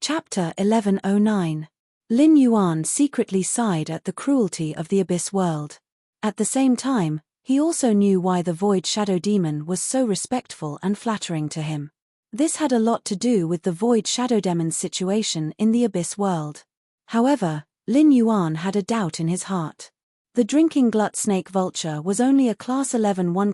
Chapter 1109. Lin Yuan secretly sighed at the cruelty of the Abyss world. At the same time, he also knew why the Void Shadow Demon was so respectful and flattering to him. This had a lot to do with the Void Shadow Demon's situation in the Abyss world. However, Lin Yuan had a doubt in his heart. The drinking glut snake vulture was only a Class 11 1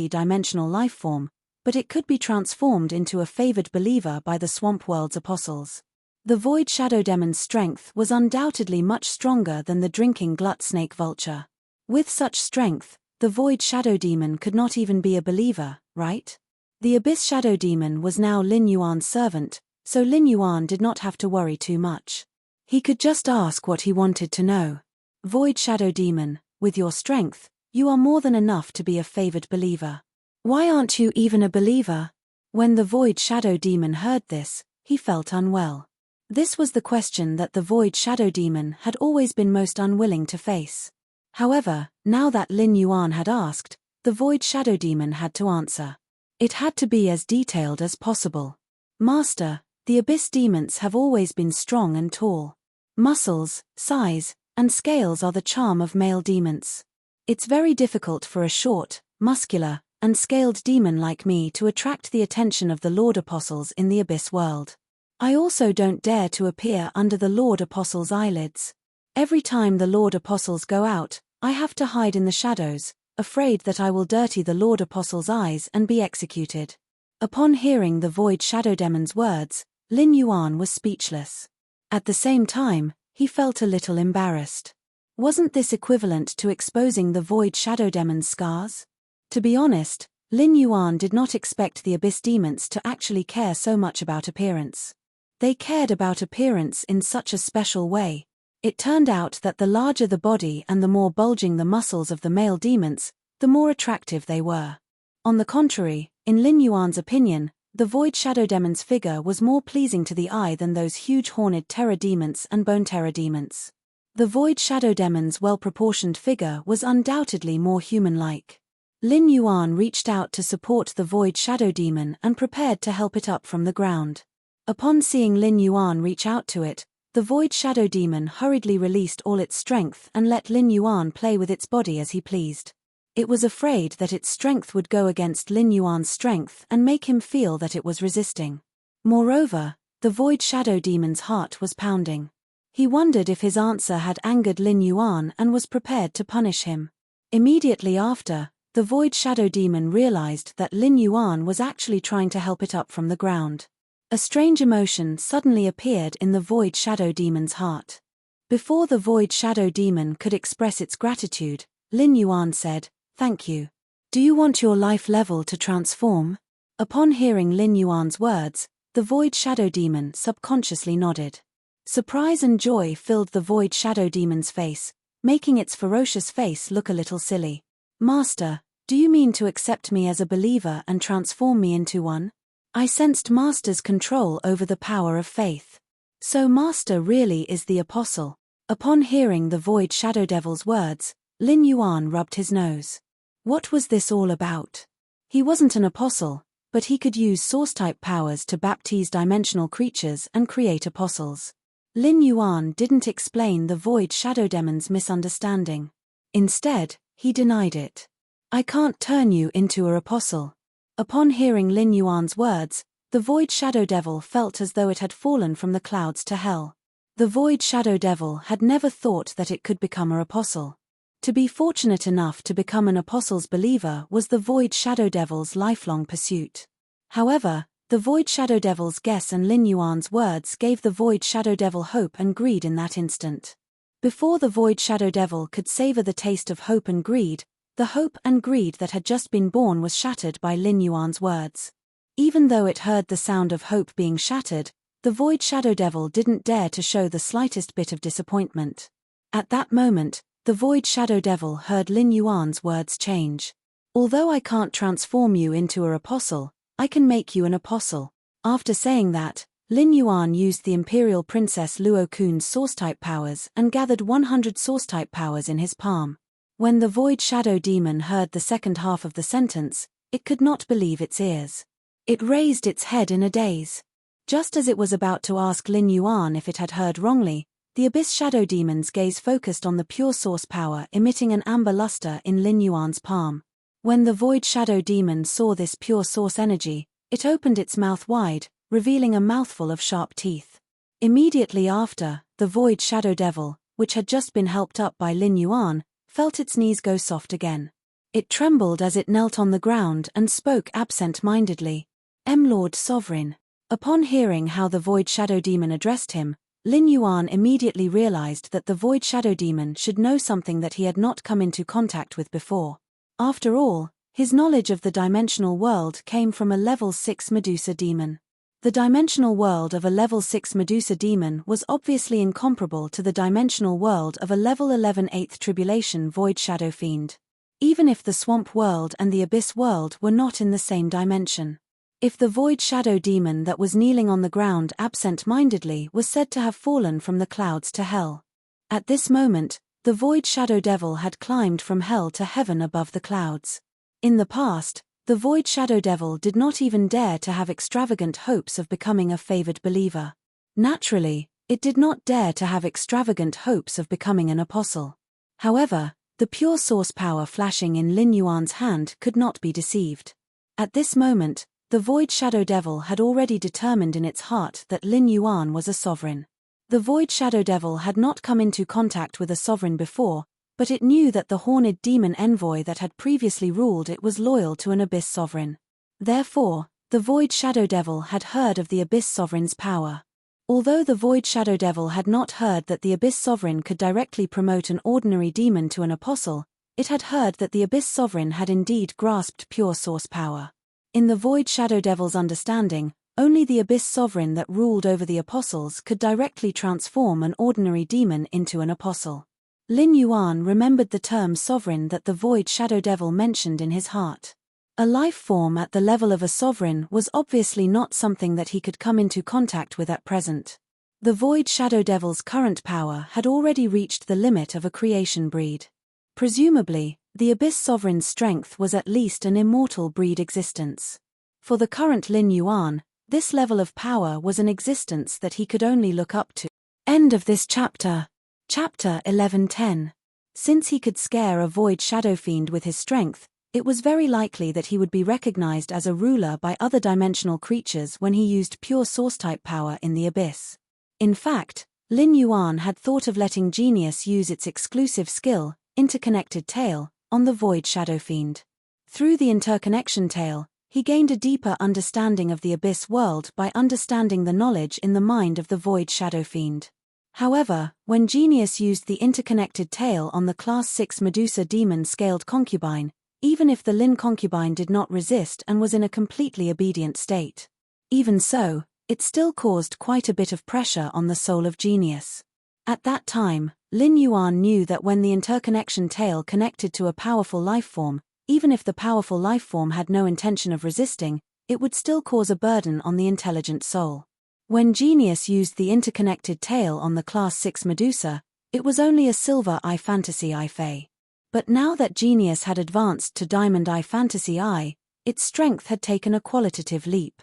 dimensional lifeform, but it could be transformed into a favored believer by the Swamp World's apostles. The Void Shadow Demon's strength was undoubtedly much stronger than the drinking glut snake vulture. With such strength, the Void Shadow Demon could not even be a believer, right? The Abyss Shadow Demon was now Lin Yuan's servant, so Lin Yuan did not have to worry too much. He could just ask what he wanted to know. Void Shadow Demon, with your strength, you are more than enough to be a favored believer. Why aren't you even a believer? When the Void Shadow Demon heard this, he felt unwell. This was the question that the Void Shadow Demon had always been most unwilling to face. However, now that Lin Yuan had asked, the Void Shadow Demon had to answer. It had to be as detailed as possible. Master, the Abyss demons have always been strong and tall. Muscles, size, and scales are the charm of male demons. It's very difficult for a short, muscular, and scaled demon like me to attract the attention of the Lord Apostles in the Abyss world. I also don't dare to appear under the Lord Apostles' eyelids. Every time the Lord Apostles go out, I have to hide in the shadows, afraid that I will dirty the Lord Apostles' eyes and be executed. Upon hearing the Void Shadow Demon's words, Lin Yuan was speechless. At the same time, he felt a little embarrassed. Wasn't this equivalent to exposing the Void Shadow Demon's scars? To be honest, Lin Yuan did not expect the Abyss demons to actually care so much about appearance. They cared about appearance in such a special way. It turned out that the larger the body and the more bulging the muscles of the male demons, the more attractive they were. On the contrary, in Lin Yuan's opinion, the Void Shadow Demon's figure was more pleasing to the eye than those huge horned terror demons and bone terror demons. The Void Shadow Demon's well-proportioned figure was undoubtedly more human-like. Lin Yuan reached out to support the Void Shadow Demon and prepared to help it up from the ground. Upon seeing Lin Yuan reach out to it, the Void Shadow Demon hurriedly released all its strength and let Lin Yuan play with its body as he pleased. It was afraid that its strength would go against Lin Yuan's strength and make him feel that it was resisting. Moreover, the Void Shadow Demon's heart was pounding. He wondered if his answer had angered Lin Yuan and was prepared to punish him. Immediately after, the Void Shadow Demon realized that Lin Yuan was actually trying to help it up from the ground. A strange emotion suddenly appeared in the Void Shadow Demon's heart. Before the Void Shadow Demon could express its gratitude, Lin Yuan said, "Thank you. Do you want your life level to transform?" Upon hearing Lin Yuan's words, the Void Shadow Demon subconsciously nodded. Surprise and joy filled the Void Shadow Demon's face, making its ferocious face look a little silly. "Master, do you mean to accept me as a believer and transform me into one?" I sensed Master's control over the power of faith. So Master really is the apostle. Upon hearing the Void Shadow Devil's words, Lin Yuan rubbed his nose. What was this all about? He wasn't an apostle, but he could use source-type powers to baptize dimensional creatures and create apostles. Lin Yuan didn't explain the Void Shadow Demon's misunderstanding. Instead, he denied it. I can't turn you into an apostle. Upon hearing Lin Yuan's words, the Void Shadow Devil felt as though it had fallen from the clouds to hell. The Void Shadow Devil had never thought that it could become an apostle. To be fortunate enough to become an apostle's believer was the Void Shadow Devil's lifelong pursuit. However, the Void Shadow Devil's guess and Lin Yuan's words gave the Void Shadow Devil hope and greed in that instant. Before the Void Shadow Devil could savor the taste of hope and greed, the hope and greed that had just been born was shattered by Lin Yuan's words. Even though it heard the sound of hope being shattered, the Void Shadow Devil didn't dare to show the slightest bit of disappointment. At that moment, the Void Shadow Devil heard Lin Yuan's words change. Although I can't transform you into an apostle, I can make you an apostle. After saying that, Lin Yuan used the Imperial Princess Luo Kun's source-type powers and gathered 100 source-type powers in his palm. When the Void Shadow Demon heard the second half of the sentence, it could not believe its ears. It raised its head in a daze. Just as it was about to ask Lin Yuan if it had heard wrongly, the Abyss Shadow Demon's gaze focused on the pure source power emitting an amber luster in Lin Yuan's palm. When the Void Shadow Demon saw this pure source energy, it opened its mouth wide, revealing a mouthful of sharp teeth. Immediately after, the Void Shadow Devil, which had just been helped up by Lin Yuan, felt its knees go soft again. It trembled as it knelt on the ground and spoke absent-mindedly. Lord Sovereign. Upon hearing how the Void Shadow Demon addressed him, Lin Yuan immediately realized that the Void Shadow Demon should know something that he had not come into contact with before. After all, his knowledge of the dimensional world came from a level 6 Medusa demon. The dimensional world of a level 6 Medusa demon was obviously incomparable to the dimensional world of a level 11 8th Tribulation Void Shadow Fiend. Even if the Swamp World and the Abyss World were not in the same dimension. If the Void Shadow Demon that was kneeling on the ground absent-mindedly was said to have fallen from the clouds to hell. At this moment, the Void Shadow Devil had climbed from hell to heaven above the clouds. In the past, the Void Shadow Devil did not even dare to have extravagant hopes of becoming a favored believer. Naturally, it did not dare to have extravagant hopes of becoming an apostle. However, the pure source power flashing in Lin Yuan's hand could not be deceived. At this moment, the Void Shadow Devil had already determined in its heart that Lin Yuan was a sovereign. The Void Shadow Devil had not come into contact with a sovereign before, but it knew that the horned demon envoy that had previously ruled it was loyal to an Abyss sovereign. Therefore, the Void Shadow Devil had heard of the Abyss sovereign's power. Although the Void Shadow Devil had not heard that the Abyss sovereign could directly promote an ordinary demon to an apostle, it had heard that the Abyss sovereign had indeed grasped pure source power. In the Void Shadow Devil's understanding, only the Abyss sovereign that ruled over the apostles could directly transform an ordinary demon into an apostle. Lin Yuan remembered the term sovereign that the Void Shadow Devil mentioned in his heart. A life form at the level of a sovereign was obviously not something that he could come into contact with at present. The Void Shadow Devil's current power had already reached the limit of a creation breed. Presumably, the Abyss Sovereign's strength was at least an immortal breed existence. For the current Lin Yuan, this level of power was an existence that he could only look up to. End of this chapter. Chapter 11:10. Since he could scare a Void Shadow Fiend with his strength, it was very likely that he would be recognized as a ruler by other dimensional creatures when he used pure source-type power in the Abyss. In fact, Lin Yuan had thought of letting Genius use its exclusive skill, Interconnected Tail, on the Void Shadow Fiend. Through the interconnection tail, he gained a deeper understanding of the Abyss world by understanding the knowledge in the mind of the Void Shadow Fiend. However, when Genius used the interconnected tail on the Class 6 Medusa demon-scaled concubine, even if the Lin concubine did not resist and was in a completely obedient state. Even so, it still caused quite a bit of pressure on the soul of Genius. At that time, Lin Yuan knew that when the interconnection tail connected to a powerful lifeform, even if the powerful lifeform had no intention of resisting, it would still cause a burden on the intelligent soul. When Genius used the interconnected tail on the Class 6 Medusa, it was only a Silver Eye Fantasy Eye Fae. But now that Genius had advanced to Diamond Eye Fantasy Eye, its strength had taken a qualitative leap.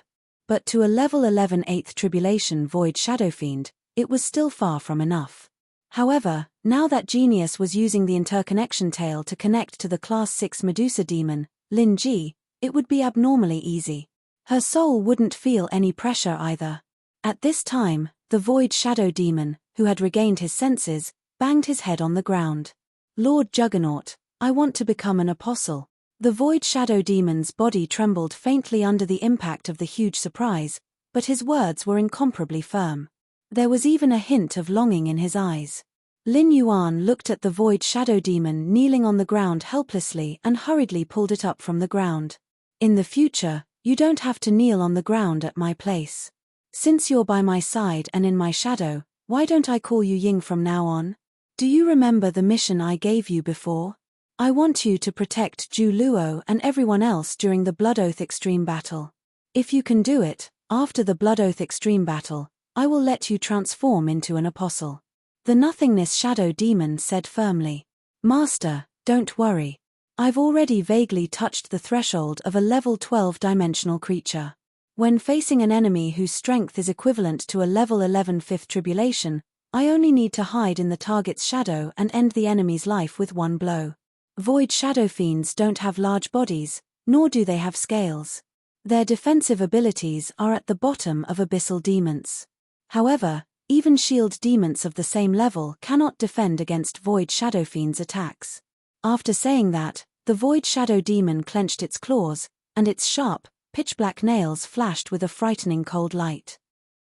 But to a level 11 8th Tribulation Void Shadow Fiend, it was still far from enough. However, now that Genius was using the interconnection tail to connect to the Class 6 Medusa demon, Lin Ji, it would be abnormally easy. Her soul wouldn't feel any pressure either. At this time, the Void Shadow Demon, who had regained his senses, banged his head on the ground. Lord Juggernaut, I want to become an apostle. The Void Shadow Demon's body trembled faintly under the impact of the huge surprise, but his words were incomparably firm. There was even a hint of longing in his eyes. Lin Yuan looked at the Void Shadow Demon kneeling on the ground helplessly and hurriedly pulled it up from the ground. In the future, you don't have to kneel on the ground at my place. Since you're by my side and in my shadow, why don't I call you Ying from now on? Do you remember the mission I gave you before? I want you to protect Zhu Luo and everyone else during the Blood Oath Extreme Battle. If you can do it, after the Blood Oath Extreme Battle, I will let you transform into an apostle. The Nothingness Shadow Demon said firmly. Master, don't worry. I've already vaguely touched the threshold of a level 12 dimensional creature. When facing an enemy whose strength is equivalent to a level 11 fifth tribulation, I only need to hide in the target's shadow and end the enemy's life with one blow. Void shadow fiends don't have large bodies, nor do they have scales. Their defensive abilities are at the bottom of abyssal demons. However, even shield demons of the same level cannot defend against Void Shadow Fiend's attacks. After saying that, the Void Shadow Demon clenched its claws, and its sharp, pitch-black nails flashed with a frightening cold light.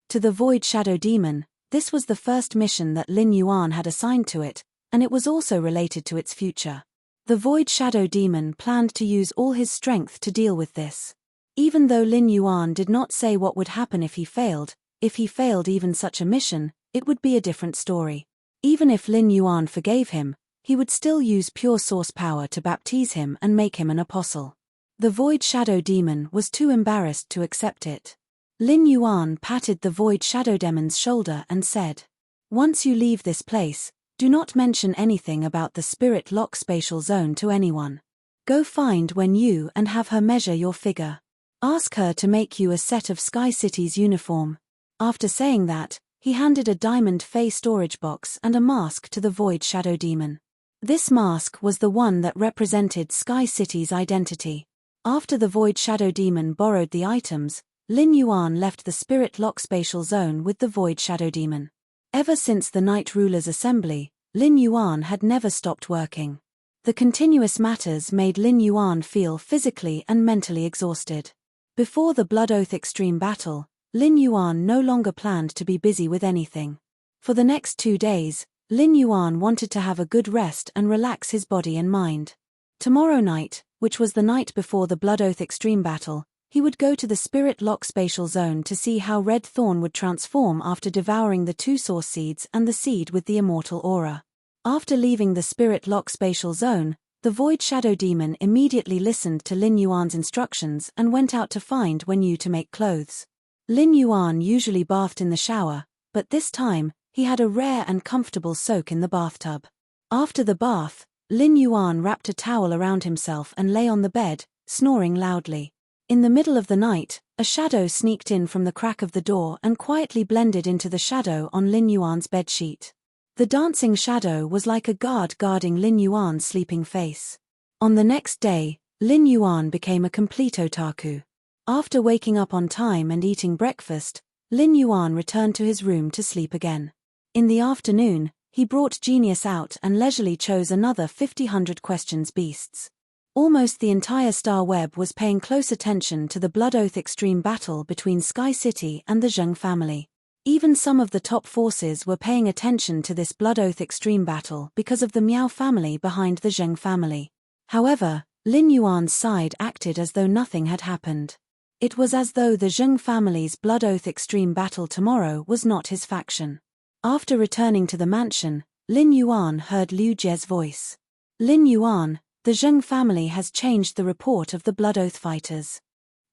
To the Void Shadow Demon, this was the first mission that Lin Yuan had assigned to it, and it was also related to its future. The Void Shadow Demon planned to use all his strength to deal with this. Even though Lin Yuan did not say what would happen if he failed even such a mission, it would be a different story. Even if Lin Yuan forgave him, he would still use pure source power to baptize him and make him an apostle. The Void Shadow Demon was too embarrassed to accept it. Lin Yuan patted the Void Shadow Demon's shoulder and said, "Once you leave this place, do not mention anything about the Spirit Lock spatial zone to anyone. Go find Wen Yu and have her measure your figure. Ask her to make you a set of Sky City's uniform." After saying that, he handed a diamond Fey storage box and a mask to the Void Shadow Demon. This mask was the one that represented Sky City's identity. After the Void Shadow Demon borrowed the items, Lin Yuan left the Spirit Lock spatial zone with the Void Shadow Demon. Ever since the Night Ruler's assembly, Lin Yuan had never stopped working. The continuous matters made Lin Yuan feel physically and mentally exhausted. Before the Blood Oath Extreme battle, Lin Yuan no longer planned to be busy with anything. For the next 2 days, Lin Yuan wanted to have a good rest and relax his body and mind. Tomorrow night, which was the night before the Blood Oath Extreme battle, he would go to the Spirit Lock spatial zone to see how Red Thorn would transform after devouring the 2 source seeds and the seed with the immortal aura. After leaving the Spirit Lock spatial zone, the Void Shadow Demon immediately listened to Lin Yuan's instructions and went out to find Wen Yu to make clothes. Lin Yuan usually bathed in the shower, but this time, he had a rare and comfortable soak in the bathtub. After the bath, Lin Yuan wrapped a towel around himself and lay on the bed, snoring loudly. In the middle of the night, a shadow sneaked in from the crack of the door and quietly blended into the shadow on Lin Yuan's bedsheet. The dancing shadow was like a guard guarding Lin Yuan's sleeping face. On the next day, Lin Yuan became a complete otaku. After waking up on time and eating breakfast, Lin Yuan returned to his room to sleep again. In the afternoon, he brought Genius out and leisurely chose another 50-100 questions beasts. Almost the entire Star Web was paying close attention to the Blood Oath Extreme battle between Sky City and the Zheng family. Even some of the top forces were paying attention to this Blood Oath Extreme battle because of the Miao family behind the Zheng family. However, Lin Yuan's side acted as though nothing had happened. It was as though the Zheng family's Blood Oath Extreme battle tomorrow was not his faction. After returning to the mansion, Lin Yuan heard Liu Jie's voice. "Lin Yuan, the Zheng family has changed the report of the Blood Oath fighters.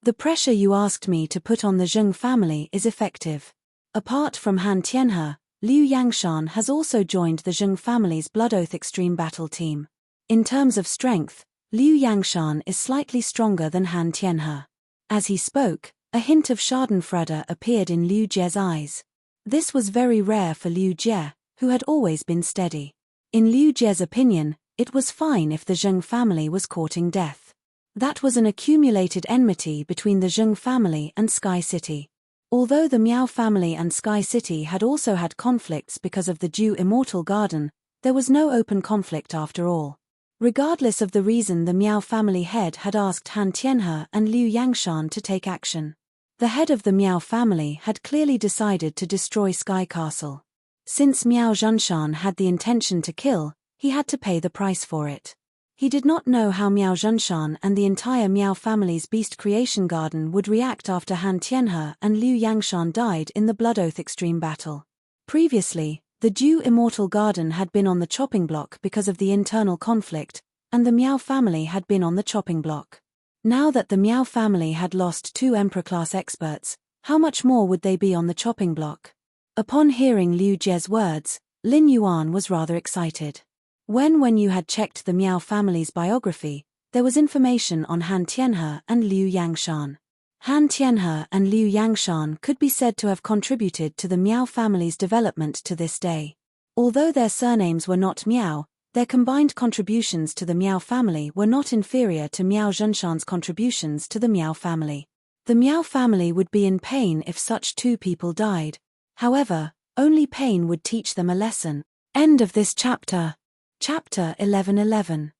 The pressure you asked me to put on the Zheng family is effective. Apart from Han Tianhe, Liu Yangshan has also joined the Zheng family's Blood Oath Extreme battle team. In terms of strength, Liu Yangshan is slightly stronger than Han Tianhe." As he spoke, a hint of schadenfreude appeared in Liu Jie's eyes. This was very rare for Liu Jie, who had always been steady. In Liu Jie's opinion, it was fine if the Zheng family was courting death. That was an accumulated enmity between the Zheng family and Sky City. Although the Miao family and Sky City had also had conflicts because of the Dew Immortal Garden, there was no open conflict after all. Regardless of the reason, the Miao family head had asked Han Tianhe and Liu Yangshan to take action. The head of the Miao family had clearly decided to destroy Sky Castle. Since Miao Zhunshan had the intention to kill, he had to pay the price for it. He did not know how Miao Zhunshan and the entire Miao family's Beast Creation Garden would react after Han Tianhe and Liu Yangshan died in the Blood Oath Extreme battle. Previously, the Dew Immortal Garden had been on the chopping block because of the internal conflict, and the Miao family had been on the chopping block. Now that the Miao family had lost 2 Emperor-class experts, how much more would they be on the chopping block? Upon hearing Liu Jie's words, Lin Yuan was rather excited. When Wen Yu had checked the Miao family's biography, there was information on Han Tianhe and Liu Yangshan. Han Tianhe and Liu Yangshan could be said to have contributed to the Miao family's development to this day. Although their surnames were not Miao, their combined contributions to the Miao family were not inferior to Miao Zhenshan's contributions to the Miao family. The Miao family would be in pain if such two people died. However, only pain would teach them a lesson. End of this chapter. Chapter 1111.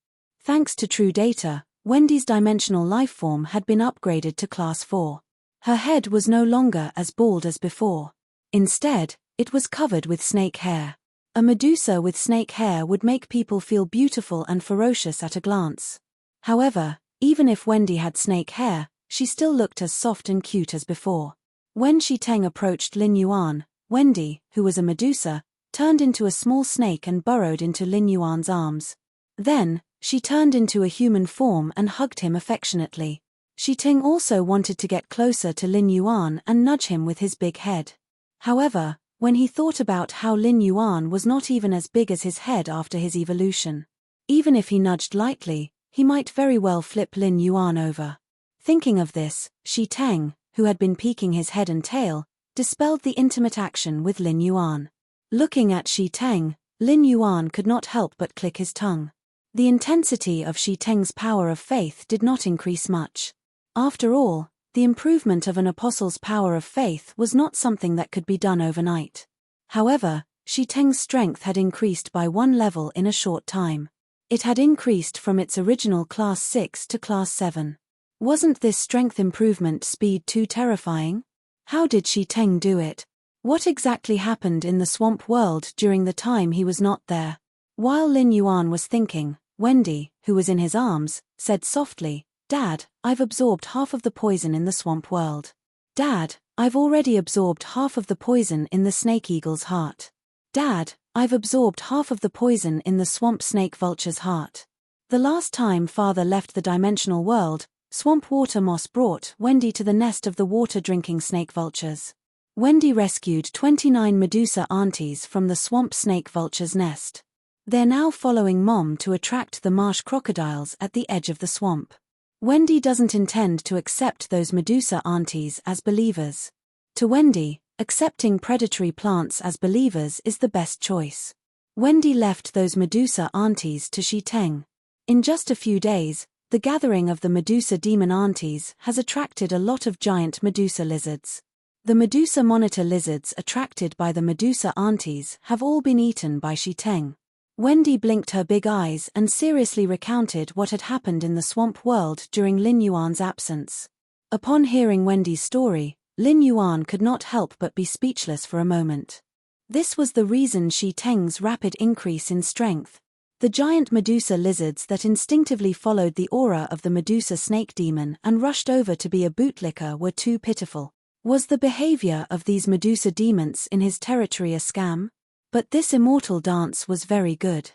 Thanks to True Data, Wendy's dimensional lifeform had been upgraded to Class 4. Her head was no longer as bald as before. Instead, it was covered with snake hair. A Medusa with snake hair would make people feel beautiful and ferocious at a glance. However, even if Wendy had snake hair, she still looked as soft and cute as before. When Shi Teng approached Lin Yuan, Wendy, who was a Medusa, turned into a small snake and burrowed into Lin Yuan's arms. Then, she turned into a human form and hugged him affectionately. Shi Teng also wanted to get closer to Lin Yuan and nudge him with his big head. However, when he thought about how Lin Yuan was not even as big as his head after his evolution. Even if he nudged lightly, he might very well flip Lin Yuan over. Thinking of this, Shi Teng, who had been peeking his head and tail, dispelled the intimate action with Lin Yuan. Looking at Shi Teng, Lin Yuan could not help but click his tongue. The intensity of Shi Teng's power of faith did not increase much. After all, the improvement of an apostle's power of faith was not something that could be done overnight. However, Shi Teng's strength had increased by one level in a short time. It had increased from its original Class 6 to Class 7. Wasn't this strength improvement speed too terrifying? How did Shi Teng do it? What exactly happened in the swamp world during the time he was not there? While Lin Yuan was thinking, Wendy, who was in his arms, said softly, "Dad, I've absorbed half of the poison in the swamp world." "Dad, I've already absorbed half of the poison in the snake eagle's heart." "Dad, I've absorbed half of the poison in the swamp snake vulture's heart." The last time Father left the dimensional world, swamp water moss brought Wendy to the nest of the water-drinking snake vultures. Wendy rescued 29 Medusa aunties from the swamp snake vulture's nest. They're now following Mom to attract the marsh crocodiles at the edge of the swamp. Wendy doesn't intend to accept those Medusa aunties as believers. To Wendy, accepting predatory plants as believers is the best choice. Wendy left those Medusa aunties to Shi Teng. In just a few days, the gathering of the Medusa demon aunties has attracted a lot of giant Medusa lizards. The Medusa monitor lizards attracted by the Medusa aunties have all been eaten by Shi Teng. Wendy blinked her big eyes and seriously recounted what had happened in the swamp world during Lin Yuan's absence. Upon hearing Wendy's story, Lin Yuan could not help but be speechless for a moment. This was the reason Shi Teng's rapid increase in strength. The giant Medusa lizards that instinctively followed the aura of the Medusa snake demon and rushed over to be a bootlicker were too pitiful. Was the behavior of these Medusa demons in his territory a scam? But this immortal dance was very good.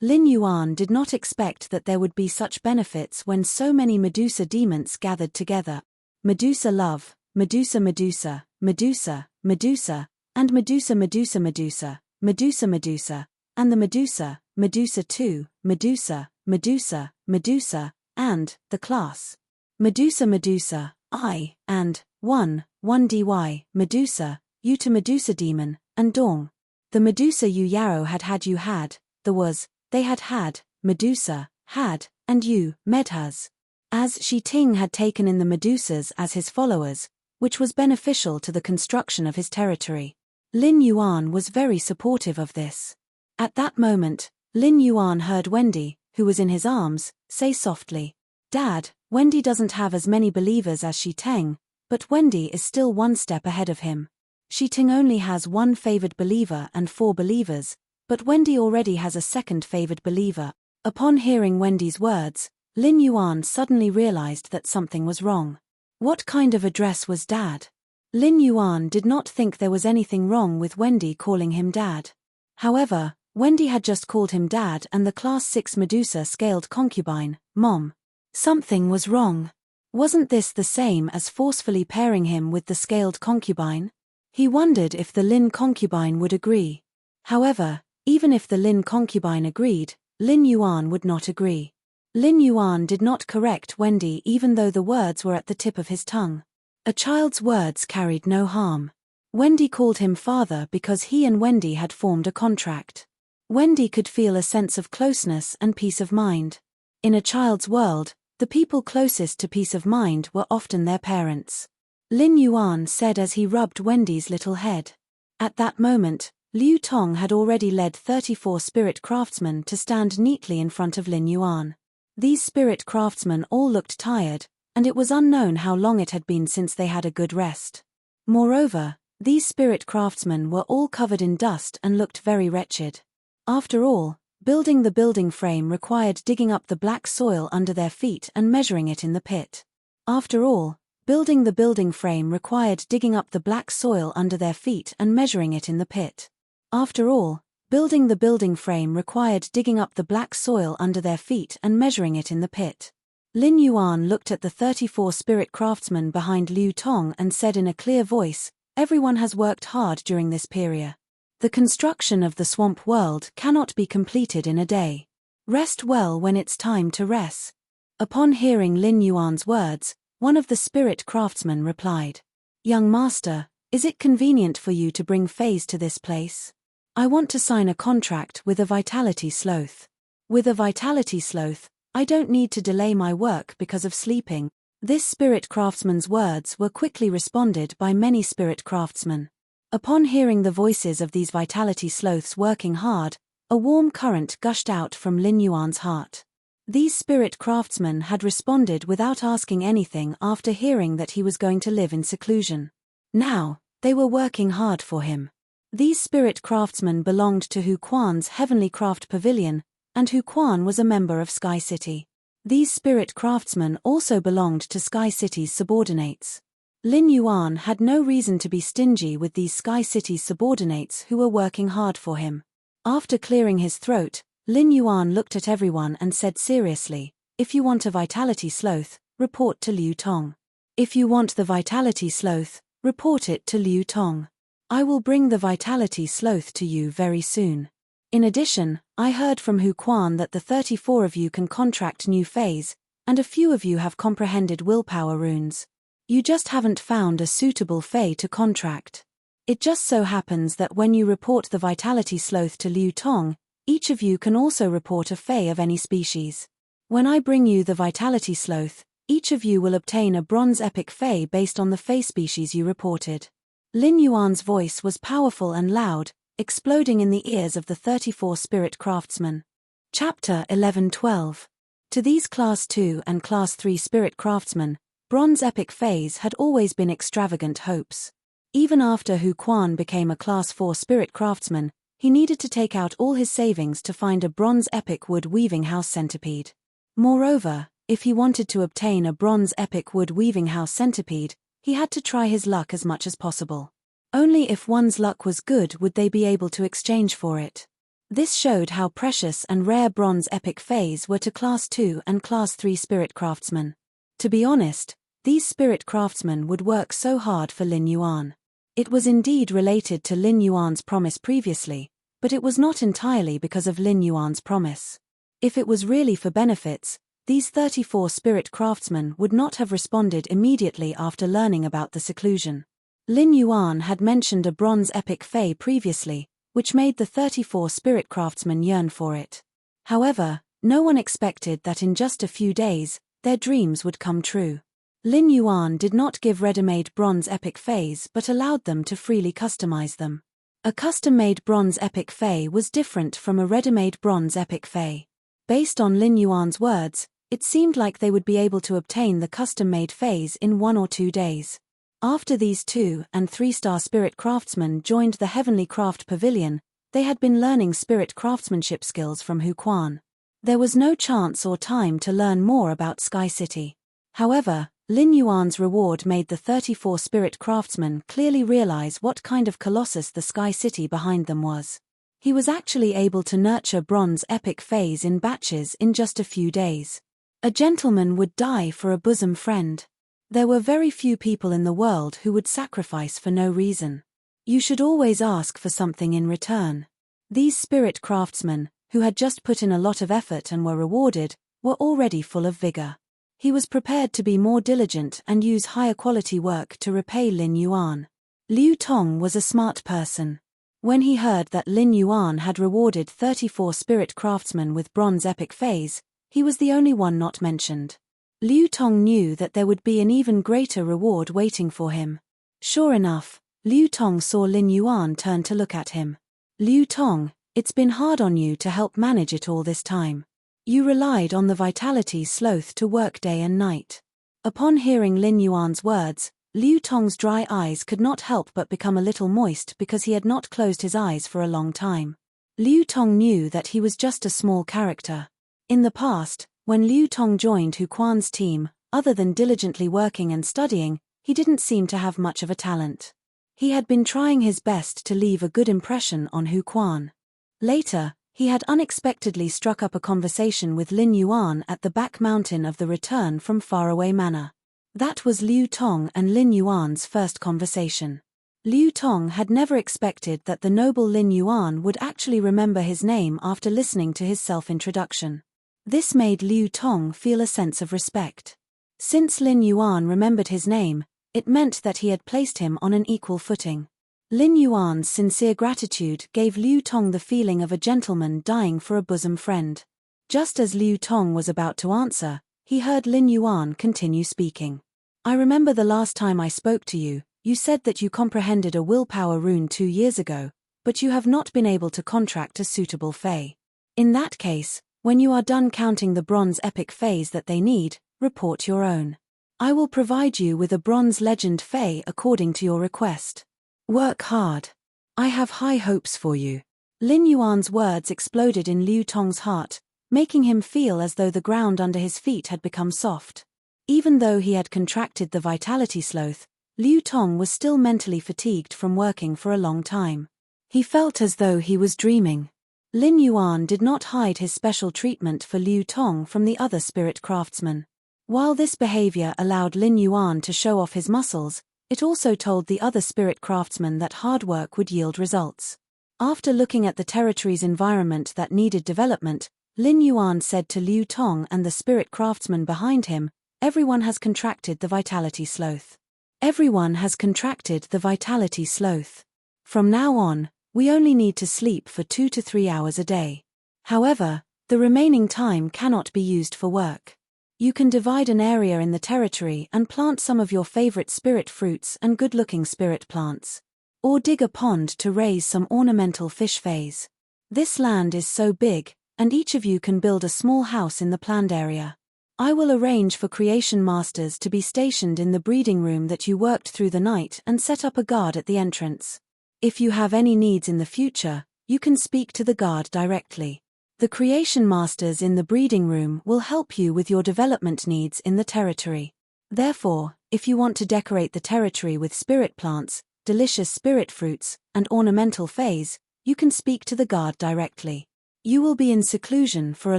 Lin Yuan did not expect that there would be such benefits when so many Medusa demons gathered together. Medusa love, Medusa Medusa, Medusa, Medusa, and Medusa Medusa Medusa, Medusa Medusa, and the Medusa, Medusa 2, Medusa, Medusa, Medusa, and the class. Medusa Medusa, I, and 1 dy, Medusa, you to Medusa demon, and Dong. The Medusa you Yarrow had you had, the was, they had, Medusa, had, and you, Medhas. As Shi Teng had taken in the Medusas as his followers, which was beneficial to the construction of his territory. Lin Yuan was very supportive of this. At that moment, Lin Yuan heard Wendy, who was in his arms, say softly, "Dad, Wendy doesn't have as many believers as Shi Teng, but Wendy is still one step ahead of him. Shi Teng only has one favored believer and 4 believers, but Wendy already has a second favored believer." Upon hearing Wendy's words, Lin Yuan suddenly realized that something was wrong. What kind of address was Dad? Lin Yuan did not think there was anything wrong with Wendy calling him Dad. However, Wendy had just called him Dad and the Class 6 Medusa scaled concubine, Mom. Something was wrong. Wasn't this the same as forcefully pairing him with the scaled concubine? He wondered if the Lin concubine would agree. However, even if the Lin concubine agreed, Lin Yuan would not agree. Lin Yuan did not correct Wendy even though the words were at the tip of his tongue. A child's words carried no harm. Wendy called him father because he and Wendy had formed a contract. Wendy could feel a sense of closeness and peace of mind. In a child's world, the people closest to peace of mind were often their parents. Lin Yuan said as he rubbed Wendy's little head. At that moment, Liu Tong had already led 34 spirit craftsmen to stand neatly in front of Lin Yuan. These spirit craftsmen all looked tired, and it was unknown how long it had been since they had a good rest. Moreover, these spirit craftsmen were all covered in dust and looked very wretched. After all, building the building frame required digging up the black soil under their feet and measuring it in the pit. After all, building the building frame required digging up the black soil under their feet and measuring it in the pit. After all, building the building frame required digging up the black soil under their feet and measuring it in the pit. Lin Yuan looked at the 34 spirit craftsmen behind Liu Tong and said in a clear voice, "Everyone has worked hard during this period. The construction of the swamp world cannot be completed in a day. Rest well when it's time to rest." Upon hearing Lin Yuan's words, one of the spirit craftsmen replied, "Young master, is it convenient for you to bring Fays to this place? I want to sign a contract with a vitality sloth. With a vitality sloth, I don't need to delay my work because of sleeping." This spirit craftsman's words were quickly responded by many spirit craftsmen. Upon hearing the voices of these vitality sloths working hard, a warm current gushed out from Lin Yuan's heart. These spirit craftsmen had responded without asking anything after hearing that he was going to live in seclusion. Now, they were working hard for him. These spirit craftsmen belonged to Hu Quan's Heavenly Craft Pavilion, and Hu Quan was a member of Sky City. These spirit craftsmen also belonged to Sky City's subordinates. Lin Yuan had no reason to be stingy with these Sky City's subordinates who were working hard for him. After clearing his throat, Lin Yuan looked at everyone and said seriously, "If you want a vitality sloth, report to Liu Tong. If you want the vitality sloth, report it to Liu Tong. I will bring the vitality sloth to you very soon. In addition, I heard from Hu Quan that the 34 of you can contract new Fays, and a few of you have comprehended willpower runes. You just haven't found a suitable Fey to contract. It just so happens that when you report the vitality sloth to Liu Tong, each of you can also report a Fey of any species. When I bring you the vitality sloth, each of you will obtain a bronze epic Fey based on the Fey species you reported." Lin Yuan's voice was powerful and loud, exploding in the ears of the 34 spirit craftsmen. Chapter 11-12. To these Class 2 and Class 3 spirit craftsmen, bronze epic Fays had always been extravagant hopes. Even after Hu Quan became a Class 4 spirit craftsman, he needed to take out all his savings to find a bronze epic wood weaving house centipede. Moreover, if he wanted to obtain a bronze epic wood weaving house centipede, he had to try his luck as much as possible. Only if one's luck was good would they be able to exchange for it. This showed how precious and rare bronze epic Fays were to Class 2 and Class 3 spirit craftsmen. To be honest, these spirit craftsmen would work so hard for Lin Yuan. It was indeed related to Lin Yuan's promise previously, but it was not entirely because of Lin Yuan's promise. If it was really for benefits, these 34 spirit craftsmen would not have responded immediately after learning about the seclusion. Lin Yuan had mentioned a bronze epic Fey previously, which made the 34 spirit craftsmen yearn for it. However, no one expected that in just a few days, their dreams would come true. Lin Yuan did not give ready-made bronze epic Fays but allowed them to freely customize them. A custom-made bronze epic Fey was different from a ready-made bronze epic Fey. Based on Lin Yuan's words, it seemed like they would be able to obtain the custom-made Fays in 1 or 2 days. After these 2- and 3-star spirit craftsmen joined the Heavenly Craft Pavilion, they had been learning spirit craftsmanship skills from Hu Quan. There was no chance or time to learn more about Sky City. However, Lin Yuan's reward made the 34 spirit craftsmen clearly realize what kind of colossus the Sky City behind them was. He was actually able to nurture bronze epic Fays in batches in just a few days. A gentleman would die for a bosom friend. There were very few people in the world who would sacrifice for no reason. You should always ask for something in return. These spirit craftsmen, who had just put in a lot of effort and were rewarded, were already full of vigor. He was prepared to be more diligent and use higher quality work to repay Lin Yuan. Liu Tong was a smart person. When he heard that Lin Yuan had rewarded 34 spirit craftsmen with bronze epic phase, he was the only one not mentioned. Liu Tong knew that there would be an even greater reward waiting for him. Sure enough, Liu Tong saw Lin Yuan turn to look at him. Liu Tong, it's been hard on you to help manage it all this time. You relied on the vitality sloth to work day and night. Upon hearing Lin Yuan's words, Liu Tong's dry eyes could not help but become a little moist because he had not closed his eyes for a long time. Liu Tong knew that he was just a small character. In the past, when Liu Tong joined Hu Quan's team, other than diligently working and studying, he didn't seem to have much of a talent. He had been trying his best to leave a good impression on Hu Quan. Later, he had unexpectedly struck up a conversation with Lin Yuan at the back mountain of the return from Faraway Manor. That was Liu Tong and Lin Yuan's first conversation. Liu Tong had never expected that the noble Lin Yuan would actually remember his name after listening to his self-introduction. This made Liu Tong feel a sense of respect. Since Lin Yuan remembered his name, it meant that he had placed him on an equal footing. Lin Yuan's sincere gratitude gave Liu Tong the feeling of a gentleman dying for a bosom friend. Just as Liu Tong was about to answer, he heard Lin Yuan continue speaking. I remember the last time I spoke to you, you said that you comprehended a willpower rune 2 years ago, but you have not been able to contract a suitable fey. In that case, when you are done counting the bronze epic phase that they need, report your own. I will provide you with a bronze legend fey according to your request. Work hard. I have high hopes for you. Lin Yuan's words exploded in Liu Tong's heart, making him feel as though the ground under his feet had become soft. Even though he had contracted the vitality sloth, Liu Tong was still mentally fatigued from working for a long time. He felt as though he was dreaming. Lin Yuan did not hide his special treatment for Liu Tong from the other spirit craftsmen. While this behavior allowed Lin Yuan to show off his muscles, it also told the other spirit craftsmen that hard work would yield results. After looking at the territory's environment that needed development, Lin Yuan said to Liu Tong and the spirit craftsmen behind him, everyone has contracted the vitality sloth. Everyone has contracted the vitality sloth. From now on, we only need to sleep for 2 to 3 hours a day. However, the remaining time cannot be used for work. You can divide an area in the territory and plant some of your favorite spirit fruits and good-looking spirit plants. Or dig a pond to raise some ornamental fish phase. This land is so big, and each of you can build a small house in the planned area. I will arrange for creation masters to be stationed in the breeding room that you worked through the night and set up a guard at the entrance. If you have any needs in the future, you can speak to the guard directly. The creation masters in the breeding room will help you with your development needs in the territory. Therefore, if you want to decorate the territory with spirit plants, delicious spirit fruits, and ornamental phase, you can speak to the guard directly. You will be in seclusion for a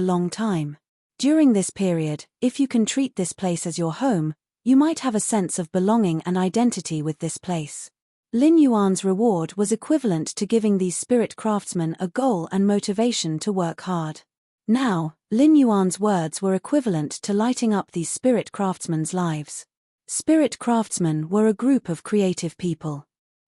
long time. During this period, if you can treat this place as your home, you might have a sense of belonging and identity with this place. Lin Yuan's reward was equivalent to giving these spirit craftsmen a goal and motivation to work hard. Now, Lin Yuan's words were equivalent to lighting up these spirit craftsmen's lives. Spirit craftsmen were a group of creative people.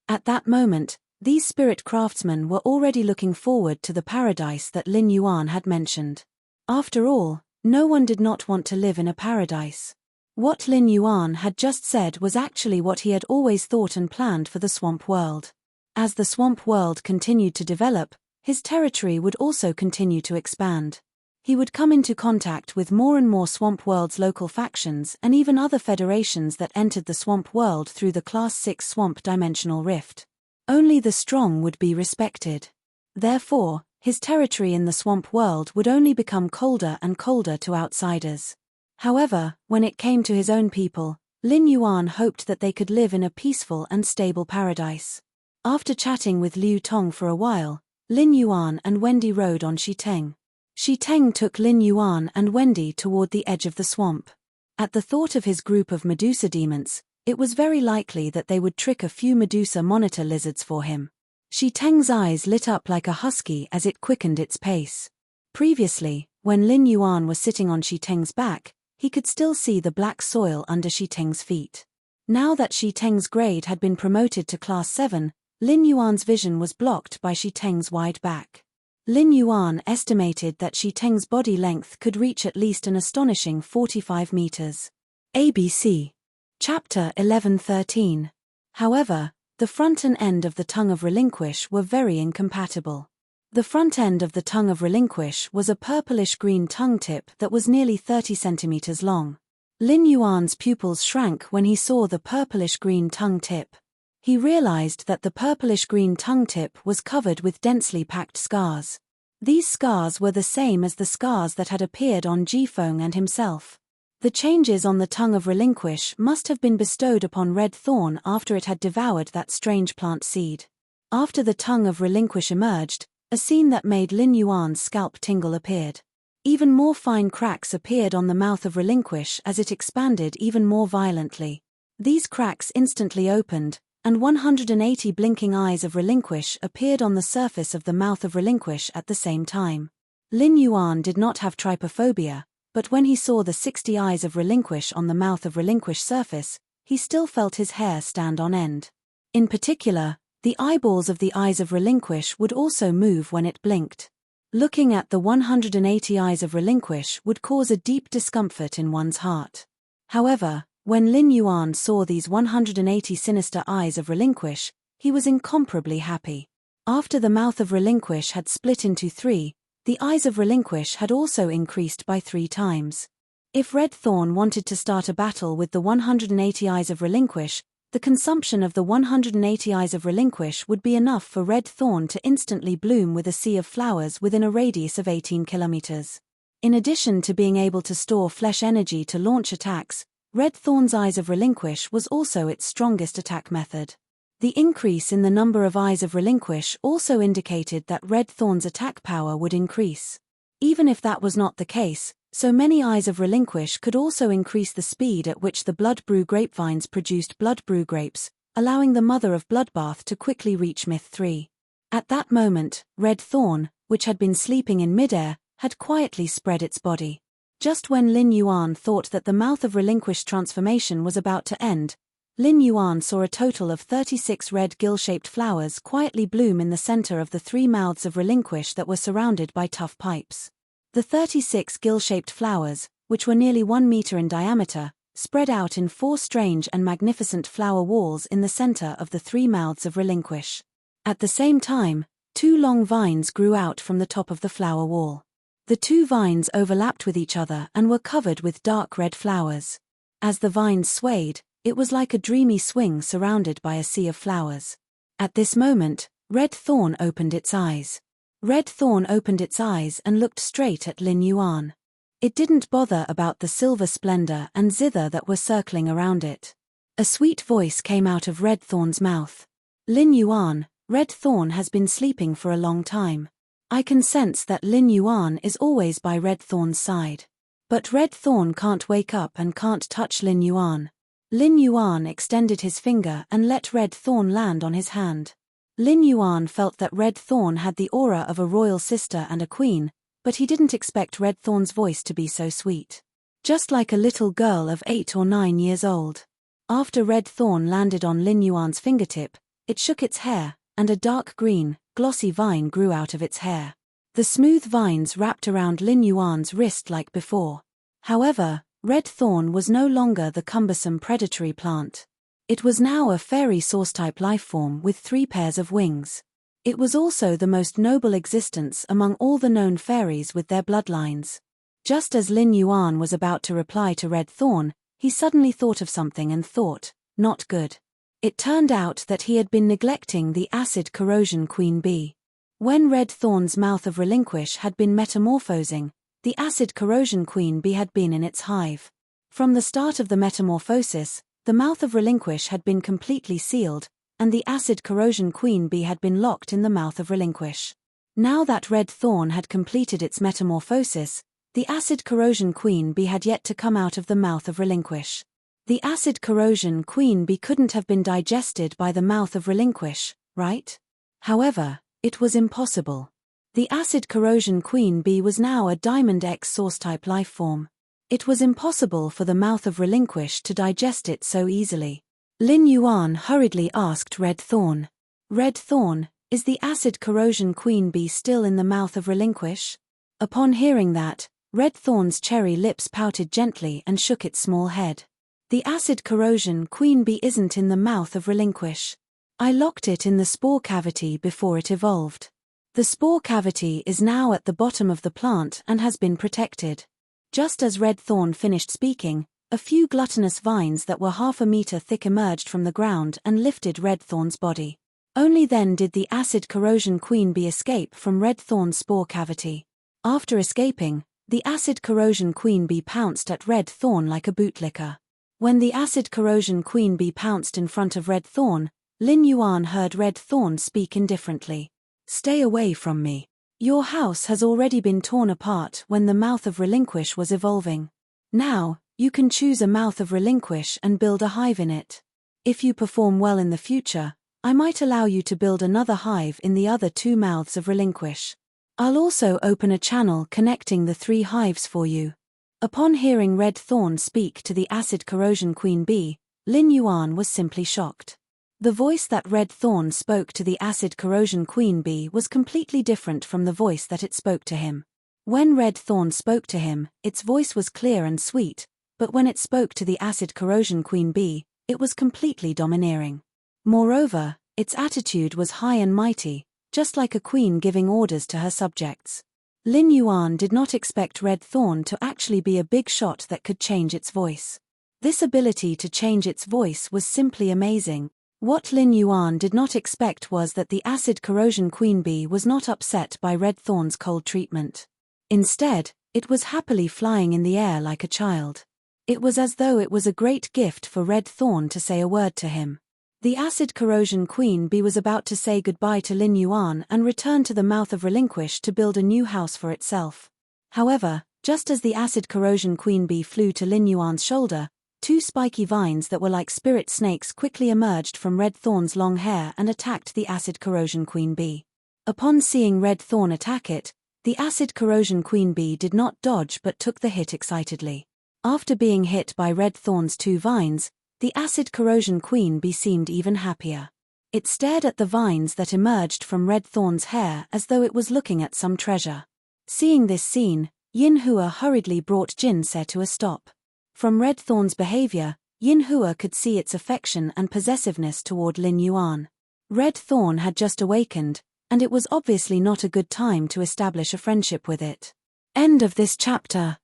At that moment, these spirit craftsmen were already looking forward to the paradise that Lin Yuan had mentioned. After all, no one did not want to live in a paradise. What Lin Yuan had just said was actually what he had always thought and planned for the swamp world. As the swamp world continued to develop, his territory would also continue to expand. He would come into contact with more and more swamp world's local factions and even other federations that entered the swamp world through the Class 6 swamp dimensional rift. Only the strong would be respected. Therefore, his territory in the swamp world would only become colder and colder to outsiders. However, when it came to his own people, Lin Yuan hoped that they could live in a peaceful and stable paradise. After chatting with Liu Tong for a while, Lin Yuan and Wendy rode on Shiteng. Shiteng took Lin Yuan and Wendy toward the edge of the swamp. At the thought of his group of Medusa demons, it was very likely that they would trick a few Medusa monitor lizards for him. Shiteng's eyes lit up like a husky as it quickened its pace. Previously, when Lin Yuan was sitting on Shiteng's back, he could still see the black soil under Shi Teng's feet. Now that Shi Teng's grade had been promoted to Class 7, Lin Yuan's vision was blocked by Shi Teng's wide back. Lin Yuan estimated that Shi Teng's body length could reach at least an astonishing 45 meters. ABC. Chapter 11-13. However, the front and end of the tongue of Relinquish were very incompatible. The front end of the tongue of Relinquish was a purplish-green tongue tip that was nearly 30 centimeters long. Lin Yuan's pupils shrank when he saw the purplish-green tongue tip. He realized that the purplish-green tongue tip was covered with densely packed scars. These scars were the same as the scars that had appeared on Jifeng and himself. The changes on the tongue of Relinquish must have been bestowed upon Red Thorn after it had devoured that strange plant seed. After the tongue of Relinquish emerged, a scene that made Lin Yuan's scalp tingle appeared. Even more fine cracks appeared on the mouth of Relinquish as it expanded even more violently. These cracks instantly opened, and 180 blinking eyes of Relinquish appeared on the surface of the mouth of Relinquish at the same time. Lin Yuan did not have trypophobia, but when he saw the 60 eyes of Relinquish on the mouth of Relinquish surface, he still felt his hair stand on end. In particular, the eyeballs of the eyes of Relinquish would also move when it blinked. Looking at the 180 eyes of Relinquish would cause a deep discomfort in one's heart. However, when Lin Yuan saw these 180 sinister eyes of Relinquish, he was incomparably happy. After the mouth of Relinquish had split into 3, the eyes of Relinquish had also increased by 3 times. If Red Thorn wanted to start a battle with the 180 eyes of Relinquish, the consumption of the 180 eyes of Relinquish would be enough for Red Thorn to instantly bloom with a sea of flowers within a radius of 18 kilometers. In addition to being able to store flesh energy to launch attacks, Red Thorn's eyes of Relinquish was also its strongest attack method. The increase in the number of eyes of Relinquish also indicated that Red Thorn's attack power would increase. Even if that was not the case, so many eyes of Relinquish could also increase the speed at which the blood brew grapevines produced blood brew grapes, allowing the mother of Bloodbath to quickly reach Myth 3. At that moment, Red Thorn, which had been sleeping in midair, had quietly spread its body. Just when Lin Yuan thought that the mouth of Relinquish transformation was about to end, Lin Yuan saw a total of 36 red gill-shaped flowers quietly bloom in the center of the 3 mouths of Relinquish that were surrounded by tough pipes. The 36 gill-shaped flowers, which were nearly 1 meter in diameter, spread out in 4 strange and magnificent flower walls in the center of the 3 mouths of Relinquish. At the same time, 2 long vines grew out from the top of the flower wall. The 2 vines overlapped with each other and were covered with dark red flowers. As the vines swayed, it was like a dreamy swing surrounded by a sea of flowers. At this moment, Red Thorn opened its eyes. Red Thorn opened its eyes and looked straight at Lin Yuan. It didn't bother about the silver splendor and zither that were circling around it. A sweet voice came out of Red Thorn's mouth. Lin Yuan, Red Thorn has been sleeping for a long time. I can sense that Lin Yuan is always by Red Thorn's side. But Red Thorn can't wake up and can't touch Lin Yuan. Lin Yuan extended his finger and let Red Thorn land on his hand. Lin Yuan felt that Red Thorn had the aura of a royal sister and a queen, but he didn't expect Red Thorn's voice to be so sweet. Just like a little girl of 8 or 9 years old. After Red Thorn landed on Lin Yuan's fingertip, it shook its hair, and a dark green, glossy vine grew out of its hair. The smooth vines wrapped around Lin Yuan's wrist like before. However, Red Thorn was no longer the cumbersome predatory plant. It was now a fairy source-type lifeform with 3 pairs of wings. It was also the most noble existence among all the known fairies with their bloodlines. Just as Lin Yuan was about to reply to Red Thorn, he suddenly thought of something and thought, not good. It turned out that he had been neglecting the acid corrosion queen bee. When Red Thorn's mouth of Relinquish had been metamorphosing, the acid corrosion queen bee had been in its hive. From the start of the metamorphosis, the mouth of Relinquish had been completely sealed, and the acid corrosion queen bee had been locked in the mouth of Relinquish. Now that Red Thorn had completed its metamorphosis, the acid corrosion queen bee had yet to come out of the mouth of Relinquish. The acid corrosion queen bee couldn't have been digested by the mouth of Relinquish, right? However, it was impossible. The acid corrosion queen bee was now a Diamond X source-type lifeform. It was impossible for the mouth of Relinquish to digest it so easily. Lin Yuan hurriedly asked Red Thorn. Red Thorn, is the acid corrosion queen bee still in the mouth of Relinquish? Upon hearing that, Red Thorn's cherry lips pouted gently and shook its small head. The acid corrosion queen bee isn't in the mouth of Relinquish. I locked it in the spore cavity before it evolved. The spore cavity is now at the bottom of the plant and has been protected. Just as Red Thorn finished speaking, a few gluttonous vines that were 1/2 meter thick emerged from the ground and lifted Red Thorn's body. Only then did the acid corrosion queen bee escape from Red Thorn's spore cavity. After escaping, the acid corrosion queen bee pounced at Red Thorn like a bootlicker. When the acid corrosion queen bee pounced in front of Red Thorn, Lin Yuan heard Red Thorn speak indifferently. "Stay away from me. Your house has already been torn apart when the mouth of Relinquish was evolving. Now, you can choose a mouth of Relinquish and build a hive in it. If you perform well in the future, I might allow you to build another hive in the other 2 mouths of Relinquish. I'll also open a channel connecting the 3 hives for you." Upon hearing Red Thorn speak to the acid corrosion queen bee, Lin Yuan was simply shocked. The voice that Red Thorn spoke to the acid corrosion queen bee was completely different from the voice that it spoke to him. When Red Thorn spoke to him, its voice was clear and sweet, but when it spoke to the acid corrosion queen bee, it was completely domineering. Moreover, its attitude was high and mighty, just like a queen giving orders to her subjects. Lin Yuan did not expect Red Thorn to actually be a big shot that could change its voice. This ability to change its voice was simply amazing. What Lin Yuan did not expect was that the acid corrosion queen bee was not upset by Red Thorn's cold treatment. Instead, it was happily flying in the air like a child. It was as though it was a great gift for Red Thorn to say a word to him. The acid corrosion queen bee was about to say goodbye to Lin Yuan and return to the mouth of Relinquish to build a new house for itself. However, just as the acid corrosion queen bee flew to Lin Yuan's shoulder, 2 spiky vines that were like spirit snakes quickly emerged from Red Thorn's long hair and attacked the acid corrosion queen bee. Upon seeing Red Thorn attack it, the acid corrosion queen bee did not dodge but took the hit excitedly. After being hit by Red Thorn's 2 vines, the acid corrosion queen bee seemed even happier. It stared at the vines that emerged from Red Thorn's hair as though it was looking at some treasure. Seeing this scene, Yin Hua hurriedly brought Jin Se to a stop. From Red Thorn's behavior, Yin Hua could see its affection and possessiveness toward Lin Yuan. Red Thorn had just awakened, and it was obviously not a good time to establish a friendship with it. End of this chapter.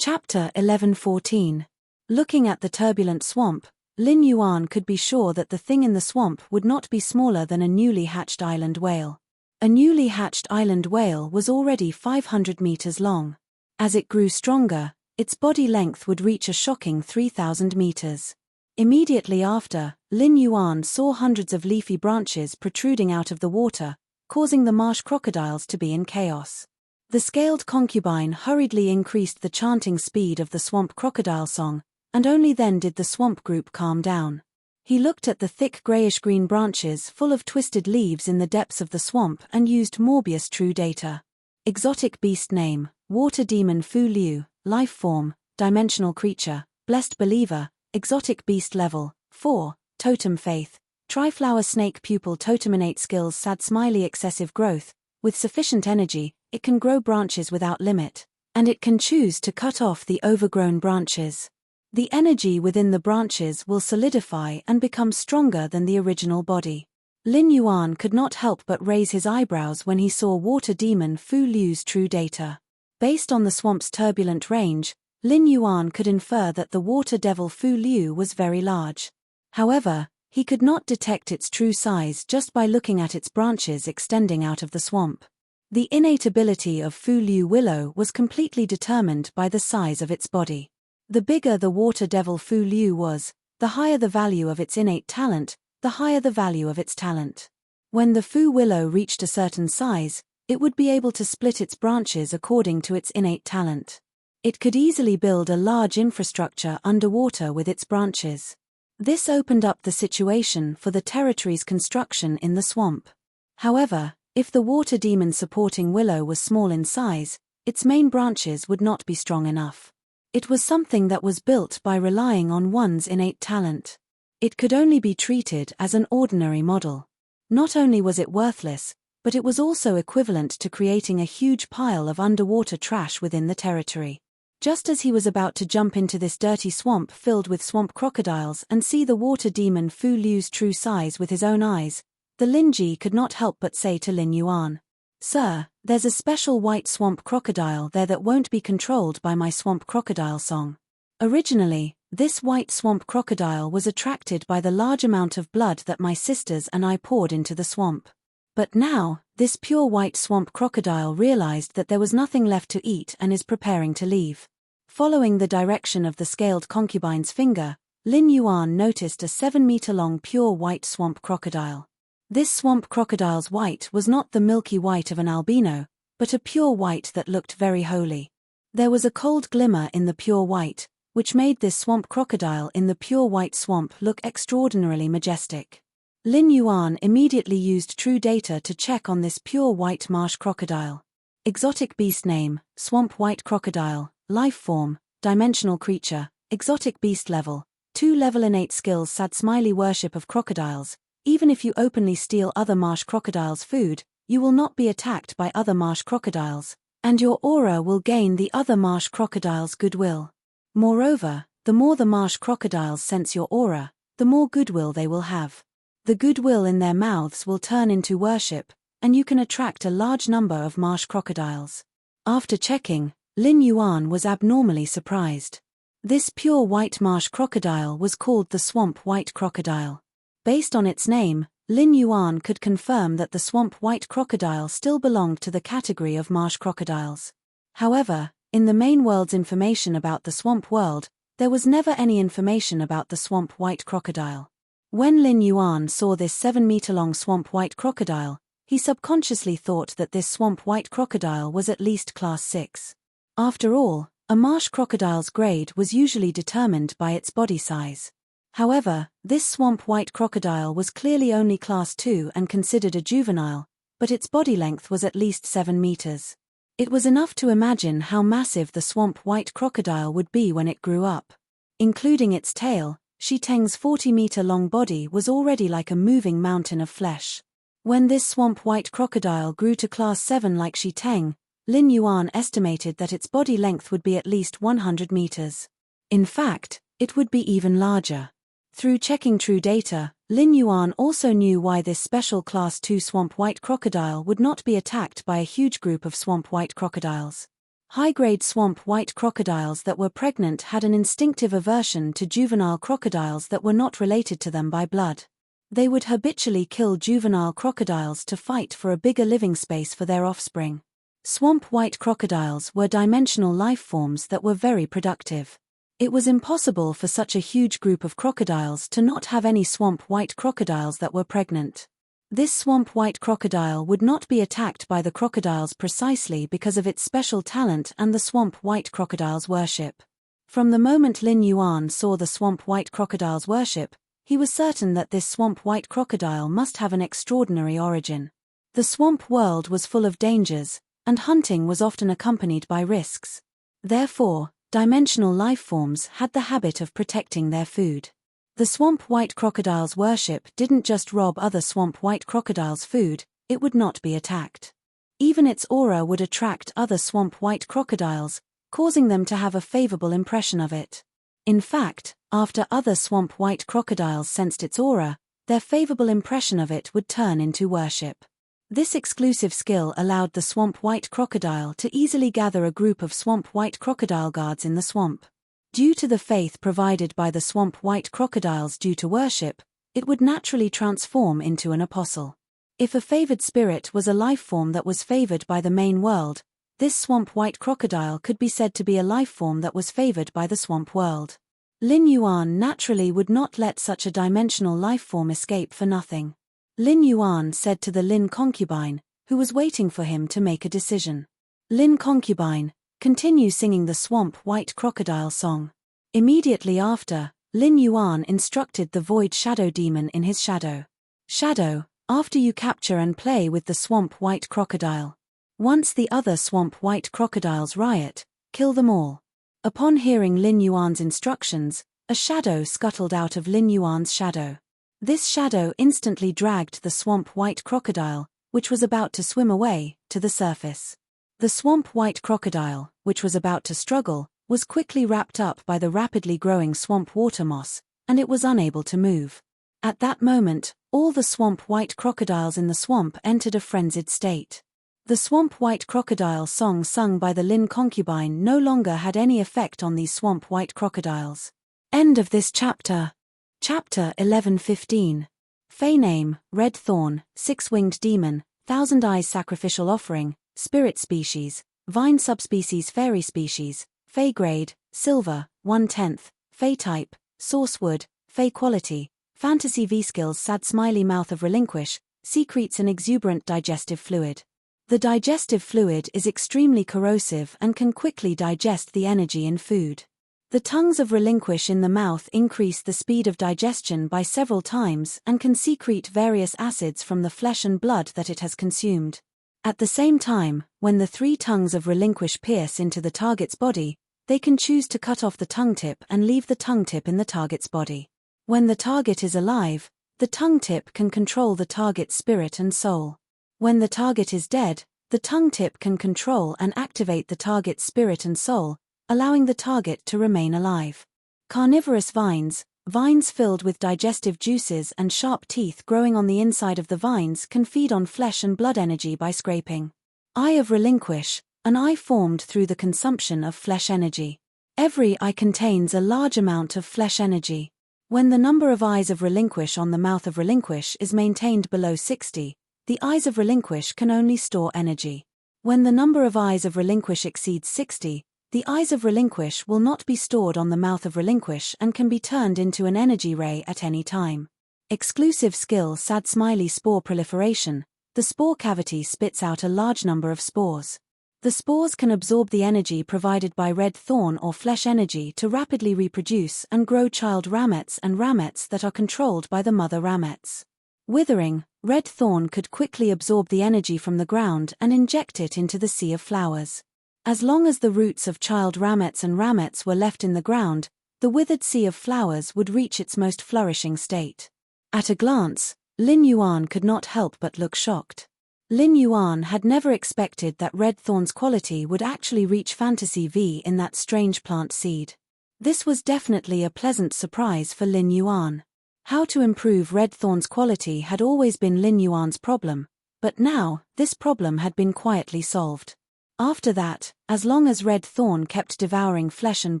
Chapter 11:14. Looking at the turbulent swamp, Lin Yuan could be sure that the thing in the swamp would not be smaller than a newly hatched island whale. A newly hatched island whale was already 500 meters long. As it grew stronger, its body length would reach a shocking 3,000 meters. Immediately after, Lin Yuan saw hundreds of leafy branches protruding out of the water, causing the marsh crocodiles to be in chaos. The scaled concubine hurriedly increased the chanting speed of the swamp crocodile song, and only then did the swamp group calm down. He looked at the thick grayish-green branches full of twisted leaves in the depths of the swamp and used Morbius True Data. Exotic beast name, Water Demon Fu Liu, life form, dimensional creature, blessed believer, exotic beast level, 4, totem faith, triflower snake pupil totem innate skills sad smiley excessive growth, with sufficient energy, it can grow branches without limit, and it can choose to cut off the overgrown branches. The energy within the branches will solidify and become stronger than the original body. Lin Yuan could not help but raise his eyebrows when he saw Water Demon Fu Liu's true data. Based on the swamp's turbulent range, Lin Yuan could infer that the water devil Fu Liu was very large. However, he could not detect its true size just by looking at its branches extending out of the swamp. The innate ability of Fu Liu Willow was completely determined by the size of its body. The bigger the water devil Fu Liu was, the higher the value of its innate talent, the higher the value of its talent. When the Fu Willow reached a certain size, it would be able to split its branches according to its innate talent. It could easily build a large infrastructure underwater with its branches. This opened up the situation for the territory's construction in the swamp. However, if the water demon supporting willow was small in size, its main branches would not be strong enough. It was something that was built by relying on one's innate talent. It could only be treated as an ordinary model. Not only was it worthless, but it was also equivalent to creating a huge pile of underwater trash within the territory. Just as he was about to jump into this dirty swamp filled with swamp crocodiles and see the water demon Fu Liu's true size with his own eyes, the Lin Ji could not help but say to Lin Yuan, "Sir, there's a special white swamp crocodile there that won't be controlled by my swamp crocodile song." Originally, this white swamp crocodile was attracted by the large amount of blood that my sisters and I poured into the swamp. But now, this pure white swamp crocodile realized that there was nothing left to eat and is preparing to leave. Following the direction of the scaled concubine's finger, Lin Yuan noticed a 7-meter-long pure white swamp crocodile. This swamp crocodile's white was not the milky white of an albino, but a pure white that looked very holy. There was a cold glimmer in the pure white, which made this swamp crocodile in the pure white swamp look extraordinarily majestic. Lin Yuan immediately used true data to check on this pure white marsh crocodile. Exotic beast name, swamp white crocodile, life form, dimensional creature, exotic beast level, 2 level innate skills sad smiley worship of crocodiles. Even if you openly steal other marsh crocodiles' food, you will not be attacked by other marsh crocodiles, and your aura will gain the other marsh crocodiles' goodwill. Moreover, the more the marsh crocodiles sense your aura, the more goodwill they will have. The goodwill in their mouths will turn into worship, and you can attract a large number of marsh crocodiles. After checking, Lin Yuan was abnormally surprised. This pure white marsh crocodile was called the swamp white crocodile. Based on its name, Lin Yuan could confirm that the swamp white crocodile still belonged to the category of marsh crocodiles. However, in the main world's information about the swamp world, there was never any information about the swamp white crocodile. When Lin Yuan saw this 7-meter-long swamp white crocodile, he subconsciously thought that this swamp white crocodile was at least class 6. After all, a marsh crocodile's grade was usually determined by its body size. However, this swamp white crocodile was clearly only class 2 and considered a juvenile, but its body length was at least 7 meters. It was enough to imagine how massive the swamp white crocodile would be when it grew up. Including its tail, Shi Teng's 40-meter-long body was already like a moving mountain of flesh. When this swamp white crocodile grew to class 7 like Shi Teng, Lin Yuan estimated that its body length would be at least 100 meters. In fact, it would be even larger. Through checking true data, Lin Yuan also knew why this special class 2 swamp white crocodile would not be attacked by a huge group of swamp white crocodiles. High-grade swamp white crocodiles that were pregnant had an instinctive aversion to juvenile crocodiles that were not related to them by blood. They would habitually kill juvenile crocodiles to fight for a bigger living space for their offspring. Swamp white crocodiles were dimensional life forms that were very productive. It was impossible for such a huge group of crocodiles to not have any swamp white crocodiles that were pregnant. This swamp white crocodile would not be attacked by the crocodiles precisely because of its special talent and the swamp white crocodile's worship. From the moment Lin Yuan saw the swamp white crocodile's worship, he was certain that this swamp white crocodile must have an extraordinary origin. The swamp world was full of dangers, and hunting was often accompanied by risks. Therefore, dimensional life forms had the habit of protecting their food. The swamp white crocodile's worship didn't just rob other swamp white crocodiles' food, it would not be attacked. Even its aura would attract other swamp white crocodiles, causing them to have a favorable impression of it. In fact, after other swamp white crocodiles sensed its aura, their favorable impression of it would turn into worship. This exclusive skill allowed the swamp white crocodile to easily gather a group of swamp white crocodile guards in the swamp. Due to the faith provided by the swamp white crocodiles due to worship, it would naturally transform into an apostle. If a favored spirit was a life form that was favored by the main world, this swamp white crocodile could be said to be a life form that was favored by the swamp world. Lin Yuan naturally would not let such a dimensional life form escape for nothing. Lin Yuan said to the Lin concubine, who was waiting for him to make a decision. Lin concubine, continue singing the swamp white crocodile song. Immediately after, Lin Yuan instructed the void shadow demon in his shadow. Shadow, after you capture and play with the swamp white crocodile. Once the other swamp white crocodiles riot, kill them all. Upon hearing Lin Yuan's instructions, a shadow scuttled out of Lin Yuan's shadow. This shadow instantly dragged the swamp-white crocodile, which was about to swim away, to the surface. The swamp-white crocodile, which was about to struggle, was quickly wrapped up by the rapidly growing swamp water moss, and it was unable to move. At that moment, all the swamp-white crocodiles in the swamp entered a frenzied state. The swamp-white crocodile song sung by the Lin concubine no longer had any effect on these swamp-white crocodiles. End of this chapter. Chapter 11:15. Fey name, Red Thorn, Six-Winged Demon, Thousand Eyes Sacrificial Offering, Spirit Species, Vine Subspecies Fairy Species, Fey Grade, Silver, 1/10, Fey Type, Source Wood, Fey Quality, Fantasy V-Skills Sad Smiley Mouth of Relinquish, secretes an exuberant digestive fluid. The digestive fluid is extremely corrosive and can quickly digest the energy in food. The tongues of relinquish in the mouth increase the speed of digestion by several times and can secrete various acids from the flesh and blood that it has consumed. At the same time, when the three tongues of relinquish pierce into the target's body, they can choose to cut off the tongue tip and leave the tongue tip in the target's body. When the target is alive, the tongue tip can control the target's spirit and soul. When the target is dead, the tongue tip can control and activate the target's spirit and soul, allowing the target to remain alive. Carnivorous vines, vines filled with digestive juices and sharp teeth growing on the inside of the vines can feed on flesh and blood energy by scraping. Eye of relinquish, an eye formed through the consumption of flesh energy. Every eye contains a large amount of flesh energy. When the number of eyes of relinquish on the mouth of relinquish is maintained below 60, the eyes of relinquish can only store energy. When the number of eyes of relinquish exceeds 60, the eyes of relinquish will not be stored on the mouth of relinquish and can be turned into an energy ray at any time. Exclusive skill Sad Smiley Spore Proliferation. The spore cavity spits out a large number of spores. The spores can absorb the energy provided by red thorn or flesh energy to rapidly reproduce and grow child ramets and ramets that are controlled by the mother ramets. Withering, red thorn could quickly absorb the energy from the ground and inject it into the sea of flowers. As long as the roots of child ramets and ramets were left in the ground, the withered sea of flowers would reach its most flourishing state. At a glance, Lin Yuan could not help but look shocked. Lin Yuan had never expected that red thorn's quality would actually reach Fantasy V in that strange plant seed. This was definitely a pleasant surprise for Lin Yuan. How to improve red thorn's quality had always been Lin Yuan's problem, but now, this problem had been quietly solved. After that, as long as red thorn kept devouring flesh and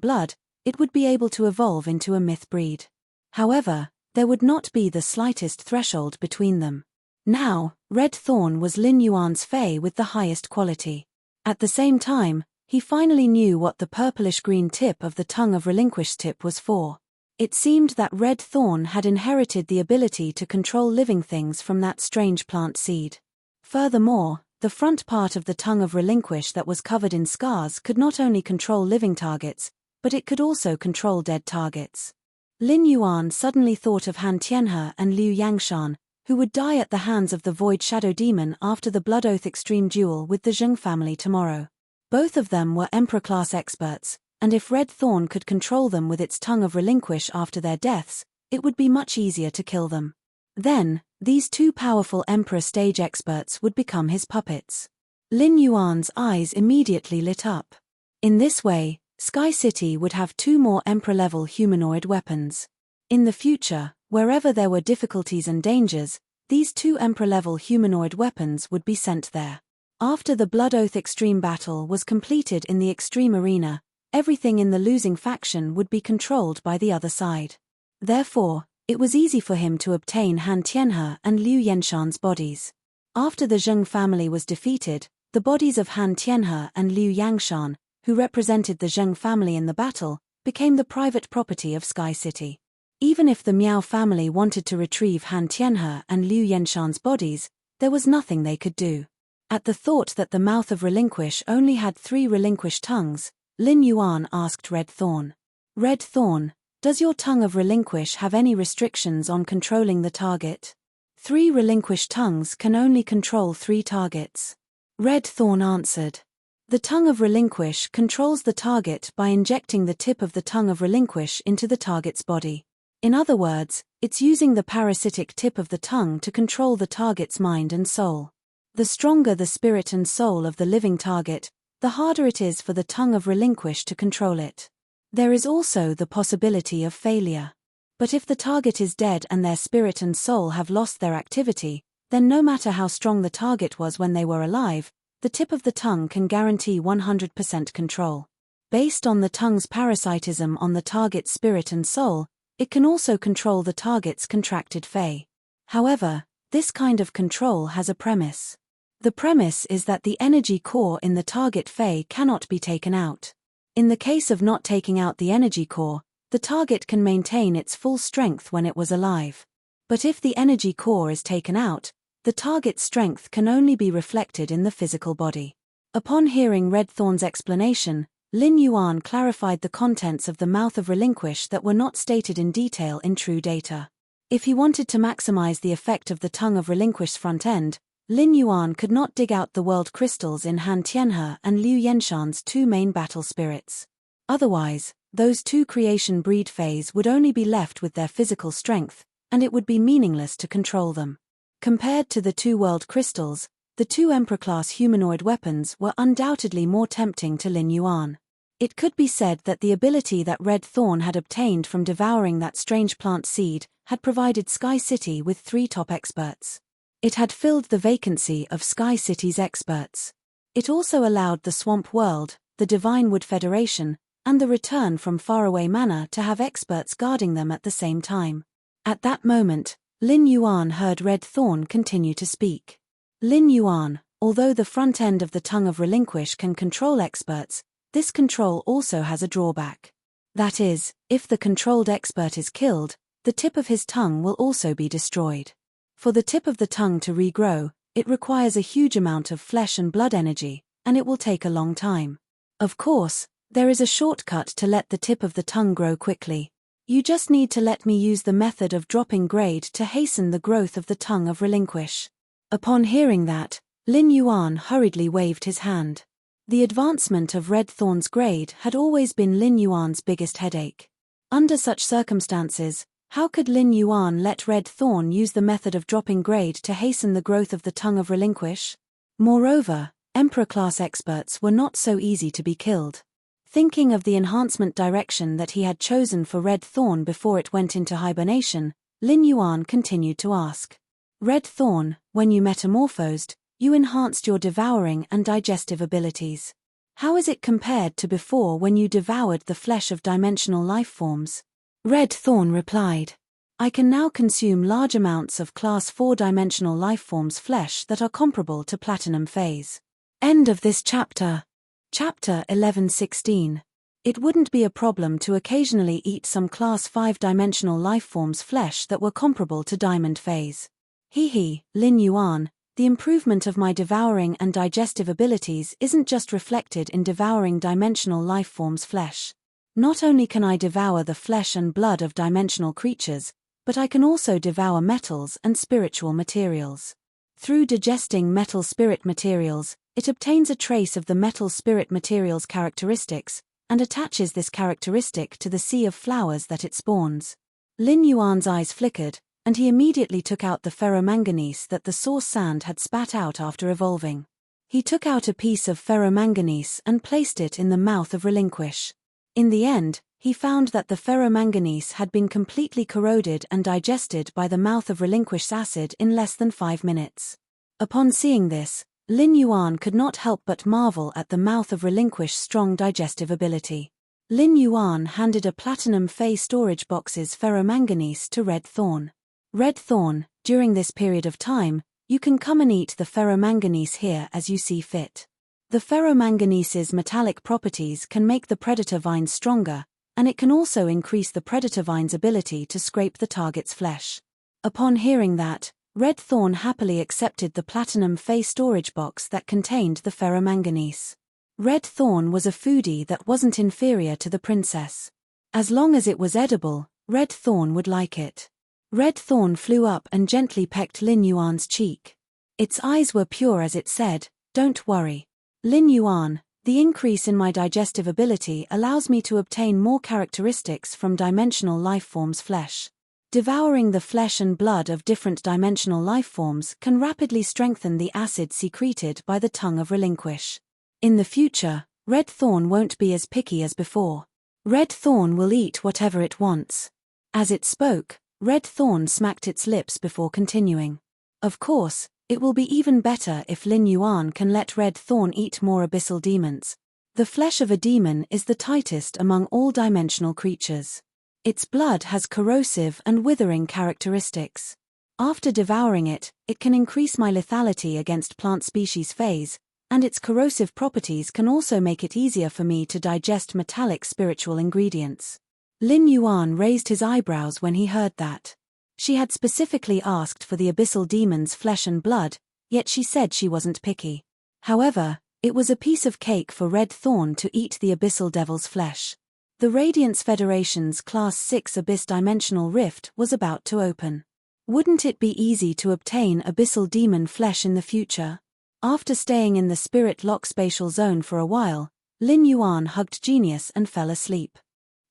blood, it would be able to evolve into a myth breed. However, there would not be the slightest threshold between them. Now, red thorn was Lin Yuan's fey with the highest quality. At the same time, he finally knew what the purplish-green tip of the tongue of relinquish tip was for. It seemed that red thorn had inherited the ability to control living things from that strange plant seed. Furthermore, the front part of the tongue of relinquish that was covered in scars could not only control living targets, but it could also control dead targets. Lin Yuan suddenly thought of Han Tianhe and Liu Yangshan, who would die at the hands of the Void Shadow Demon after the Blood Oath Extreme duel with the Zheng family tomorrow. Both of them were Emperor-class experts, and if Red Thorn could control them with its tongue of relinquish after their deaths, it would be much easier to kill them. Then, these two powerful Emperor stage experts would become his puppets. Lin Yuan's eyes immediately lit up. In this way, Sky City would have two more Emperor-level humanoid weapons. In the future, wherever there were difficulties and dangers, these two Emperor-level humanoid weapons would be sent there. After the Blood Oath Extreme battle was completed in the Extreme Arena, everything in the losing faction would be controlled by the other side. Therefore, it was easy for him to obtain Han Tianhe and Liu Yangshan's bodies. After the Zheng family was defeated, the bodies of Han Tianhe and Liu Yangshan, who represented the Zheng family in the battle, became the private property of Sky City. Even if the Miao family wanted to retrieve Han Tianhe and Liu Yangshan's bodies, there was nothing they could do. At the thought that the mouth of relinquish only had 3 relinquish tongues, Lin Yuan asked Red Thorn. Red Thorn, does your tongue of relinquish have any restrictions on controlling the target? 3 relinquish tongues can only control 3 targets. Red Thorn answered. The tongue of relinquish controls the target by injecting the tip of the tongue of relinquish into the target's body. In other words, it's using the parasitic tip of the tongue to control the target's mind and soul. The stronger the spirit and soul of the living target, the harder it is for the tongue of relinquish to control it. There is also the possibility of failure. But if the target is dead and their spirit and soul have lost their activity, then no matter how strong the target was when they were alive, the tip of the tongue can guarantee 100% control. Based on the tongue's parasitism on the target's spirit and soul, it can also control the target's contracted fey. However, this kind of control has a premise. The premise is that the energy core in the target fey cannot be taken out. In the case of not taking out the energy core, the target can maintain its full strength when it was alive. But if the energy core is taken out, the target's strength can only be reflected in the physical body. Upon hearing Red Thorn's explanation, Lin Yuan clarified the contents of the mouth of relinquish that were not stated in detail in true data. If he wanted to maximize the effect of the tongue of relinquish's front end, Lin Yuan could not dig out the world crystals in Han Tianhe and Liu Yenshan's two main battle spirits. Otherwise, those two creation breed fays would only be left with their physical strength, and it would be meaningless to control them. Compared to the two world crystals, the two Emperor-class humanoid weapons were undoubtedly more tempting to Lin Yuan. It could be said that the ability that Red Thorn had obtained from devouring that strange plant seed had provided Sky City with 3 top experts. It had filled the vacancy of Sky City's experts. It also allowed the Swamp World, the Divine Wood Federation, and the Return from Faraway Manor to have experts guarding them at the same time. At that moment, Lin Yuan heard Red Thorn continue to speak. Lin Yuan, although the front end of the tongue of relinquish can control experts, this control also has a drawback. That is, if the controlled expert is killed, the tip of his tongue will also be destroyed. For the tip of the tongue to regrow, it requires a huge amount of flesh and blood energy, and it will take a long time. Of course, there is a shortcut to let the tip of the tongue grow quickly. You just need to let me use the method of dropping grade to hasten the growth of the tongue of relinquish. Upon hearing that, Lin Yuan hurriedly waved his hand. The advancement of Red Thorn's grade had always been Lin Yuan's biggest headache. Under such circumstances, how could Lin Yuan let Red Thorn use the method of dropping grade to hasten the growth of the tongue of relinquish? Moreover, Emperor-class experts were not so easy to be killed. Thinking of the enhancement direction that he had chosen for Red Thorn before it went into hibernation, Lin Yuan continued to ask. Red Thorn, when you metamorphosed, you enhanced your devouring and digestive abilities. How is it compared to before when you devoured the flesh of dimensional life forms? Red Thorn replied. I can now consume large amounts of Class 4 dimensional life forms flesh that are comparable to Platinum phase. End of this chapter. Chapter 11:16. It wouldn't be a problem to occasionally eat some Class 5 dimensional life forms flesh that were comparable to Diamond phase. Lin Yuan, the improvement of my devouring and digestive abilities isn't just reflected in devouring dimensional life forms flesh. Not only can I devour the flesh and blood of dimensional creatures, but I can also devour metals and spiritual materials. Through digesting metal spirit materials, it obtains a trace of the metal spirit material's characteristics, and attaches this characteristic to the sea of flowers that it spawns. Lin Yuan's eyes flickered, and he immediately took out the ferromanganese that the source sand had spat out after evolving. He took out a piece of ferromanganese and placed it in the mouth of relinquish. In the end, he found that the ferromanganese had been completely corroded and digested by the mouth of relinquish's acid in less than 5 minutes. Upon seeing this, Lin Yuan could not help but marvel at the mouth of relinquish's strong digestive ability. Lin Yuan handed a Platinum Fey storage box's ferromanganese to Red Thorn. Red Thorn, during this period of time, you can come and eat the ferromanganese here as you see fit. The ferromanganese's metallic properties can make the predator vines stronger, and it can also increase the predator vine's ability to scrape the target's flesh. Upon hearing that, Red Thorn happily accepted the Platinum Fey storage box that contained the ferromanganese. Red Thorn was a foodie that wasn't inferior to the princess. As long as it was edible, Red Thorn would like it. Red Thorn flew up and gently pecked Lin Yuan's cheek. Its eyes were pure as it said, "Don't worry. Lin Yuan, The increase in my digestive ability allows me to obtain more characteristics from dimensional lifeforms' flesh. Devouring the flesh and blood of different dimensional lifeforms can rapidly strengthen the acid secreted by the tongue of relinquish. In the future, Red Thorn won't be as picky as before. Red Thorn will eat whatever it wants. As it spoke, Red Thorn smacked its lips before continuing. Of course, it will be even better if Lin Yuan can let Red Thorn eat more abyssal demons. The flesh of a demon is the tightest among all dimensional creatures. Its blood has corrosive and withering characteristics. After devouring it, it can increase my lethality against plant species phase, and its corrosive properties can also make it easier for me to digest metallic spiritual ingredients. Lin Yuan raised his eyebrows when he heard that. She had specifically asked for the abyssal demon's flesh and blood, yet she said she wasn't picky. However, it was a piece of cake for Red Thorn to eat the abyssal devil's flesh. The Radiance Federation's Class 6 Abyss Dimensional Rift was about to open. Wouldn't it be easy to obtain abyssal demon flesh in the future? After staying in the Spirit Lock spatial zone for a while, Lin Yuan hugged Genius and fell asleep.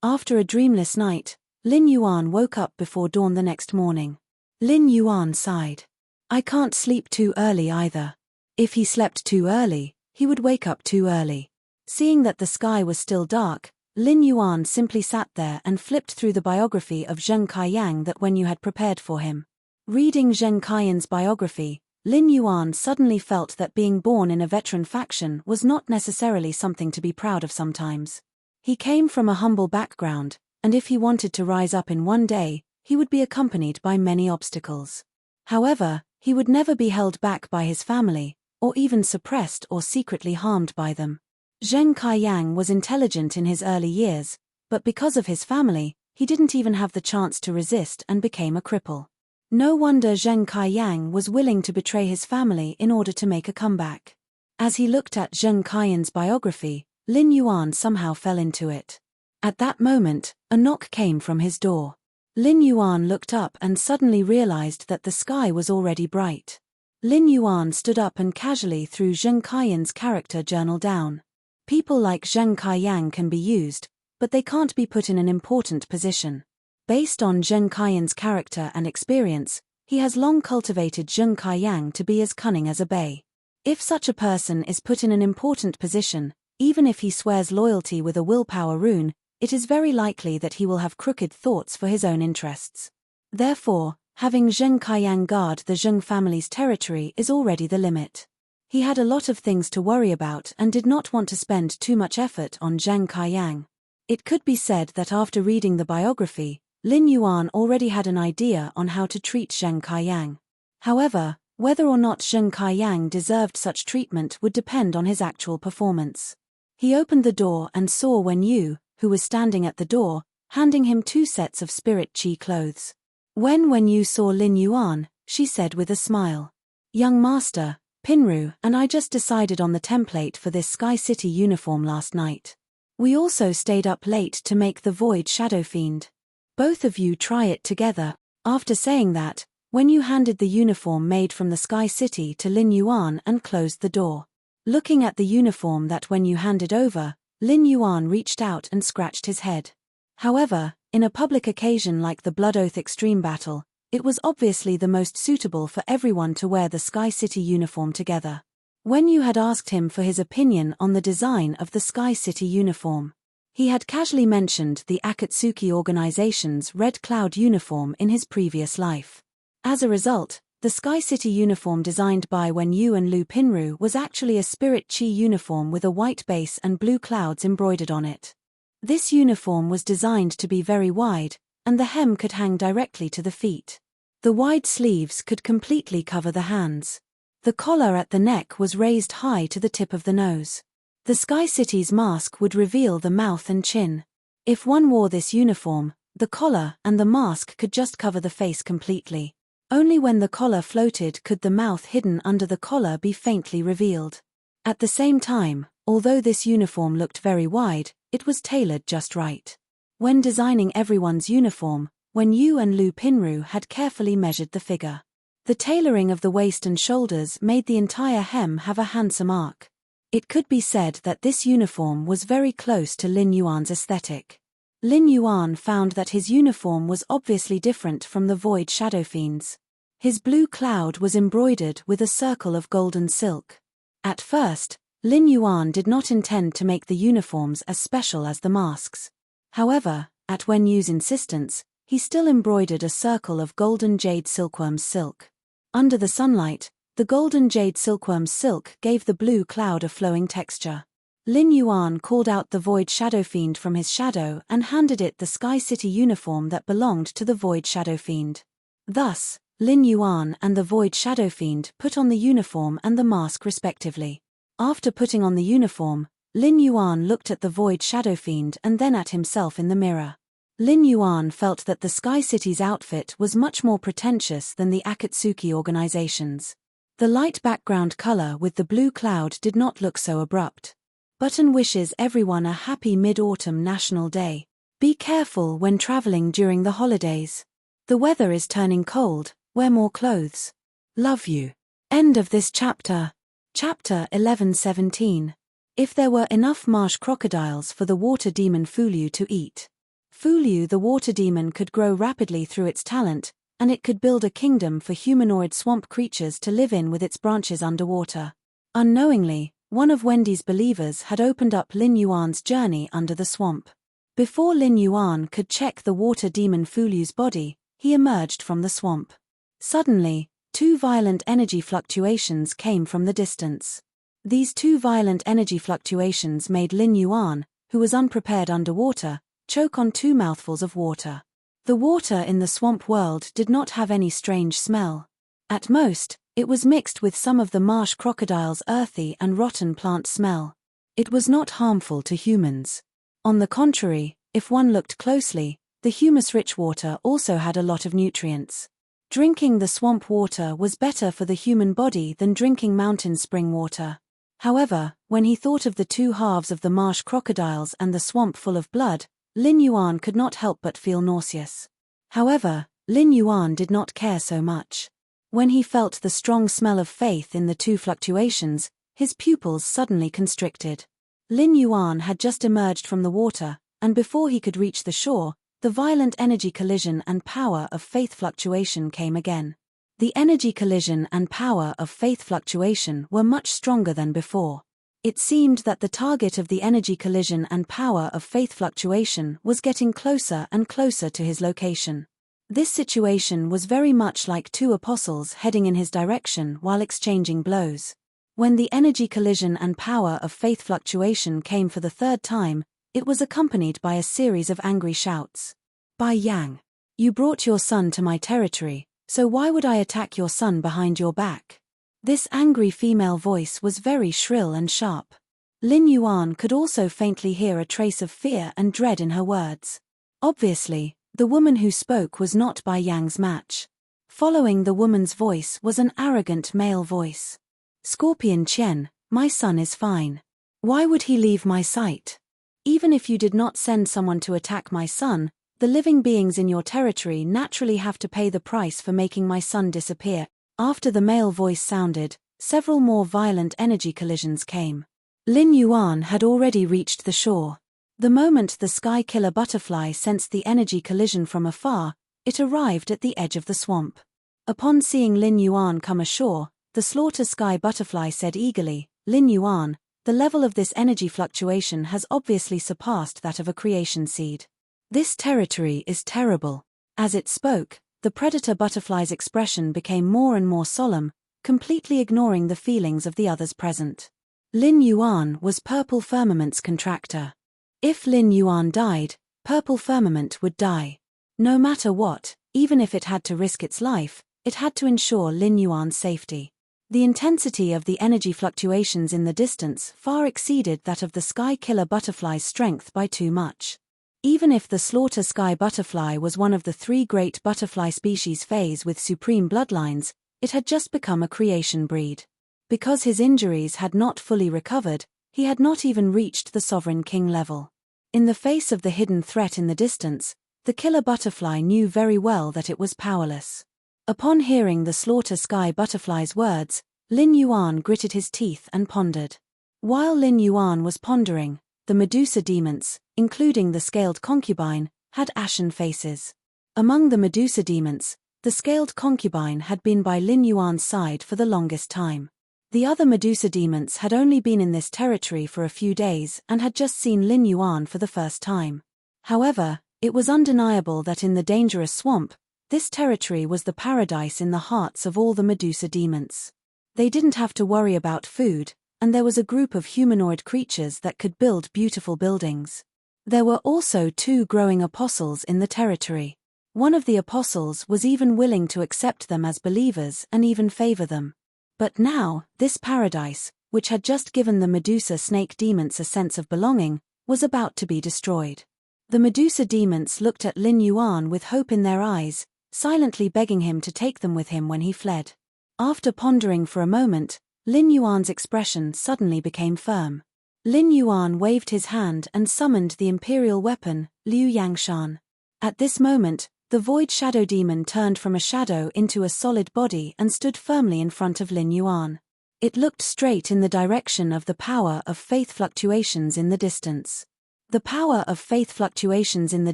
After a dreamless night, Lin Yuan woke up before dawn the next morning. Lin Yuan sighed. I can't sleep too early either. If he slept too early, he would wake up too early. Seeing that the sky was still dark, Lin Yuan simply sat there and flipped through the biography of Zheng Kaiyang that Wen Yu had prepared for him. Reading Zheng Kaiyan's biography, Lin Yuan suddenly felt that being born in a veteran faction was not necessarily something to be proud of sometimes. He came from a humble background, and if he wanted to rise up in one day, he would be accompanied by many obstacles. However, he would never be held back by his family, or even suppressed or secretly harmed by them. Zheng Kaiyang was intelligent in his early years, but because of his family, he didn't even have the chance to resist and became a cripple. No wonder Zheng Kaiyang was willing to betray his family in order to make a comeback. As he looked at Zheng Kaiyan's biography, Lin Yuan somehow fell into it. At that moment, a knock came from his door. Lin Yuan looked up and suddenly realized that the sky was already bright. Lin Yuan stood up and casually threw Zheng Kaiyan's character journal down. People like Zheng Kaiyang can be used, but they can't be put in an important position. Based on Zheng Kaiyan's character and experience, he has long cultivated Zheng Kaiyang to be as cunning as a bay. If such a person is put in an important position, even if he swears loyalty with a willpower rune, it is very likely that he will have crooked thoughts for his own interests. Therefore, having Zheng Kaiyang guard the Zheng family's territory is already the limit. He had a lot of things to worry about and did not want to spend too much effort on Zheng Kaiyang. It could be said that after reading the biography, Lin Yuan already had an idea on how to treat Zheng Kaiyang. However, whether or not Zheng Kaiyang deserved such treatment would depend on his actual performance. He opened the door and saw Wen Yu, who was standing at the door, handing him 2 sets of spirit chi clothes. When Wen Yu saw Lin Yuan, she said with a smile, "Young master, Pinru and I just decided on the template for this Sky City uniform last night. We also stayed up late to make the Void Shadow Fiend. Both of you try it together." After saying that, Wen Yu handed the uniform made from the Sky City to Lin Yuan and closed the door. Looking at the uniform that Wen Yu handed over, Lin Yuan reached out and scratched his head. However, in a public occasion like the Blood Oath Extreme Battle, it was obviously the most suitable for everyone to wear the Sky City uniform together. Wen Yu had asked him for his opinion on the design of the Sky City uniform. He had casually mentioned the Akatsuki organization's Red Cloud uniform in his previous life. As a result, the Sky City uniform designed by Wen Yu and Lu Pinru was actually a Spirit Chi uniform with a white base and blue clouds embroidered on it. This uniform was designed to be very wide, and the hem could hang directly to the feet. The wide sleeves could completely cover the hands. The collar at the neck was raised high to the tip of the nose. The Sky City's mask would reveal the mouth and chin. If one wore this uniform, the collar and the mask could just cover the face completely. Only when the collar floated could the mouth hidden under the collar be faintly revealed. At the same time, although this uniform looked very wide, it was tailored just right. When designing everyone's uniform, Wen Yu and Lu Pinru had carefully measured the figure. The tailoring of the waist and shoulders made the entire hem have a handsome arc. It could be said that this uniform was very close to Lin Yuan's aesthetic. Lin Yuan found that his uniform was obviously different from the Void Shadow Fiend's. His blue cloud was embroidered with a circle of golden silk. At first, Lin Yuan did not intend to make the uniforms as special as the masks. However, at Wen Yu's insistence, he still embroidered a circle of golden jade silkworm's silk. Under the sunlight, the golden jade silkworm's silk gave the blue cloud a flowing texture. Lin Yuan called out the Void Shadow Fiend from his shadow and handed it the Sky City uniform that belonged to the Void Shadow Fiend. Thus, Lin Yuan and the Void Shadow Fiend put on the uniform and the mask respectively. After putting on the uniform, Lin Yuan looked at the Void Shadow Fiend and then at himself in the mirror. Lin Yuan felt that the Sky City's outfit was much more pretentious than the Akatsuki organization's. The light background color with the blue cloud did not look so abrupt. Button wishes everyone a happy Mid-Autumn National Day. Be careful when traveling during the holidays. The weather is turning cold, wear more clothes. Love you. End of this chapter. Chapter 11:17. If there were enough marsh crocodiles for the water demon Fulu to eat. Fulu the water demon could grow rapidly through its talent, and it could build a kingdom for humanoid swamp creatures to live in with its branches underwater. Unknowingly, one of Wendy's believers had opened up Lin Yuan's journey under the swamp. Before Lin Yuan could check the water demon Fulu's body, he emerged from the swamp. Suddenly, two violent energy fluctuations came from the distance. These two violent energy fluctuations made Lin Yuan, who was unprepared underwater, choke on two mouthfuls of water. The water in the swamp world did not have any strange smell. At most, it was mixed with some of the marsh crocodile's earthy and rotten plant smell. It was not harmful to humans. On the contrary, if one looked closely, the humus-rich water also had a lot of nutrients. Drinking the swamp water was better for the human body than drinking mountain spring water. However, when he thought of the two halves of the marsh crocodiles and the swamp full of blood, Lin Yuan could not help but feel nauseous. However, Lin Yuan did not care so much. When he felt the strong smell of faith in the two fluctuations, his pupils suddenly constricted. Lin Yuan had just emerged from the water, and before he could reach the shore, the violent energy collision and power of faith fluctuation came again. The energy collision and power of faith fluctuation were much stronger than before. It seemed that the target of the energy collision and power of faith fluctuation was getting closer and closer to his location. This situation was very much like two apostles heading in his direction while exchanging blows. When the energy collision and power of faith fluctuation came for the third time, it was accompanied by a series of angry shouts. Bai Yang, you brought your son to my territory, so why would I attack your son behind your back? This angry female voice was very shrill and sharp. Lin Yuan could also faintly hear a trace of fear and dread in her words. Obviously, the woman who spoke was not Bai Yang's match. Following the woman's voice was an arrogant male voice. Scorpion Qian, my son is fine. Why would he leave my sight? Even if you did not send someone to attack my son, the living beings in your territory naturally have to pay the price for making my son disappear. After the male voice sounded, several more violent energy collisions came. Lin Yuan had already reached the shore. The moment the sky killer butterfly sensed the energy collision from afar, it arrived at the edge of the swamp. Upon seeing Lin Yuan come ashore, the slaughter sky butterfly said eagerly, Lin Yuan, the level of this energy fluctuation has obviously surpassed that of a creation seed. This territory is terrible. As it spoke, the predator butterfly's expression became more and more solemn, completely ignoring the feelings of the others present. Lin Yuan was Purple Firmament's contractor. If Lin Yuan died, Purple Firmament would die. No matter what, even if it had to risk its life, it had to ensure Lin Yuan's safety. The intensity of the energy fluctuations in the distance far exceeded that of the sky killer butterfly's strength by too much. Even if the slaughter sky butterfly was one of the three great butterfly species phase with supreme bloodlines, it had just become a creation breed. Because his injuries had not fully recovered, he had not even reached the sovereign king level. In the face of the hidden threat in the distance, the killer butterfly knew very well that it was powerless. Upon hearing the slaughter sky butterfly's words, Lin Yuan gritted his teeth and pondered. While Lin Yuan was pondering, the Medusa demons, including the scaled concubine, had ashen faces. Among the Medusa demons, the scaled concubine had been by Lin Yuan's side for the longest time. The other Medusa demons had only been in this territory for a few days and had just seen Lin Yuan for the first time. However, it was undeniable that in the dangerous swamp, this territory was the paradise in the hearts of all the Medusa demons. They didn't have to worry about food, and there was a group of humanoid creatures that could build beautiful buildings. There were also 2 growing apostles in the territory. One of the apostles was even willing to accept them as believers and even favor them. But now, this paradise, which had just given the Medusa snake demons a sense of belonging, was about to be destroyed. The Medusa demons looked at Lin Yuan with hope in their eyes, silently begging him to take them with him when he fled. After pondering for a moment, Lin Yuan's expression suddenly became firm. Lin Yuan waved his hand and summoned the imperial weapon, Liu Yangshan. At this moment, the void shadow demon turned from a shadow into a solid body and stood firmly in front of Lin Yuan. It looked straight in the direction of the power of faith fluctuations in the distance. The power of faith fluctuations in the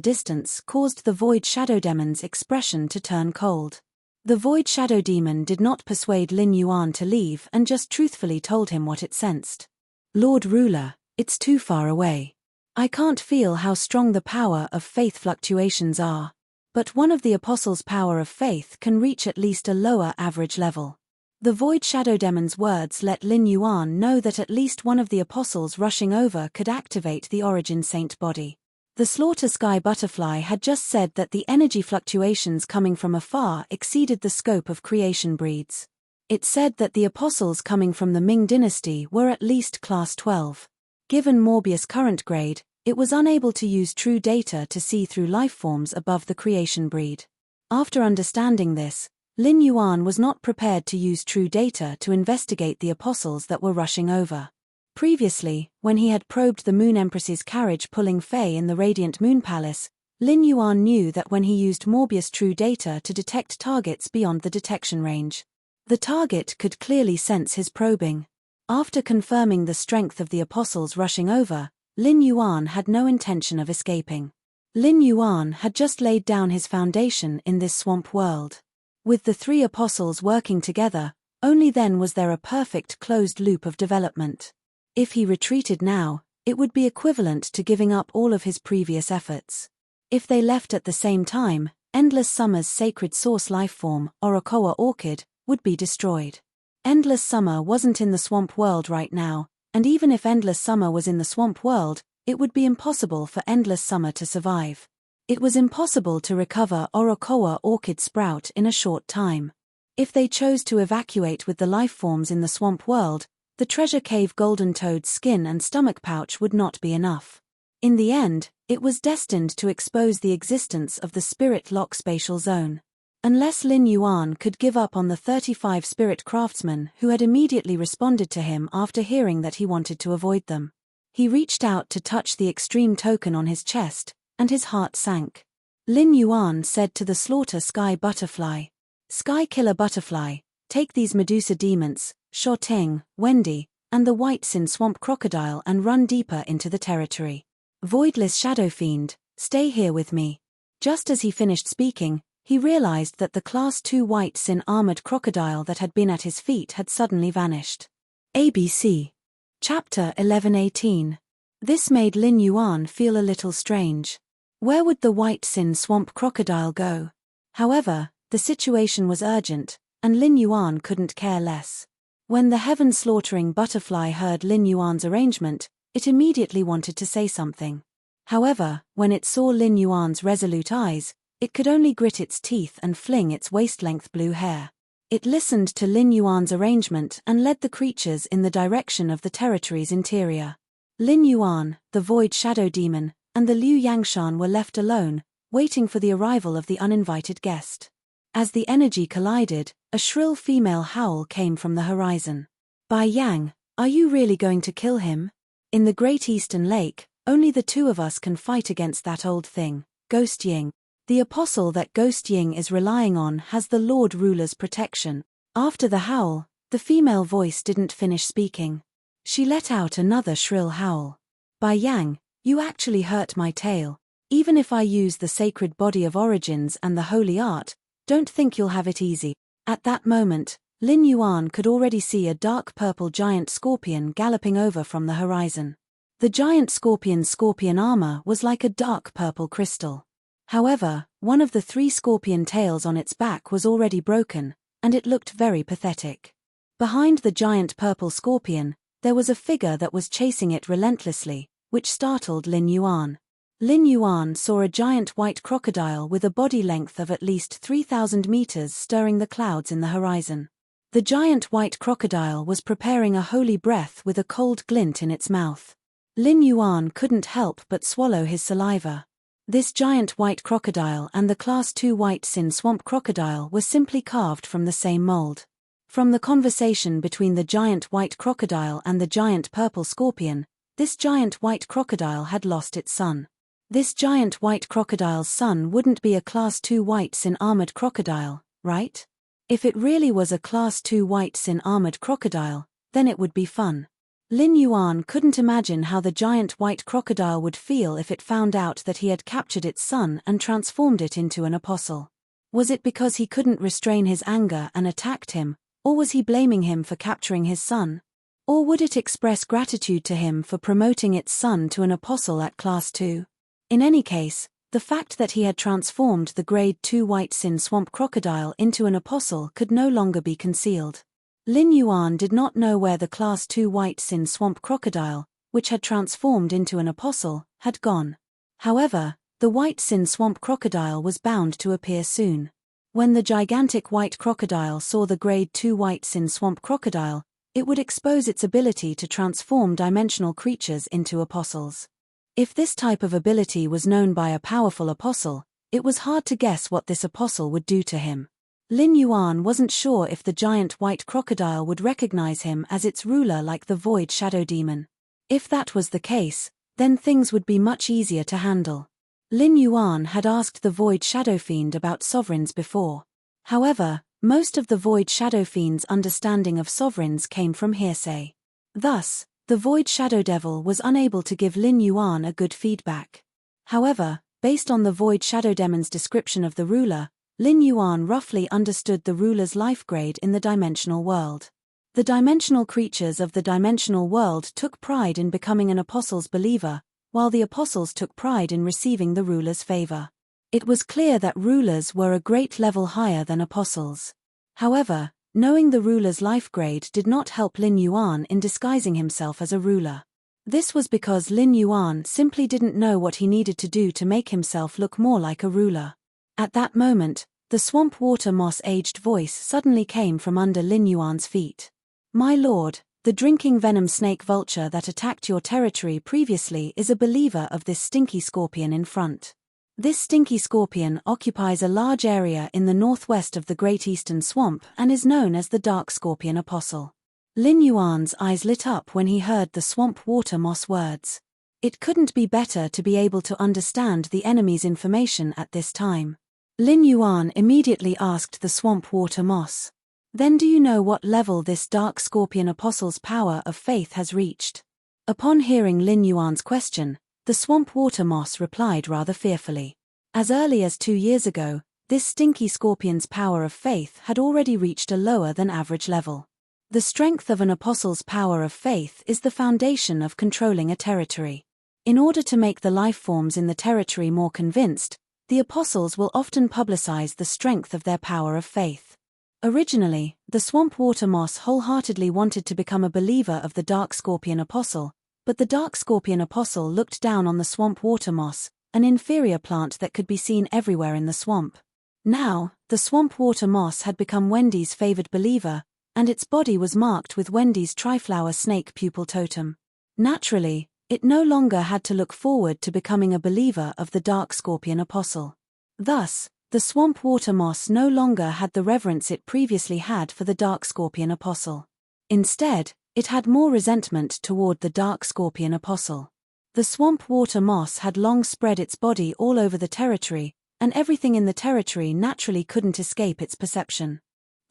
distance caused the void shadow demon's expression to turn cold. The void shadow demon did not persuade Lin Yuan to leave and just truthfully told him what it sensed. Lord Ruler, it's too far away. I can't feel how strong the power of faith fluctuations are. But one of the apostles' power of faith can reach at least a lower average level. The void shadow demon's words let Lin Yuan know that at least one of the apostles rushing over could activate the origin saint body. The slaughter sky butterfly had just said that the energy fluctuations coming from afar exceeded the scope of creation breeds. It said that the apostles coming from the Ming dynasty were at least class 12. Given Morbius current grade, it was unable to use true data to see through lifeforms above the creation breed. After understanding this, Lin Yuan was not prepared to use true data to investigate the apostles that were rushing over. Previously, when he had probed the Moon Empress's carriage pulling Faye in the Radiant Moon Palace, Lin Yuan knew that when he used Morbius true data to detect targets beyond the detection range, the target could clearly sense his probing. After confirming the strength of the apostles rushing over, Lin Yuan had no intention of escaping. Lin Yuan had just laid down his foundation in this swamp world. With the 3 apostles working together, only then was there a perfect closed loop of development. If he retreated now, it would be equivalent to giving up all of his previous efforts. If they left at the same time, Endless Summer's sacred source lifeform, Orokoa Orchid, would be destroyed. Endless Summer wasn't in the swamp world right now, and even if Endless Summer was in the swamp world, it would be impossible for Endless Summer to survive. It was impossible to recover Orokoa Orchid Sprout in a short time. If they chose to evacuate with the lifeforms in the swamp world, the treasure cave golden toad's skin and stomach pouch would not be enough. In the end, it was destined to expose the existence of the spirit lock spatial zone. Unless Lin Yuan could give up on the 35 spirit craftsmen who had immediately responded to him after hearing that he wanted to avoid them. He reached out to touch the extreme token on his chest, and his heart sank. Lin Yuan said to the slaughter sky butterfly, "Sky killer butterfly, take these Medusa demons, Shoteng, Wendy, and the white sin swamp crocodile and run deeper into the territory. Voidless shadow fiend, stay here with me." Just as he finished speaking, he realized that the Class 2 white sin armored crocodile that had been at his feet had suddenly vanished. ABC. Chapter 1118. This made Lin Yuan feel a little strange. Where would the white sin swamp crocodile go? However, the situation was urgent, and Lin Yuan couldn't care less. When the heaven-slaughtering butterfly heard Lin Yuan's arrangement, it immediately wanted to say something. However, when it saw Lin Yuan's resolute eyes, it could only grit its teeth and fling its waist-length blue hair. It listened to Lin Yuan's arrangement and led the creatures in the direction of the territory's interior. Lin Yuan, the void shadow demon, and the Liu Yangshan were left alone, waiting for the arrival of the uninvited guest. As the energy collided, a shrill female howl came from the horizon. "Bai Yang, are you really going to kill him? In the Great Eastern Lake, only the 2 of us can fight against that old thing, Ghost Ying. The apostle that Ghost Ying is relying on has the Lord Ruler's protection." After the howl, the female voice didn't finish speaking. She let out another shrill howl. By Yang, you actually hurt my tail. Even if I use the sacred body of origins and the holy art, don't think you'll have it easy. At that moment, Lin Yuan could already see a dark purple giant scorpion galloping over from the horizon. The giant scorpion's scorpion armor was like a dark purple crystal. However, one of the 3 scorpion tails on its back was already broken, and it looked very pathetic. Behind the giant purple scorpion, there was a figure that was chasing it relentlessly, which startled Lin Yuan. Lin Yuan saw a giant white crocodile with a body length of at least 3,000 meters stirring the clouds in the horizon. The giant white crocodile was preparing a holy breath with a cold glint in its mouth. Lin Yuan couldn't help but swallow his saliva. This giant white crocodile and the Class 2 white sin swamp crocodile were simply carved from the same mold. From the conversation between the giant white crocodile and the giant purple scorpion, this giant white crocodile had lost its son. This giant white crocodile's son wouldn't be a Class 2 white sin armored crocodile, right? If it really was a Class 2 white sin armored crocodile, then it would be fun. Lin Yuan couldn't imagine how the giant white crocodile would feel if it found out that he had captured its son and transformed it into an apostle. Was it because he couldn't restrain his anger and attacked him, or was he blaming him for capturing his son? Or would it express gratitude to him for promoting its son to an apostle at Class 2? In any case, the fact that he had transformed the Grade 2 white sin swamp crocodile into an apostle could no longer be concealed. Lin Yuan did not know where the Class 2 white sin swamp crocodile, which had transformed into an apostle, had gone. However, the white sin swamp crocodile was bound to appear soon. When the gigantic white crocodile saw the Grade 2 white sin swamp crocodile, it would expose its ability to transform dimensional creatures into apostles. If this type of ability was known by a powerful apostle, it was hard to guess what this apostle would do to him. Lin Yuan wasn't sure if the giant white crocodile would recognize him as its ruler like the Void Shadow Demon. If that was the case, then things would be much easier to handle. Lin Yuan had asked the Void Shadow Fiend about sovereigns before. However, most of the Void Shadow Fiend's understanding of sovereigns came from hearsay. Thus, the Void Shadow Devil was unable to give Lin Yuan a good feedback. However, based on the Void Shadow Demon's description of the ruler, Lin Yuan roughly understood the ruler's life grade in the dimensional world. The dimensional creatures of the dimensional world took pride in becoming an apostle's believer, while the apostles took pride in receiving the ruler's favor. It was clear that rulers were a great level higher than apostles. However, knowing the ruler's life grade did not help Lin Yuan in disguising himself as a ruler. This was because Lin Yuan simply didn't know what he needed to do to make himself look more like a ruler. At that moment, the swamp water moss-aged voice suddenly came from under Lin Yuan's feet. "My lord, the drinking venom snake vulture that attacked your territory previously is a believer of this stinky scorpion in front. This stinky scorpion occupies a large area in the northwest of the Great Eastern Swamp and is known as the Dark Scorpion Apostle." Lin Yuan's eyes lit up when he heard the swamp water moss words. It couldn't be better to be able to understand the enemy's information at this time. Lin Yuan immediately asked the swamp water moss, "Then do you know what level this Dark Scorpion Apostle's power of faith has reached?" Upon hearing Lin Yuan's question, the swamp water moss replied rather fearfully. As early as 2 years ago, this stinky scorpion's power of faith had already reached a lower than average level. The strength of an apostle's power of faith is the foundation of controlling a territory. In order to make the life forms in the territory more convinced, the apostles will often publicize the strength of their power of faith. Originally, the swamp water moss wholeheartedly wanted to become a believer of the Dark Scorpion Apostle, but the Dark Scorpion Apostle looked down on the swamp water moss, an inferior plant that could be seen everywhere in the swamp. Now, the swamp water moss had become Wendy's favored believer, and its body was marked with Wendy's triflower snake pupil totem. Naturally, it no longer had to look forward to becoming a believer of the Dark Scorpion Apostle. Thus, the swamp water moss no longer had the reverence it previously had for the Dark Scorpion Apostle. Instead, it had more resentment toward the Dark Scorpion Apostle. The swamp water moss had long spread its body all over the territory, and everything in the territory naturally couldn't escape its perception.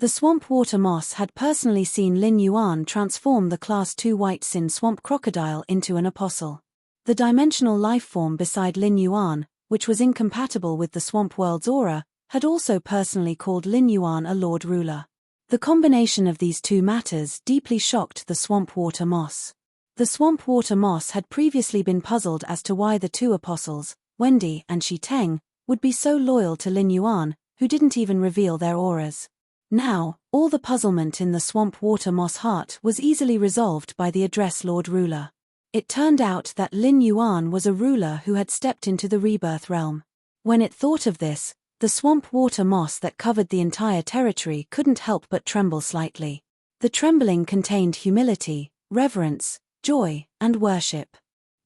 The swamp water moss had personally seen Lin Yuan transform the Class 2 white sin swamp crocodile into an apostle. The dimensional lifeform beside Lin Yuan, which was incompatible with the swamp world's aura, had also personally called Lin Yuan a Lord Ruler. The combination of these two matters deeply shocked the swamp water moss. The swamp water moss had previously been puzzled as to why the two apostles, Wendy and Shi Teng, would be so loyal to Lin Yuan, who didn't even reveal their auras. Now, all the puzzlement in the swamp water moss heart was easily resolved by the address Lord Ruler. It turned out that Lin Yuan was a ruler who had stepped into the rebirth realm. When it thought of this, the swamp water moss that covered the entire territory couldn't help but tremble slightly. The trembling contained humility, reverence, joy, and worship.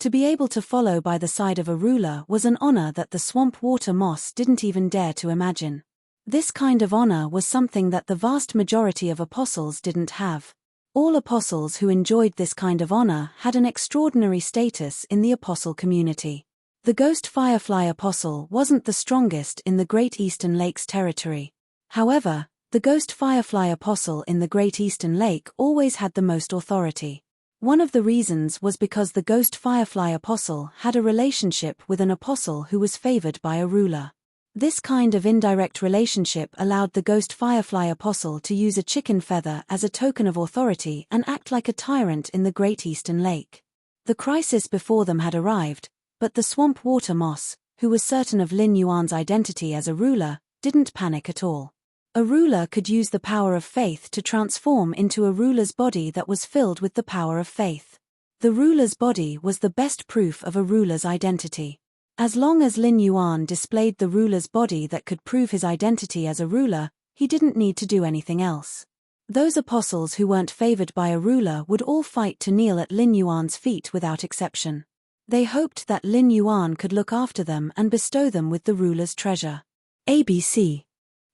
To be able to follow by the side of a ruler was an honor that the swamp water moss didn't even dare to imagine. This kind of honor was something that the vast majority of apostles didn't have. All apostles who enjoyed this kind of honor had an extraordinary status in the apostle community. The ghost firefly apostle wasn't the strongest in the Great Eastern Lakes territory. However, the ghost firefly apostle in the Great Eastern Lake always had the most authority. One of the reasons was because the ghost firefly apostle had a relationship with an apostle who was favored by a ruler. This kind of indirect relationship allowed the ghost firefly apostle to use a chicken feather as a token of authority and act like a tyrant in the Great Eastern Lake. The crisis before them had arrived, but the swamp water moss, who was certain of Lin Yuan's identity as a ruler, didn't panic at all. A ruler could use the power of faith to transform into a ruler's body that was filled with the power of faith. The ruler's body was the best proof of a ruler's identity. As long as Lin Yuan displayed the ruler's body that could prove his identity as a ruler, he didn't need to do anything else. Those apostles who weren't favored by a ruler would all fight to kneel at Lin Yuan's feet without exception. They hoped that Lin Yuan could look after them and bestow them with the ruler's treasure. ABC.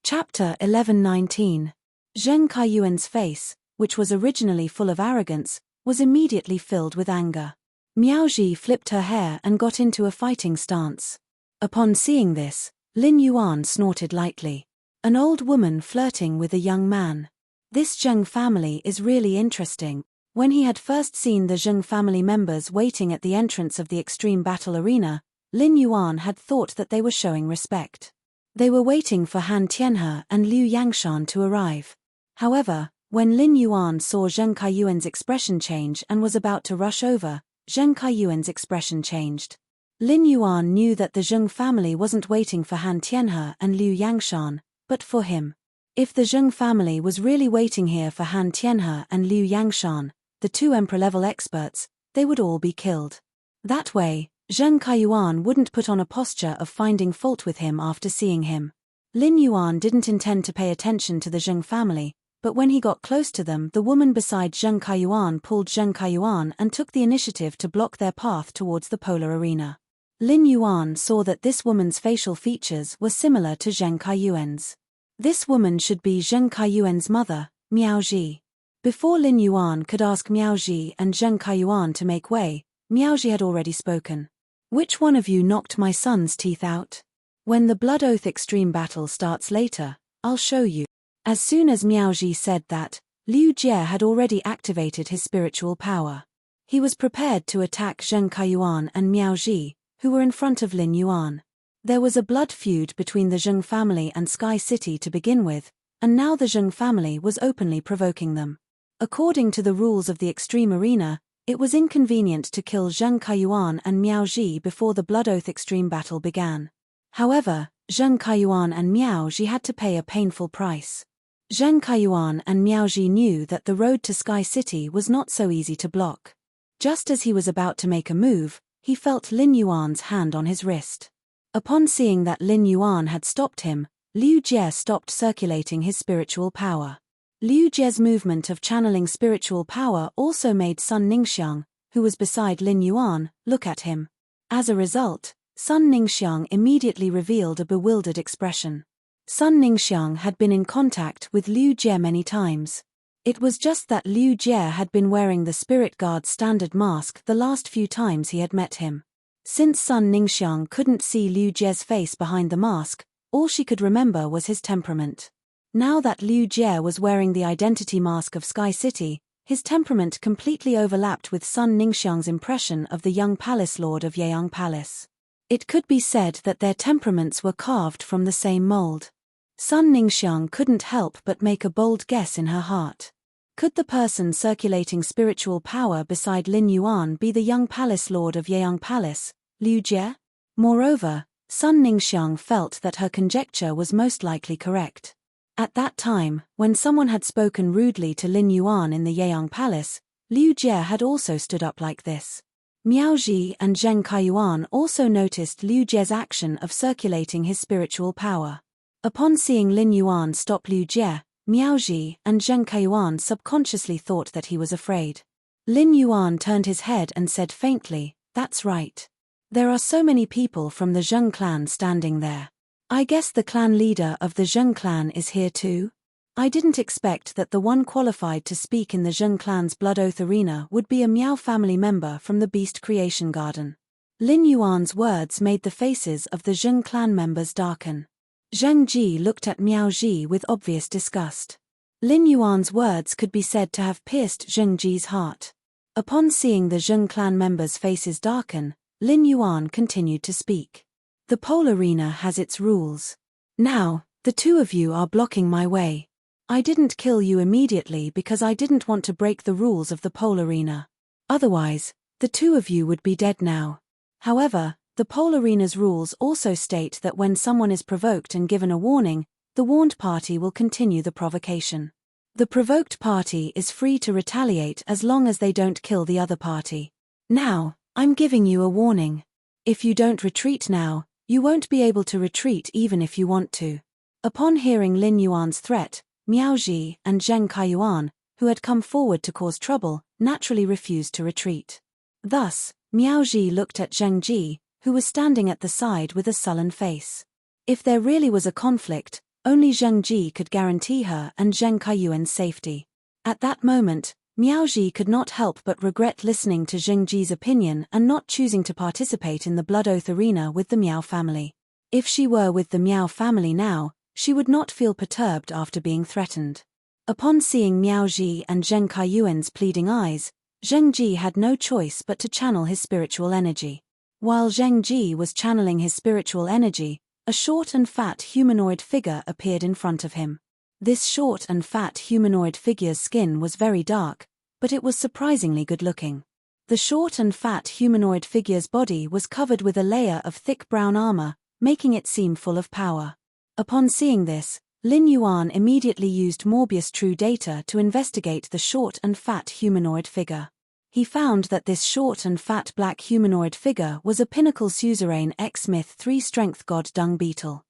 Chapter 11:19. Zheng Kaiyuan's face, which was originally full of arrogance, was immediately filled with anger. Miaoji flipped her hair and got into a fighting stance. Upon seeing this, Lin Yuan snorted lightly. An old woman flirting with a young man. This Zheng family is really interesting. When he had first seen the Zheng family members waiting at the entrance of the extreme battle arena, Lin Yuan had thought that they were showing respect. They were waiting for Han Tianhe and Liu Yangshan to arrive. However, when Lin Yuan saw Zheng Kaiyuan's expression change and was about to rush over, Zheng Kaiyuan's expression changed. Lin Yuan knew that the Zheng family wasn't waiting for Han Tianhe and Liu Yangshan, but for him. If the Zheng family was really waiting here for Han Tianhe and Liu Yangshan, the two emperor-level experts, they would all be killed. That way, Zheng Kaiyuan wouldn't put on a posture of finding fault with him after seeing him. Lin Yuan didn't intend to pay attention to the Zheng family, but when he got close to them, the woman beside Zheng Kaiyuan pulled Zheng Kaiyuan and took the initiative to block their path towards the polar arena. Lin Yuan saw that this woman's facial features were similar to Zheng Kaiyuan's. This woman should be Zheng Kaiyuan's mother, Miaoji. Before Lin Yuan could ask Miaoji and Zheng Kaiyuan to make way, Miaoji had already spoken. Which one of you knocked my son's teeth out? When the Blood Oath Extreme battle starts later, I'll show you. As soon as Miaoji said that, Liu Jie had already activated his spiritual power. He was prepared to attack Zheng Kaiyuan and Miaoji, who were in front of Lin Yuan. There was a blood feud between the Zheng family and Sky City to begin with, and now the Zheng family was openly provoking them. According to the rules of the Extreme Arena, it was inconvenient to kill Zheng Kaiyuan and Miaoji before the Blood Oath Extreme battle began. However, Zheng Kaiyuan and Miaoji had to pay a painful price. Zheng Kaiyuan and Miaoji knew that the road to Sky City was not so easy to block. Just as he was about to make a move, he felt Lin Yuan's hand on his wrist. Upon seeing that Lin Yuan had stopped him, Liu Jie stopped circulating his spiritual power. Liu Jie's movement of channeling spiritual power also made Sun Ningxiang, who was beside Lin Yuan, look at him. As a result, Sun Ningxiang immediately revealed a bewildered expression. Sun Ningxiang had been in contact with Liu Jie many times. It was just that Liu Jie had been wearing the Spirit Guard's standard mask the last few times he had met him. Since Sun Ningxiang couldn't see Liu Jie's face behind the mask, all she could remember was his temperament. Now that Liu Jie was wearing the identity mask of Sky City, his temperament completely overlapped with Sun Ningxiang's impression of the young palace lord of Yeyang Palace. It could be said that their temperaments were carved from the same mold. Sun Ningxiang couldn't help but make a bold guess in her heart. Could the person circulating spiritual power beside Lin Yuan be the young palace lord of Yeyang Palace, Liu Jie? Moreover, Sun Ningxiang felt that her conjecture was most likely correct. At that time, when someone had spoken rudely to Lin Yuan in the Yeyang Palace, Liu Jie had also stood up like this. Miao Ji and Zheng Kaiyuan also noticed Liu Jie's action of circulating his spiritual power. Upon seeing Lin Yuan stop Liu Jie, Miao Ji and Zheng Kaiyuan subconsciously thought that he was afraid. Lin Yuan turned his head and said faintly, "That's right. There are so many people from the Zheng clan standing there. I guess the clan leader of the Zheng clan is here too? I didn't expect that the one qualified to speak in the Zheng clan's Blood Oath Arena would be a Miao family member from the Beast Creation Garden." Lin Yuan's words made the faces of the Zheng clan members darken. Zheng Ji looked at Miao Ji with obvious disgust. Lin Yuan's words could be said to have pierced Zheng Ji's heart. Upon seeing the Zheng clan members' faces darken, Lin Yuan continued to speak. "The pole arena has its rules. Now, the two of you are blocking my way. I didn't kill you immediately because I didn't want to break the rules of the pole arena. Otherwise, the two of you would be dead now. However, the pole arena's rules also state that when someone is provoked and given a warning, the warned party will continue the provocation. The provoked party is free to retaliate as long as they don't kill the other party. Now, I'm giving you a warning. If you don't retreat now, you won't be able to retreat even if you want to." Upon hearing Lin Yuan's threat, Miao Ji and Zheng Kaiyuan, who had come forward to cause trouble, naturally refused to retreat. Thus, Miao Ji looked at Zheng Ji, who was standing at the side with a sullen face. If there really was a conflict, only Zheng Ji could guarantee her and Zheng Kaiyuan's safety. At that moment, Miao Ji could not help but regret listening to Zheng Ji's opinion and not choosing to participate in the Blood Oath Arena with the Miao family. If she were with the Miao family now, she would not feel perturbed after being threatened. Upon seeing Miao Ji and Zheng Kaiyuan's pleading eyes, Zheng Ji had no choice but to channel his spiritual energy. While Zheng Ji was channeling his spiritual energy, a short and fat humanoid figure appeared in front of him. This short and fat humanoid figure's skin was very dark, but it was surprisingly good-looking. The short and fat humanoid figure's body was covered with a layer of thick brown armor, making it seem full of power. Upon seeing this, Lin Yuan immediately used Morbius True Data to investigate the short and fat humanoid figure. He found that this short and fat black humanoid figure was a pinnacle suzerain X-Myth 3 strength god dung beetle.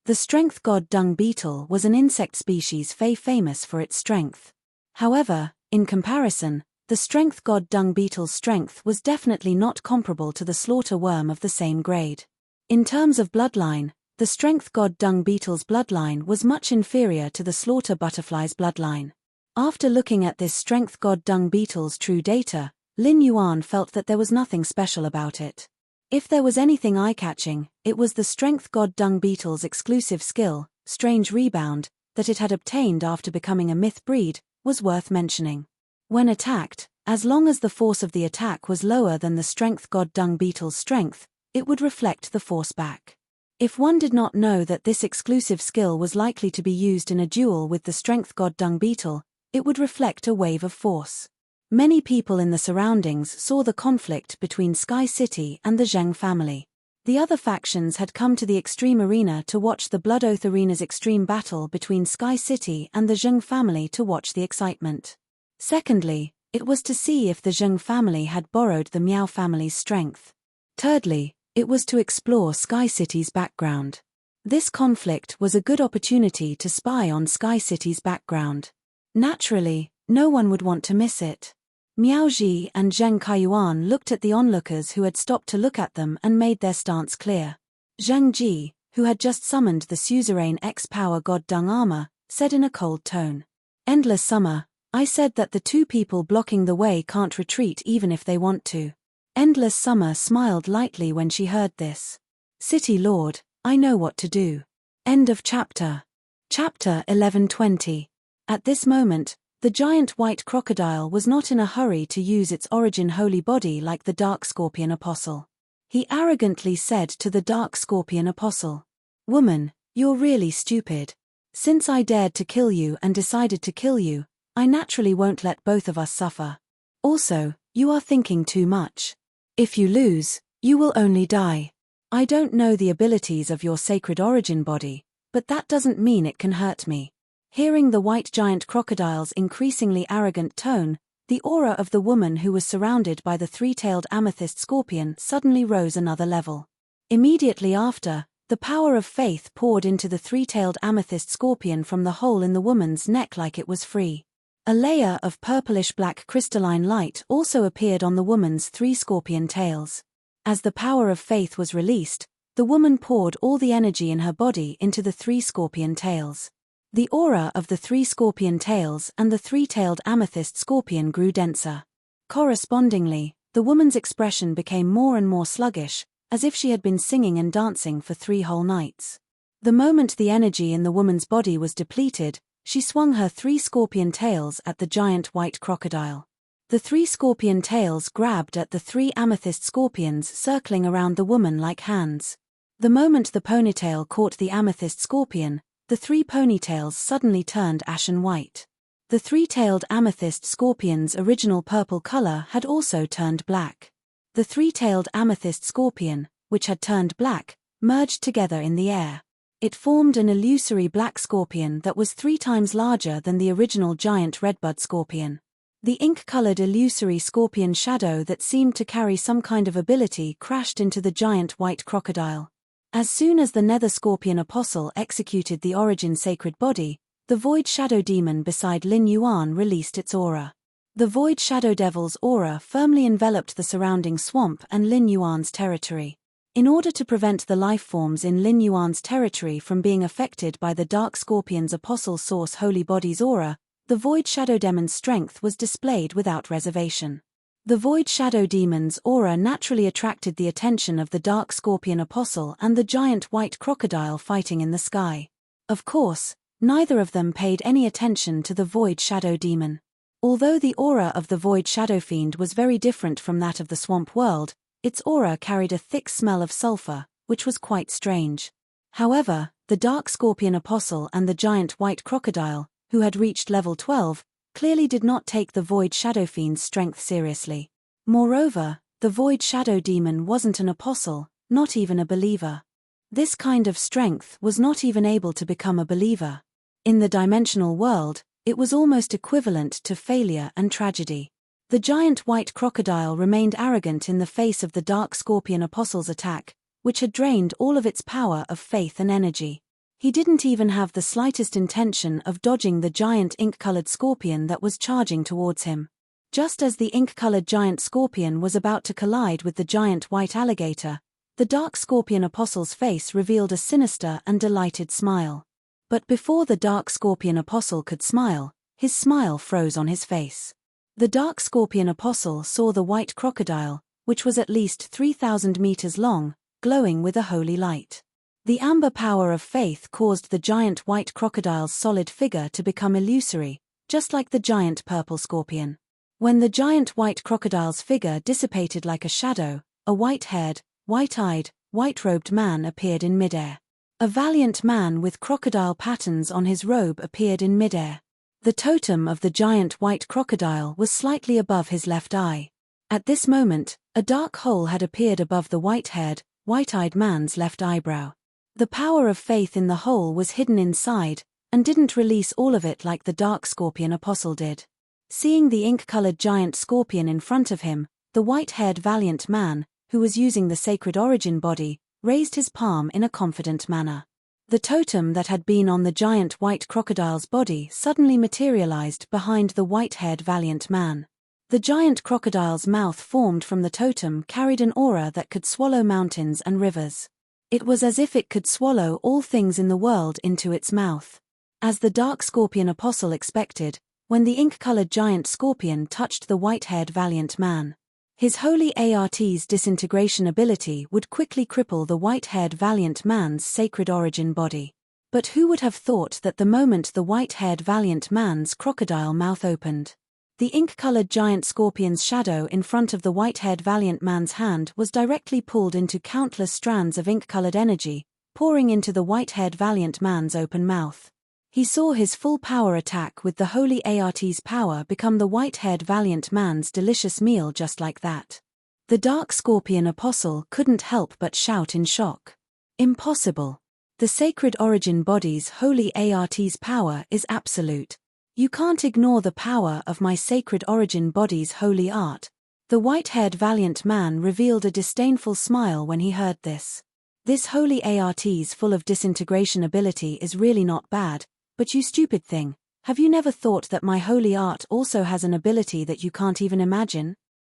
The strength god dung beetle was an insect species famous for its strength. However, in comparison, the strength god dung beetle's strength was definitely not comparable to the slaughter worm of the same grade. In terms of bloodline, the strength god dung beetle's bloodline was much inferior to the slaughter butterfly's bloodline. After looking at this strength god dung beetle's true data, Lin Yuan felt that there was nothing special about it. If there was anything eye-catching, it was the strength god dung beetle's exclusive skill, Strange Rebound, that it had obtained after becoming a myth breed, was worth mentioning. When attacked, as long as the force of the attack was lower than the strength god dung beetle's strength, it would reflect the force back. If one did not know that this exclusive skill was likely to be used in a duel with the strength god dung beetle, it would reflect a wave of force. Many people in the surroundings saw the conflict between Sky City and the Zheng family. The other factions had come to the Extreme Arena to watch the Blood Oath Arena's extreme battle between Sky City and the Zheng family to watch the excitement. Secondly, it was to see if the Zheng family had borrowed the Miao family's strength. Thirdly, it was to explore Sky City's background. This conflict was a good opportunity to spy on Sky City's background. Naturally, no one would want to miss it. Miao Ji and Zheng Kaiyuan looked at the onlookers who had stopped to look at them and made their stance clear. Zheng Ji, who had just summoned the suzerain X-Power God Dung Armor, said in a cold tone, "Endless Summer, I said that the two people blocking the way can't retreat even if they want to." Endless Summer smiled lightly when she heard this. "City Lord, I know what to do." End of chapter. Chapter 11:20. At this moment, the giant white crocodile was not in a hurry to use its origin holy body like the dark scorpion apostle. He arrogantly said to the dark scorpion apostle, "Woman, you're really stupid. Since I dared to kill you and decided to kill you, I naturally won't let both of us suffer. Also, you are thinking too much. If you lose, you will only die. I don't know the abilities of your sacred origin body, but that doesn't mean it can hurt me." Hearing the white giant crocodile's increasingly arrogant tone, the aura of the woman who was surrounded by the three-tailed amethyst scorpion suddenly rose another level. Immediately after, the power of faith poured into the three-tailed amethyst scorpion from the hole in the woman's neck like it was free. A layer of purplish-black crystalline light also appeared on the woman's three scorpion tails. As the power of faith was released, the woman poured all the energy in her body into the three scorpion tails. The aura of the three scorpion tails and the three-tailed amethyst scorpion grew denser. Correspondingly, the woman's expression became more and more sluggish, as if she had been singing and dancing for 3 whole nights. The moment the energy in the woman's body was depleted, she swung her 3 scorpion tails at the giant white crocodile. The 3 scorpion tails grabbed at the 3 amethyst scorpions circling around the woman like hands. The moment the ponytail caught the amethyst scorpion, the 3 ponytails suddenly turned ashen white. The 3-tailed amethyst scorpion's original purple color had also turned black. The 3-tailed amethyst scorpion, which had turned black, merged together in the air. It formed an illusory black scorpion that was 3 times larger than the original giant redbud scorpion. The ink-colored illusory scorpion shadow that seemed to carry some kind of ability crashed into the giant white crocodile. As soon as the nether scorpion apostle executed the origin sacred body, the void shadow demon beside Lin Yuan released its aura. The void shadow devil's aura firmly enveloped the surrounding swamp and Lin Yuan's territory. In order to prevent the life forms in Lin Yuan's territory from being affected by the dark scorpion's apostle source holy body's aura, the void shadow demon's strength was displayed without reservation. The void shadow demon's aura naturally attracted the attention of the dark scorpion apostle and the giant white crocodile fighting in the sky. Of course, neither of them paid any attention to the void shadow demon. Although the aura of the void shadow fiend was very different from that of the swamp world, its aura carried a thick smell of sulfur, which was quite strange. However, the dark scorpion apostle and the giant white crocodile, who had reached level 12, clearly did not take the void shadow fiend's strength seriously. Moreover, the void shadow demon wasn't an apostle, not even a believer. This kind of strength was not even able to become a believer. In the dimensional world, it was almost equivalent to failure and tragedy. The giant white crocodile remained arrogant in the face of the dark scorpion apostle's attack, which had drained all of its power of faith and energy. He didn't even have the slightest intention of dodging the giant ink-colored scorpion that was charging towards him. Just as the ink-colored giant scorpion was about to collide with the giant white alligator, the dark scorpion apostle's face revealed a sinister and delighted smile. But before the dark scorpion apostle could smile, his smile froze on his face. The dark scorpion apostle saw the white crocodile, which was at least 3,000 meters long, glowing with a holy light. The amber power of faith caused the giant white crocodile's solid figure to become illusory, just like the giant purple scorpion. When the giant white crocodile's figure dissipated like a shadow, a white-haired, white-eyed, white-robed man appeared in midair. A valiant man with crocodile patterns on his robe appeared in midair. The totem of the giant white crocodile was slightly above his left eye. At this moment, a dark hole had appeared above the white-haired, white-eyed man's left eyebrow. The power of faith in the hole was hidden inside, and didn't release all of it like the dark scorpion apostle did. Seeing the ink-colored giant scorpion in front of him, the white-haired valiant man, who was using the sacred origin body, raised his palm in a confident manner. The totem that had been on the giant white crocodile's body suddenly materialized behind the white-haired valiant man. The giant crocodile's mouth formed from the totem carried an aura that could swallow mountains and rivers. It was as if it could swallow all things in the world into its mouth. As the dark scorpion apostle expected, when the ink-colored giant scorpion touched the white-haired valiant man, his holy art's disintegration ability would quickly cripple the white-haired valiant man's sacred origin body. But who would have thought that the moment the white-haired valiant man's crocodile mouth opened, the ink-colored giant scorpion's shadow in front of the white-haired valiant man's hand was directly pulled into countless strands of ink-colored energy, pouring into the white-haired valiant man's open mouth. He saw his full power attack with the holy Art's power become the white-haired valiant man's delicious meal just like that. The dark scorpion apostle couldn't help but shout in shock. Impossible. The sacred origin body's holy Art's power is absolute. You can't ignore the power of my sacred origin body's holy art. The white-haired valiant man revealed a disdainful smile when he heard this. This holy Art's full of disintegration ability is really not bad, but you stupid thing, have you never thought that my holy art also has an ability that you can't even imagine?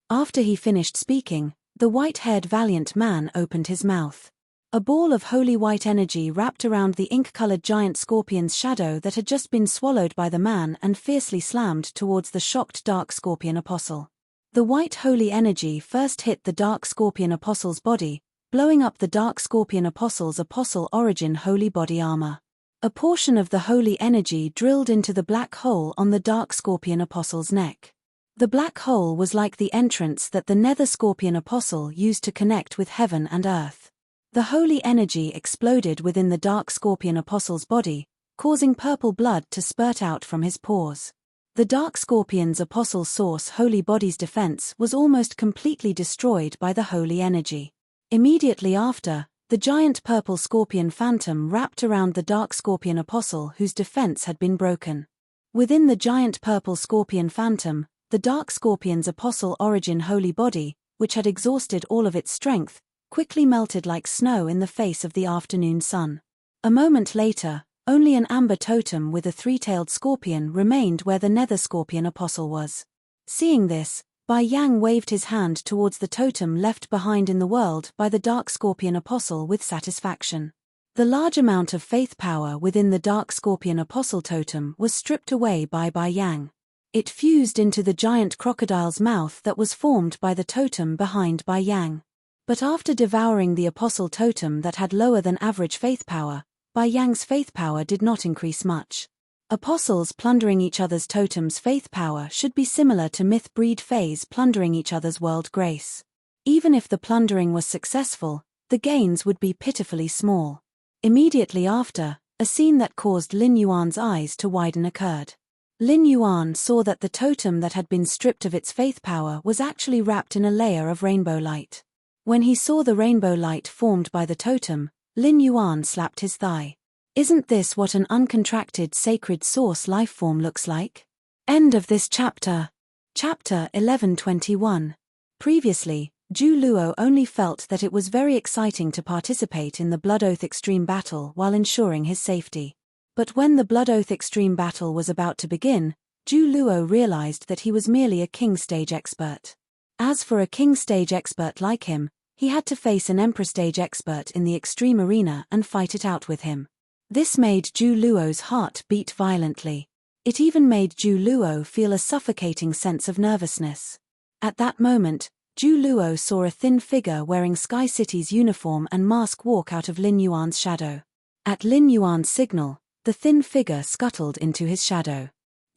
After he finished speaking, the white-haired valiant man opened his mouth. A ball of holy white energy wrapped around the ink-colored giant scorpion's shadow that had just been swallowed by the man and fiercely slammed towards the shocked dark scorpion apostle. The white holy energy first hit the dark scorpion apostle's body, blowing up the dark scorpion apostle's apostle origin holy body armor. A portion of the holy energy drilled into the black hole on the dark scorpion apostle's neck. The black hole was like the entrance that the nether scorpion apostle used to connect with heaven and earth. The holy energy exploded within the dark scorpion apostle's body, causing purple blood to spurt out from his pores. The dark scorpion's apostle source holy body's defense was almost completely destroyed by the holy energy. Immediately after, the giant purple scorpion phantom wrapped around the dark scorpion apostle whose defense had been broken. Within the giant purple scorpion phantom, the dark scorpion's apostle origin holy body, which had exhausted all of its strength, quickly melted like snow in the face of the afternoon sun. A moment later, only an amber totem with a three-tailed scorpion remained where the nether scorpion apostle was. Seeing this, Bai Yang waved his hand towards the totem left behind in the world by the dark scorpion apostle with satisfaction. The large amount of faith power within the dark scorpion apostle totem was stripped away by Bai Yang. It fused into the giant crocodile's mouth that was formed by the totem behind Bai Yang. But after devouring the apostle totem that had lower than average faith power, Bai Yang's faith power did not increase much. Apostles plundering each other's totem's faith power should be similar to myth-breed fays plundering each other's world grace. Even if the plundering was successful, the gains would be pitifully small. Immediately after, a scene that caused Lin Yuan's eyes to widen occurred. Lin Yuan saw that the totem that had been stripped of its faith power was actually wrapped in a layer of rainbow light. When he saw the rainbow light formed by the totem, Lin Yuan slapped his thigh. Isn't this what an uncontracted sacred source lifeform looks like? End of this chapter. Chapter 1121. Previously, Zhu Luo only felt that it was very exciting to participate in the Blood Oath Extreme Battle while ensuring his safety. But when the Blood Oath Extreme Battle was about to begin, Zhu Luo realized that he was merely a king stage expert. As for a king stage expert like him, he had to face an emperor stage expert in the extreme arena and fight it out with him. This made Zhu Luo's heart beat violently. It even made Zhu Luo feel a suffocating sense of nervousness. At that moment, Zhu Luo saw a thin figure wearing Sky City's uniform and mask walk out of Lin Yuan's shadow. At Lin Yuan's signal, the thin figure scuttled into his shadow.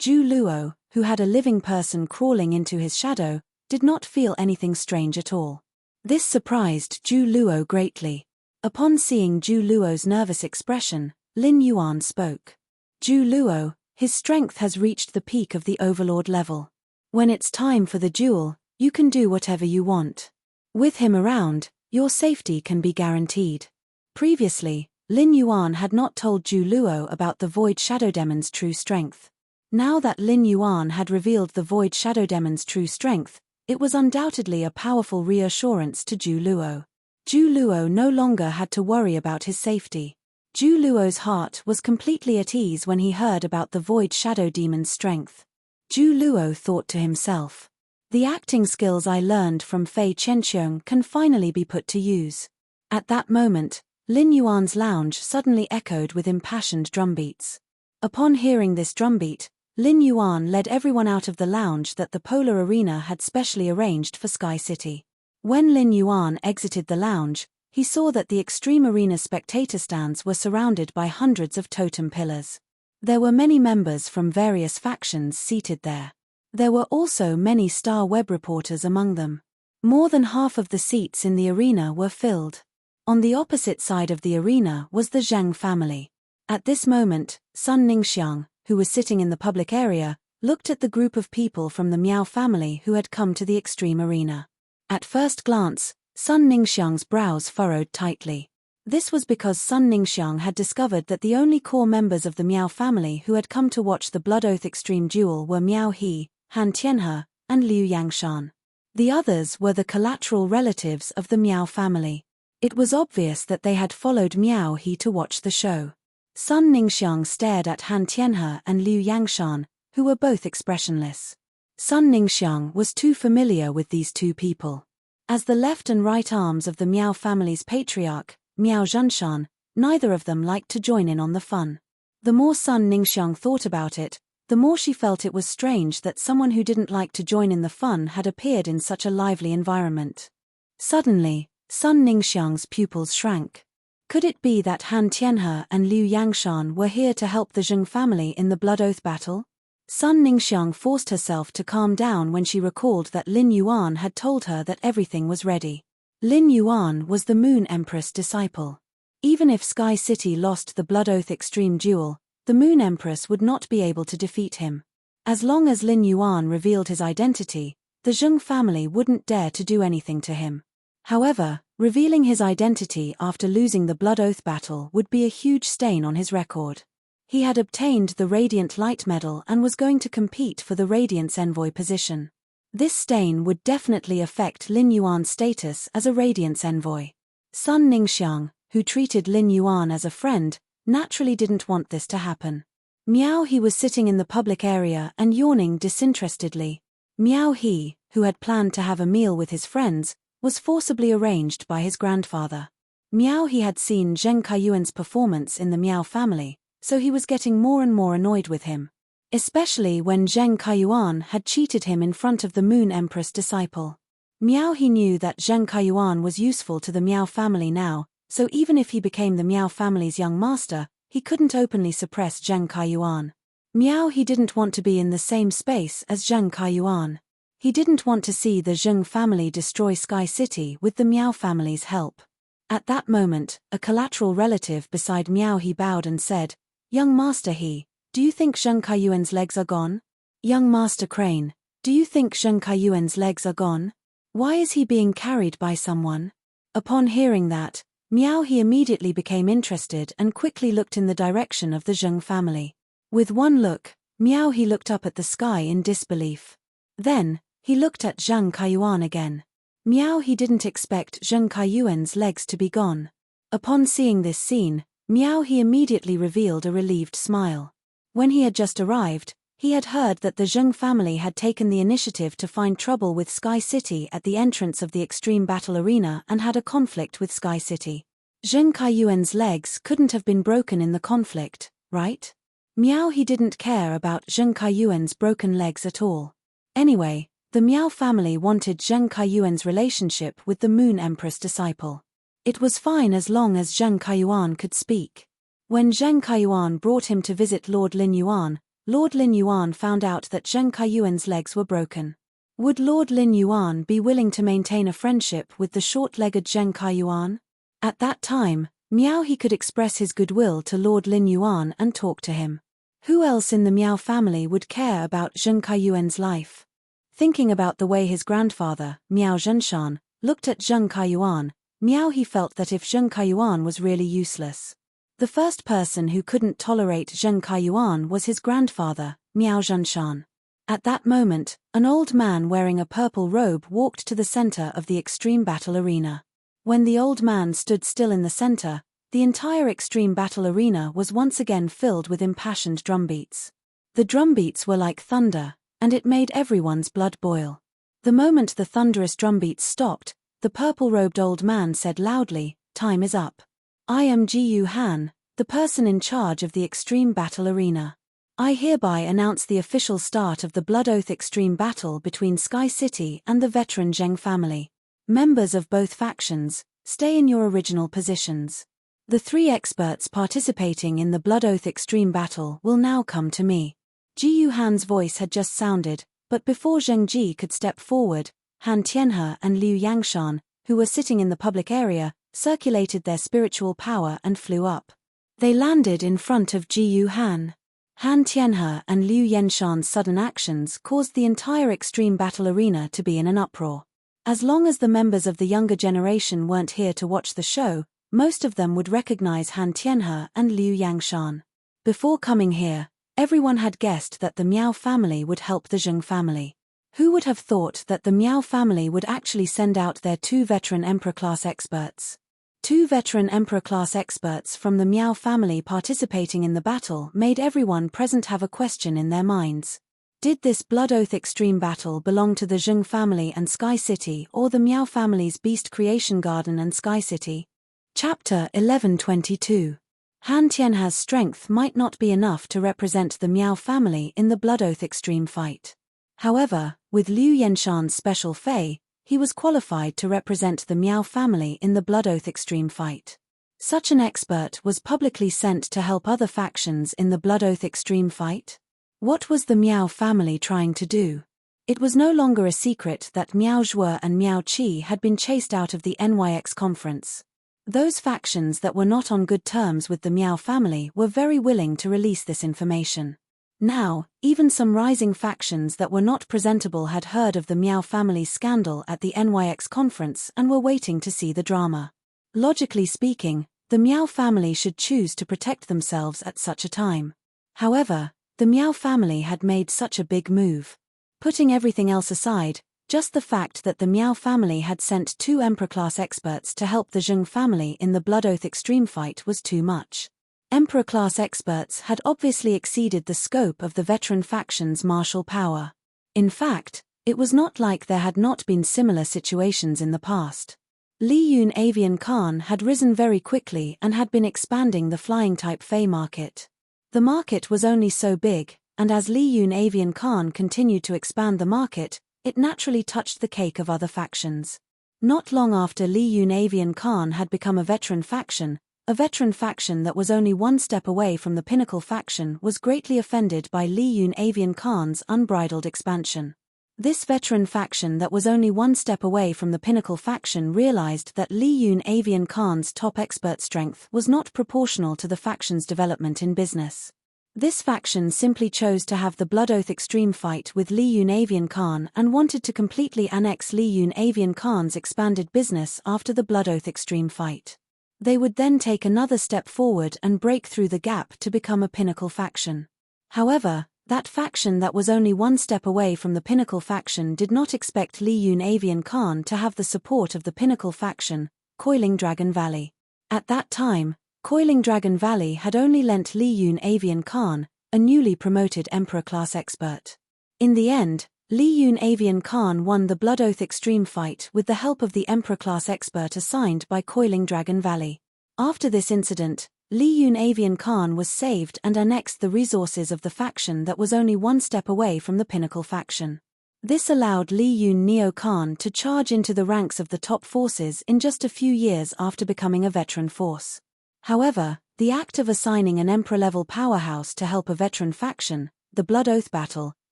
Zhu Luo, who had a living person crawling into his shadow, did not feel anything strange at all. This surprised Zhu Luo greatly. Upon seeing Zhu Luo's nervous expression, Lin Yuan spoke. Zhu Luo, his strength has reached the peak of the overlord level. When it's time for the duel, you can do whatever you want. With him around, your safety can be guaranteed. Previously, Lin Yuan had not told Zhu Luo about the Void Shadow Demon's true strength. Now that Lin Yuan had revealed the Void Shadow Demon's true strength, it was undoubtedly a powerful reassurance to Zhu Luo. Zhu Luo no longer had to worry about his safety. Zhu Luo's heart was completely at ease when he heard about the Void Shadow Demon's strength. Zhu Luo thought to himself, the acting skills I learned from Fei Chenxiong can finally be put to use. At that moment, Lin Yuan's lounge suddenly echoed with impassioned drumbeats. Upon hearing this drumbeat, Lin Yuan led everyone out of the lounge that the Polar Arena had specially arranged for Sky City. When Lin Yuan exited the lounge, he saw that the Extreme Arena spectator stands were surrounded by hundreds of totem pillars. There were many members from various factions seated there. There were also many star web reporters among them. More than half of the seats in the arena were filled. On the opposite side of the arena was the Zheng family. At this moment, Sun Ningxiang, who was sitting in the public area, looked at the group of people from the Miao family who had come to the Extreme Arena. At first glance, Sun Ningxiang's brows furrowed tightly. This was because Sun Ningxiang had discovered that the only core members of the Miao family who had come to watch the Blood Oath Extreme Duel were Miao He, Han Tianhe, and Liu Yangshan. The others were the collateral relatives of the Miao family. It was obvious that they had followed Miao He to watch the show. Sun Ningxiang stared at Han Tianhe and Liu Yangshan, who were both expressionless. Sun Ningxiang was too familiar with these two people. As the left and right arms of the Miao family's patriarch, Miao Zhanshan, neither of them liked to join in on the fun. The more Sun Ningxiang thought about it, the more she felt it was strange that someone who didn't like to join in the fun had appeared in such a lively environment. Suddenly, Sun Ningxiang's pupils shrank. Could it be that Han Tianhe and Liu Yangshan were here to help the Zheng family in the Blood Oath battle? Sun Ningxiang forced herself to calm down when she recalled that Lin Yuan had told her that everything was ready. Lin Yuan was the Moon Empress disciple. Even if Sky City lost the Blood Oath Extreme Duel, the Moon Empress would not be able to defeat him. As long as Lin Yuan revealed his identity, the Zheng family wouldn't dare to do anything to him. However, revealing his identity after losing the Blood Oath battle would be a huge stain on his record. He had obtained the Radiant Light Medal and was going to compete for the Radiance Envoy position. This stain would definitely affect Lin Yuan's status as a Radiance Envoy. Sun Ningxiang, who treated Lin Yuan as a friend, naturally didn't want this to happen. Miao He was sitting in the public area and yawning disinterestedly. Miao He, who had planned to have a meal with his friends, was forcibly arranged by his grandfather. Miao He had seen Zheng Kaiyuan's performance in the Miao family, so he was getting more and more annoyed with him. Especially when Zheng Kaiyuan had cheated him in front of the Moon Empress disciple. Miao He knew that Zheng Kaiyuan was useful to the Miao family now, so even if he became the Miao family's young master, he couldn't openly suppress Zheng Kaiyuan. Miao He didn't want to be in the same space as Zheng Kaiyuan. He didn't want to see the Zheng family destroy Sky City with the Miao family's help. At that moment, a collateral relative beside Miao He bowed and said, "Young Master He, do you think Zheng Kaiyuan's legs are gone? Young Master Crane, do you think Zheng Kaiyuan's legs are gone? Why is he being carried by someone?" Upon hearing that, Miao He immediately became interested and quickly looked in the direction of the Zheng family. With one look, Miao He looked up at the sky in disbelief. Then, he looked at Zheng Kaiyuan again. Miao He didn't expect Zheng Kaiyuan's legs to be gone. Upon seeing this scene, Miao He immediately revealed a relieved smile. When he had just arrived, he had heard that the Zheng family had taken the initiative to find trouble with Sky City at the entrance of the Extreme Battle Arena and had a conflict with Sky City. Zheng Kaiyuan's legs couldn't have been broken in the conflict, right? Miao He didn't care about Zheng Kaiyuan's broken legs at all. Anyway, the Miao family wanted Zheng Kaiyuan's relationship with the Moon Empress disciple. It was fine as long as Zheng Kaiyuan could speak. When Zheng Kaiyuan brought him to visit Lord Lin Yuan found out that Zheng Kaiyuan's legs were broken. Would Lord Lin Yuan be willing to maintain a friendship with the short-legged Zheng Kaiyuan? At that time, Miao He could express his goodwill to Lord Lin Yuan and talk to him. Who else in the Miao family would care about Zheng Kaiyuan's life? Thinking about the way his grandfather, Miao Zhanshan, looked at Zheng Kaiyuan, Miao He felt that if Zheng Kaiyuan was really useless. The first person who couldn't tolerate Zheng Kaiyuan was his grandfather, Miao Zhanshan. At that moment, an old man wearing a purple robe walked to the center of the Extreme Battle Arena. When the old man stood still in the center, the entire Extreme Battle Arena was once again filled with impassioned drumbeats. The drumbeats were like thunder, and it made everyone's blood boil. The moment the thunderous drumbeats stopped, the purple-robed old man said loudly, "Time is up. I am Jiyu Han, the person in charge of the Extreme Battle Arena. I hereby announce the official start of the Blood Oath Extreme Battle between Sky City and the veteran Zheng family. Members of both factions, Stay in your original positions. The 3 experts participating in the Blood Oath Extreme Battle will now come to me. Ji Yuhan's voice had just sounded, but before Zheng Ji could step forward, Han Tianhe and Liu Yangshan, who were sitting in the public area, circulated their spiritual power and flew up. They landed in front of Ji Yuhan. Han Tianhe and Liu Yangshan's sudden actions caused the entire extreme battle arena to be in an uproar. As long as the members of the younger generation weren't here to watch the show, most of them would recognize Han Tianhe and Liu Yangshan. Before coming here, everyone had guessed that the Miao family would help the Zheng family. Who would have thought that the Miao family would actually send out their 2 veteran Emperor-class experts? 2 veteran Emperor-class experts from the Miao family participating in the battle made everyone present have a question in their minds. Did this Blood Oath Extreme Battle belong to the Zheng family and Sky City or the Miao family's Beast Creation Garden and Sky City? Chapter 1122. Han Tianhe's strength might not be enough to represent the Miao family in the Blood Oath Extreme fight. However, with Liu Yangshan's special fei, he was qualified to represent the Miao family in the Blood Oath Extreme fight. Such an expert was publicly sent to help other factions in the Blood Oath Extreme fight. What was the Miao family trying to do? It was no longer a secret that Miao Zhuo and Miao Qi had been chased out of the NYX conference. Those factions that were not on good terms with the Miao family were very willing to release this information. Now, even some rising factions that were not presentable had heard of the Miao family's scandal at the NYX conference and were waiting to see the drama. Logically speaking, the Miao family should choose to protect themselves at such a time. However, the Miao family had made such a big move. Putting everything else aside, just the fact that the Miao family had sent 2 Emperor-class experts to help the Zheng family in the Blood Oath Extreme fight was too much. Emperor-class experts had obviously exceeded the scope of the veteran faction's martial power. In fact, it was not like there had not been similar situations in the past. Li Yun Avian Khan had risen very quickly and had been expanding the flying-type fei market. The market was only so big, and as Li Yun Avian Khan continued to expand the market, it naturally touched the cake of other factions. Not long after Li Yun Avian Khan had become a veteran faction that was only 1 step away from the Pinnacle faction was greatly offended by Li Yun Avian Khan's unbridled expansion. This veteran faction that was only 1 step away from the Pinnacle faction realized that Li Yun Avian Khan's top expert strength was not proportional to the faction's development in business. This faction simply chose to have the Blood Oath Extreme fight with Li Yun Avian Khan and wanted to completely annex Li Yun Avian Khan's expanded business after the Blood Oath Extreme fight. They would then take another step forward and break through the gap to become a Pinnacle faction. However, that faction that was only 1 step away from the Pinnacle faction did not expect Li Yun Avian Khan to have the support of the Pinnacle faction, Coiling Dragon Valley. At that time, Coiling Dragon Valley had only lent Li Yun Avian Khan, a newly promoted Emperor-class expert. In the end, Li Yun Avian Khan won the Blood Oath Extreme fight with the help of the Emperor-class expert assigned by Coiling Dragon Valley. After this incident, Li Yun Avian Khan was saved and annexed the resources of the faction that was only 1 step away from the Pinnacle faction. This allowed Li Yun Neo Khan to charge into the ranks of the top forces in just a few years after becoming a veteran force. However, the act of assigning an Emperor-level powerhouse to help a veteran faction, the Blood Oath battle,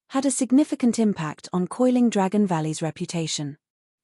had a significant impact on Coiling Dragon Valley's reputation.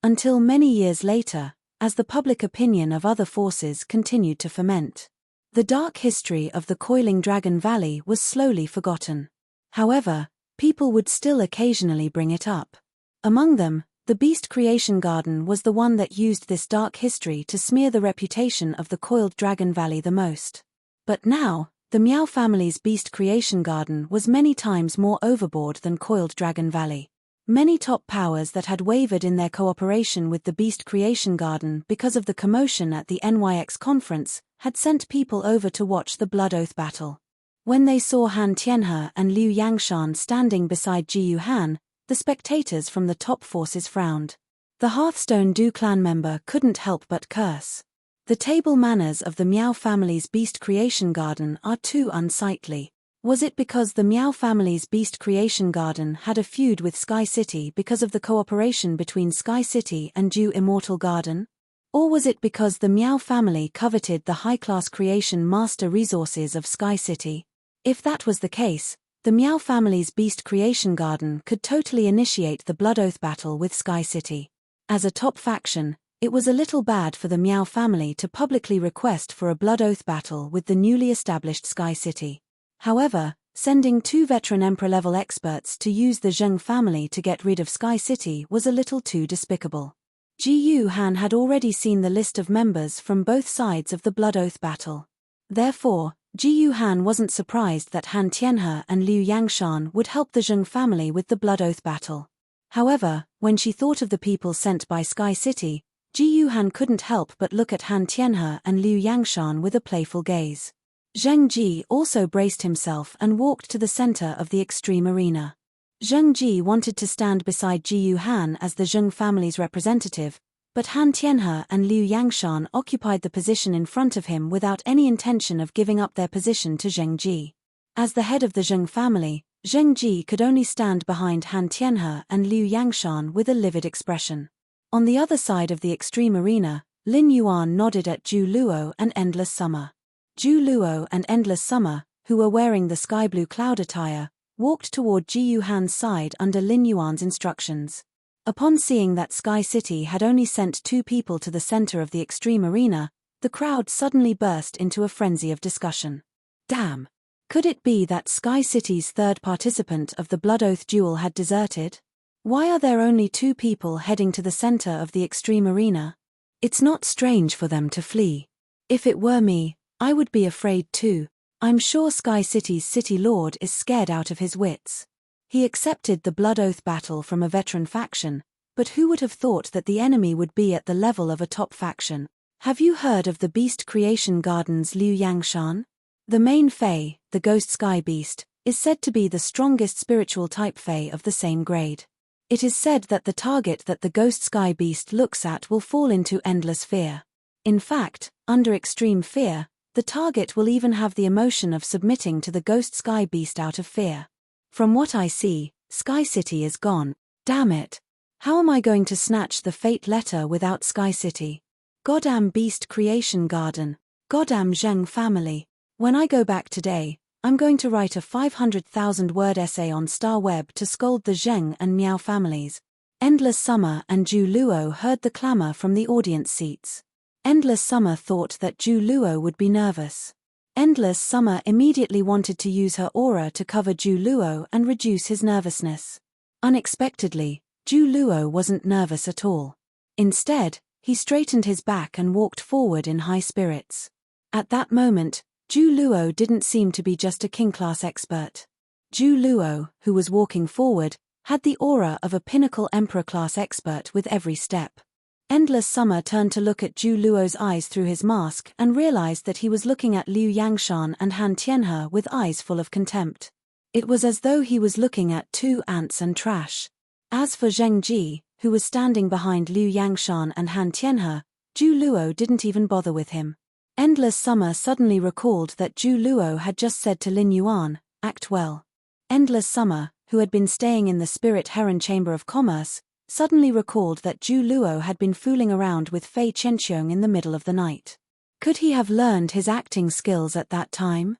Until many years later, as the public opinion of other forces continued to ferment. The dark history of the Coiling Dragon Valley was slowly forgotten. However, people would still occasionally bring it up. Among them, the Beast Creation Garden was the one that used this dark history to smear the reputation of the Coiled Dragon Valley the most. But now, the Miao family's Beast Creation Garden was many times more overboard than Coiled Dragon Valley. Many top powers that had wavered in their cooperation with the Beast Creation Garden because of the commotion at the NYX conference had sent people over to watch the Blood Oath battle. When they saw Han Tianhe and Liu Yangshan standing beside Ji Yuhan, the spectators from the top forces frowned. The Hearthstone Du clan member couldn't help but curse. The table manners of the Miao family's Beast Creation Garden are too unsightly. Was it because the Miao family's Beast Creation Garden had a feud with Sky City because of the cooperation between Sky City and Ju Immortal Garden? Or was it because the Miao family coveted the high-class creation master resources of Sky City? If that was the case, the Miao family's beast creation garden could totally initiate the Blood Oath battle with Sky City. As a top faction, it was a little bad for the Miao family to publicly request for a Blood Oath battle with the newly established Sky City. However, sending 2 veteran Emperor-level experts to use the Zheng family to get rid of Sky City was a little too despicable. Ji Han had already seen the list of members from both sides of the Blood Oath battle. Therefore, Ji Han wasn't surprised that Han Tianhe and Liu Yangshan would help the Zheng family with the Blood Oath battle. However, when she thought of the people sent by Sky City, Ji Han couldn't help but look at Han Tianhe and Liu Yangshan with a playful gaze. Zheng Ji also braced himself and walked to the center of the extreme arena. Zheng Ji wanted to stand beside Ji Han as the Zheng family's representative, but Han Tianhe and Liu Yangshan occupied the position in front of him without any intention of giving up their position to Zheng Ji. As the head of the Zheng family, Zheng Ji could only stand behind Han Tianhe and Liu Yangshan with a livid expression. On the other side of the extreme arena, Lin Yuan nodded at Zhu Luo and Endless Summer. Zhu Luo and Endless Summer, who were wearing the sky blue cloud attire, walked toward Ji Han's side under Lin Yuan's instructions. Upon seeing that Sky City had only sent 2 people to the center of the extreme arena, the crowd suddenly burst into a frenzy of discussion. Damn! Could it be that Sky City's 3rd participant of the Blood Oath duel had deserted? Why are there only 2 people heading to the center of the extreme arena? It's not strange for them to flee. If it were me, I would be afraid too. I'm sure Sky City's city lord is scared out of his wits. He accepted the Blood Oath battle from a veteran faction, but who would have thought that the enemy would be at the level of a top faction? Have you heard of the Beast Creation Garden's Liu Yangshan? The main Fae, the Ghost Sky Beast, is said to be the strongest spiritual type Fae of the same grade. It is said that the target that the Ghost Sky Beast looks at will fall into endless fear. In fact, under extreme fear, the target will even have the emotion of submitting to the Ghost Sky Beast out of fear. From what I see, Sky City is gone. Damn it! How am I going to snatch the fate letter without Sky City? Goddamn Beast Creation Garden. Goddamn Zheng family. When I go back today, I'm going to write a 500,000-word essay on Star Web to scold the Zheng and Miao families. Endless Summer and Zhu Luo heard the clamor from the audience seats. Endless Summer thought that Zhu Luo would be nervous. Endless Summer immediately wanted to use her aura to cover Zhu Luo and reduce his nervousness. Unexpectedly, Zhu Luo wasn't nervous at all. Instead, he straightened his back and walked forward in high spirits. At that moment, Zhu Luo didn't seem to be just a king-class expert. Zhu Luo, who was walking forward, had the aura of a pinnacle emperor-class expert with every step. Endless Summer turned to look at Zhu Luo's eyes through his mask and realized that he was looking at Liu Yangshan and Han Tianhe with eyes full of contempt. It was as though he was looking at 2 ants and trash. As for Zheng Ji, who was standing behind Liu Yangshan and Han Tianhe, Zhu Luo didn't even bother with him. Endless Summer suddenly recalled that Zhu Luo had just said to Lin Yuan, "Act well." Endless Summer, who had been staying in the Spirit Heron Chamber of Commerce, suddenly recalled that Zhu Luo had been fooling around with Fei Chenqiong in the middle of the night. Could he have learned his acting skills at that time?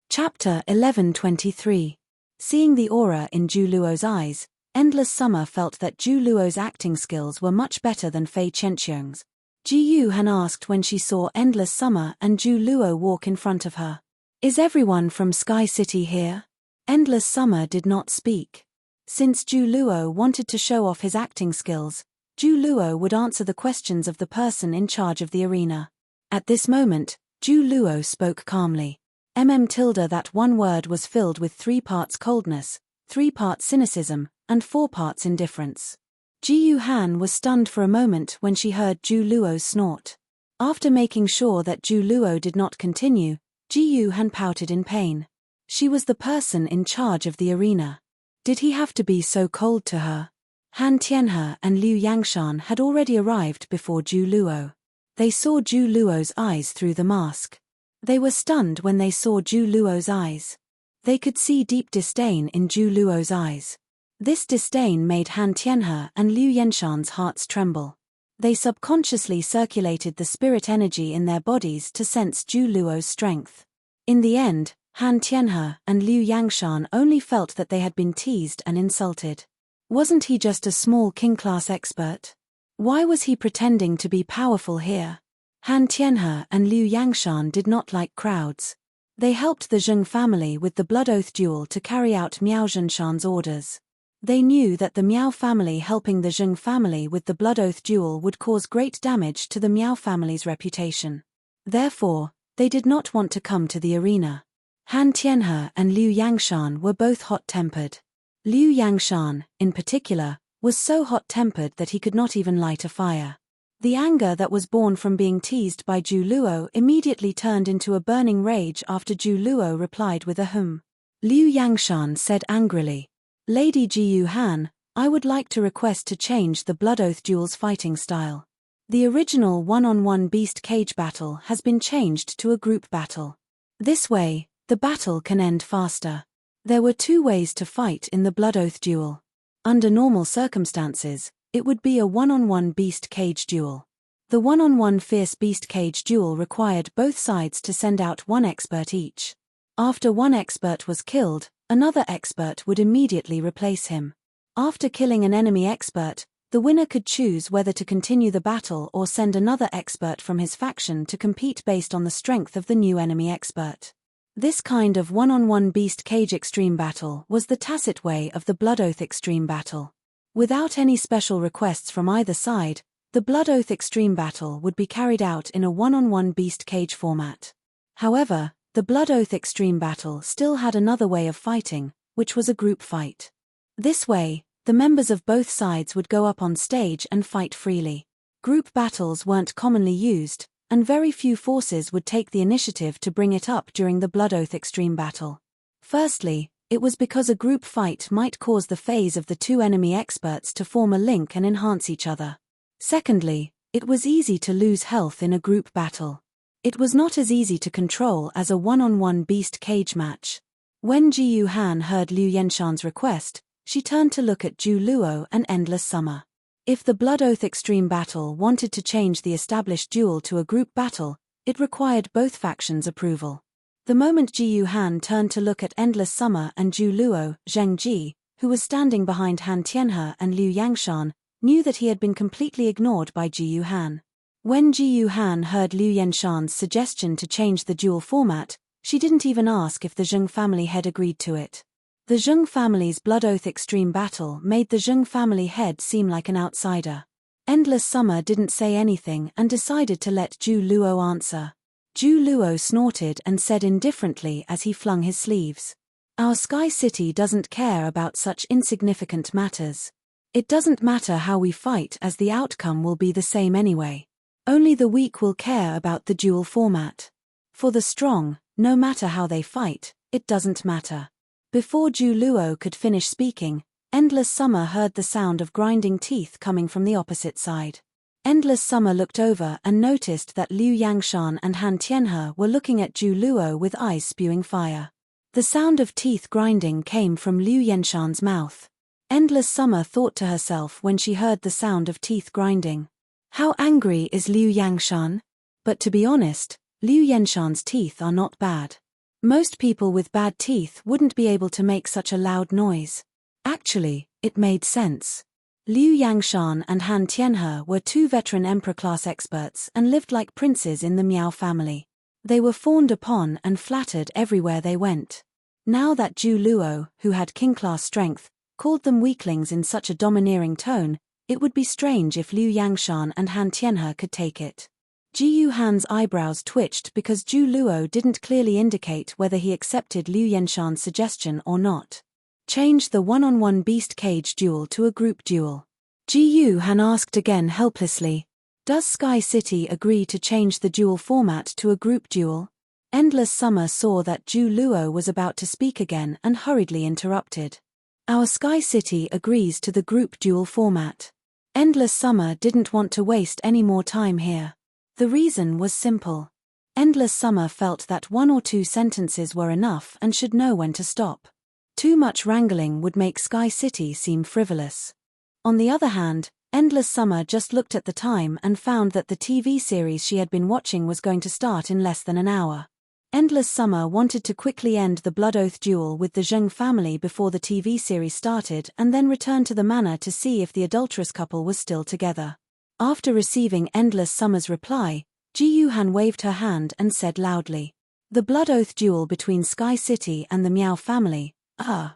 Chapter 11:23. Seeing the aura in Zhu Luo's eyes, Endless Summer felt that Zhu Luo's acting skills were much better than Fei Chenqiong's. Ji Han asked when she saw Endless Summer and Zhu Luo walk in front of her. "Is everyone from Sky City here?" Endless Summer did not speak. Since Zhu Luo wanted to show off his acting skills, Zhu Luo would answer the questions of the person in charge of the arena. At this moment, Zhu Luo spoke calmly. That one word was filled with 3 parts coldness, 3 parts cynicism, and 4 parts indifference. Ji Han was stunned for a moment when she heard Zhu Luo's snort. After making sure that Zhu Luo did not continue, Ji Han pouted in pain. She was the person in charge of the arena. Did he have to be so cold to her? Han Tianhe and Liu Yangshan had already arrived before Zhu Luo. They saw Zhu Luo's eyes through the mask. They were stunned when they saw Zhu Luo's eyes. They could see deep disdain in Zhu Luo's eyes. This disdain made Han Tianhe and Liu Yangshan's hearts tremble. They subconsciously circulated the spirit energy in their bodies to sense Zhu Luo's strength. In the end, Han Tianhe and Liu Yangshan only felt that they had been teased and insulted. Wasn't he just a small king-class expert? Why was he pretending to be powerful here? Han Tianhe and Liu Yangshan did not like crowds. They helped the Zheng family with the Blood Oath duel to carry out Miao Zhenshan's orders. They knew that the Miao family helping the Zheng family with the Blood Oath duel would cause great damage to the Miao family's reputation. Therefore, they did not want to come to the arena. Han Tianhe and Liu Yangshan were both hot-tempered. Liu Yangshan, in particular, was so hot-tempered that he could not even light a fire. The anger that was born from being teased by Zhu Luo immediately turned into a burning rage after Zhu Luo replied with a hum. Liu Yangshan said angrily, "Lady Jiyu Han, I would like to request to change the Blood Oath duel's fighting style. The original one-on-one beast cage battle has been changed to a group battle. This way, the battle can end faster." There were two ways to fight in the Blood Oath duel. Under normal circumstances, it would be a one-on-one beast cage duel. The one-on-one fierce beast cage duel required both sides to send out one expert each. After one expert was killed, another expert would immediately replace him. After killing an enemy expert, the winner could choose whether to continue the battle or send another expert from his faction to compete based on the strength of the new enemy expert. This kind of one-on-one beast cage extreme battle was the tacit way of the Blood Oath extreme battle. Without any special requests from either side, the Blood Oath extreme battle would be carried out in a one-on-one beast cage format. However, the Blood Oath extreme battle still had another way of fighting, which was a group fight. This way, the members of both sides would go up on stage and fight freely. Group battles weren't commonly used, and very few forces would take the initiative to bring it up during the Blood Oath extreme battle. Firstly, it was because a group fight might cause the phase of the two enemy experts to form a link and enhance each other. Secondly, it was easy to lose health in a group battle. It was not as easy to control as a one-on-one beast cage match. When Jiyu Han heard Liu Yangshan's request, she turned to look at Zhu Luo and Endless Summer. If the Blood Oath extreme battle wanted to change the established duel to a group battle, it required both factions' approval. The moment Jiyu Han turned to look at Endless Summer and Zhu Luo, Zheng Ji, who was standing behind Han Tianhe and Liu Yangshan, knew that he had been completely ignored by Jiyu Han. When Jiyu Han heard Liu Yangshan's suggestion to change the duel format, she didn't even ask if the Zheng family had agreed to it. The Zheng family's Blood Oath extreme battle made the Zheng family head seem like an outsider. Endless Summer didn't say anything and decided to let Zhu Luo answer. Zhu Luo snorted and said indifferently as he flung his sleeves. "Our Sky City doesn't care about such insignificant matters. It doesn't matter how we fight as the outcome will be the same anyway. Only the weak will care about the duel format. For the strong, no matter how they fight, it doesn't matter." Before Zhu Luo could finish speaking, Endless Summer heard the sound of grinding teeth coming from the opposite side. Endless Summer looked over and noticed that Liu Yangshan and Han Tianhe were looking at Zhu Luo with eyes spewing fire. The sound of teeth grinding came from Liu Yangshan's mouth. Endless Summer thought to herself when she heard the sound of teeth grinding. How angry is Liu Yangshan? But to be honest, Liu Yangshan's teeth are not bad. Most people with bad teeth wouldn't be able to make such a loud noise. Actually, it made sense. Liu Yangshan and Han Tianhe were two veteran emperor-class experts and lived like princes in the Miao family. They were fawned upon and flattered everywhere they went. Now that Zhu Luo, who had king-class strength, called them weaklings in such a domineering tone, it would be strange if Liu Yangshan and Han Tianhe could take it. Jiyu Han's eyebrows twitched because Zhu Luo didn't clearly indicate whether he accepted Liu Yangshan's suggestion or not. Change the one-on-one beast cage duel to a group duel. Jiyu Han asked again helplessly, "Does Sky City agree to change the duel format to a group duel?" Endless Summer saw that Zhu Luo was about to speak again and hurriedly interrupted. "Our Sky City agrees to the group duel format." Endless Summer didn't want to waste any more time here. The reason was simple. Endless Summer felt that one or two sentences were enough and should know when to stop. Too much wrangling would make Sky City seem frivolous. On the other hand, Endless Summer just looked at the time and found that the TV series she had been watching was going to start in less than an hour. Endless Summer wanted to quickly end the Blood Oath duel with the Zheng family before the TV series started and then return to the manor to see if the adulterous couple was still together. After receiving Endless Summer's reply, Ji Yuhan waved her hand and said loudly, "The Blood Oath duel between Sky City and the Miao family,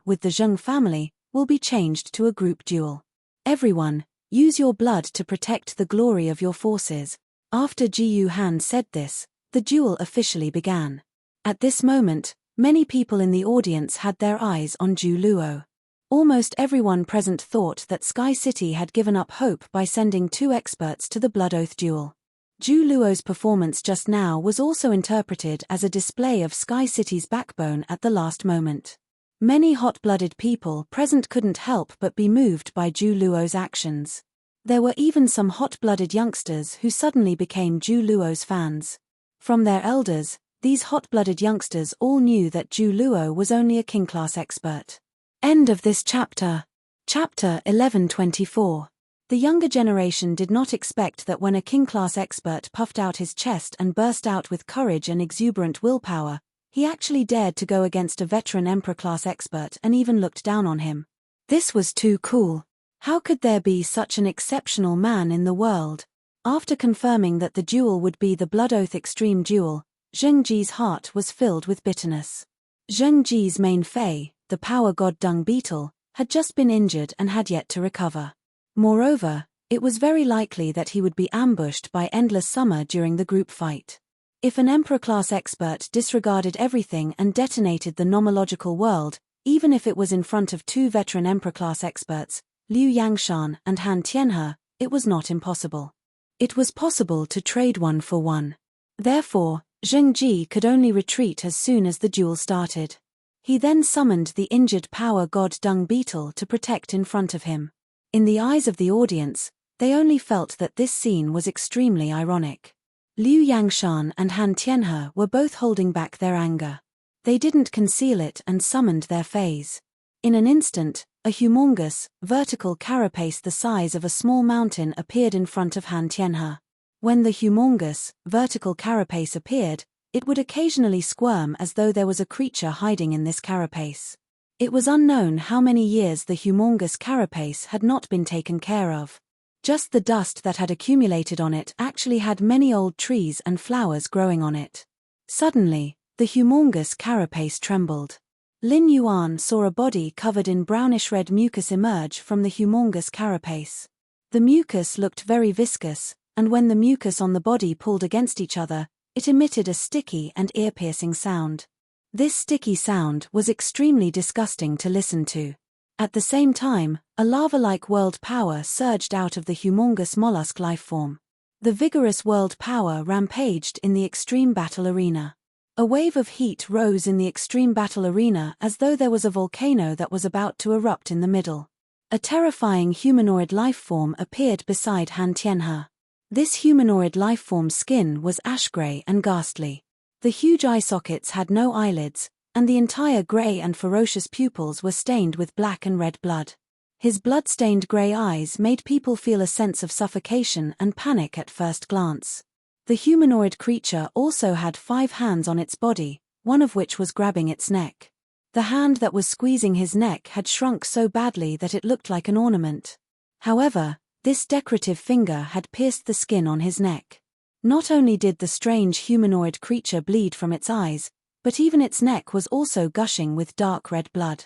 with the Zheng family, will be changed to a group duel. Everyone, use your blood to protect the glory of your forces." After Ji Yuhan said this, the duel officially began. At this moment, many people in the audience had their eyes on Zhu Luo. Almost everyone present thought that Sky City had given up hope by sending 2 experts to the Blood Oath duel. Zhu Luo's performance just now was also interpreted as a display of Sky City's backbone at the last moment. Many hot-blooded people present couldn't help but be moved by Zhu Luo's actions. There were even some hot-blooded youngsters who suddenly became Zhu Luo's fans. From their elders, these hot-blooded youngsters all knew that Zhu Luo was only a king-class expert. End of this chapter. Chapter 1124. The younger generation did not expect that when a king-class expert puffed out his chest and burst out with courage and exuberant willpower, he actually dared to go against a veteran emperor-class expert and even looked down on him. This was too cool. How could there be such an exceptional man in the world? After confirming that the duel would be the Blood Oath Extreme Duel, Zheng Ji's heart was filled with bitterness. Zheng Ji's main Fei, the power god Dung Beetle, had just been injured and had yet to recover. Moreover, it was very likely that he would be ambushed by Endless Summer during the group fight. If an Emperor-class expert disregarded everything and detonated the nomological world, even if it was in front of 2 veteran Emperor-class experts, Liu Yangshan and Han Tianhe, it was not impossible. It was possible to trade 1 for 1. Therefore, Zheng Ji could only retreat as soon as the duel started. He then summoned the injured power god Dung Beetle to protect in front of him. In the eyes of the audience, they only felt that this scene was extremely ironic. Liu Yangshan and Han Tianhe were both holding back their anger. They didn't conceal it and summoned their fays. In an instant, a humongous, vertical carapace the size of a small mountain appeared in front of Han Tianhe. When the humongous, vertical carapace appeared, it would occasionally squirm as though there was a creature hiding in this carapace. It was unknown how many years the humongous carapace had not been taken care of. Just the dust that had accumulated on it actually had many old trees and flowers growing on it. Suddenly, the humongous carapace trembled. Lin Yuan saw a body covered in brownish-red mucus emerge from the humongous carapace. The mucus looked very viscous, and when the mucus on the body pulled against each other, it emitted a sticky and ear-piercing sound. This sticky sound was extremely disgusting to listen to. At the same time, a lava-like world power surged out of the humongous mollusk life form. The vigorous world power rampaged in the extreme battle arena. A wave of heat rose in the extreme battle arena as though there was a volcano that was about to erupt in the middle. A terrifying humanoid life form appeared beside Han Tianhe. This humanoid life form's skin was ash-gray and ghastly. The huge eye sockets had no eyelids, and the entire grey and ferocious pupils were stained with black and red blood. His blood-stained grey eyes made people feel a sense of suffocation and panic at first glance. The humanoid creature also had 5 hands on its body, one of which was grabbing its neck. The hand that was squeezing his neck had shrunk so badly that it looked like an ornament. However, this decorative finger had pierced the skin on his neck. Not only did the strange humanoid creature bleed from its eyes, but even its neck was also gushing with dark red blood.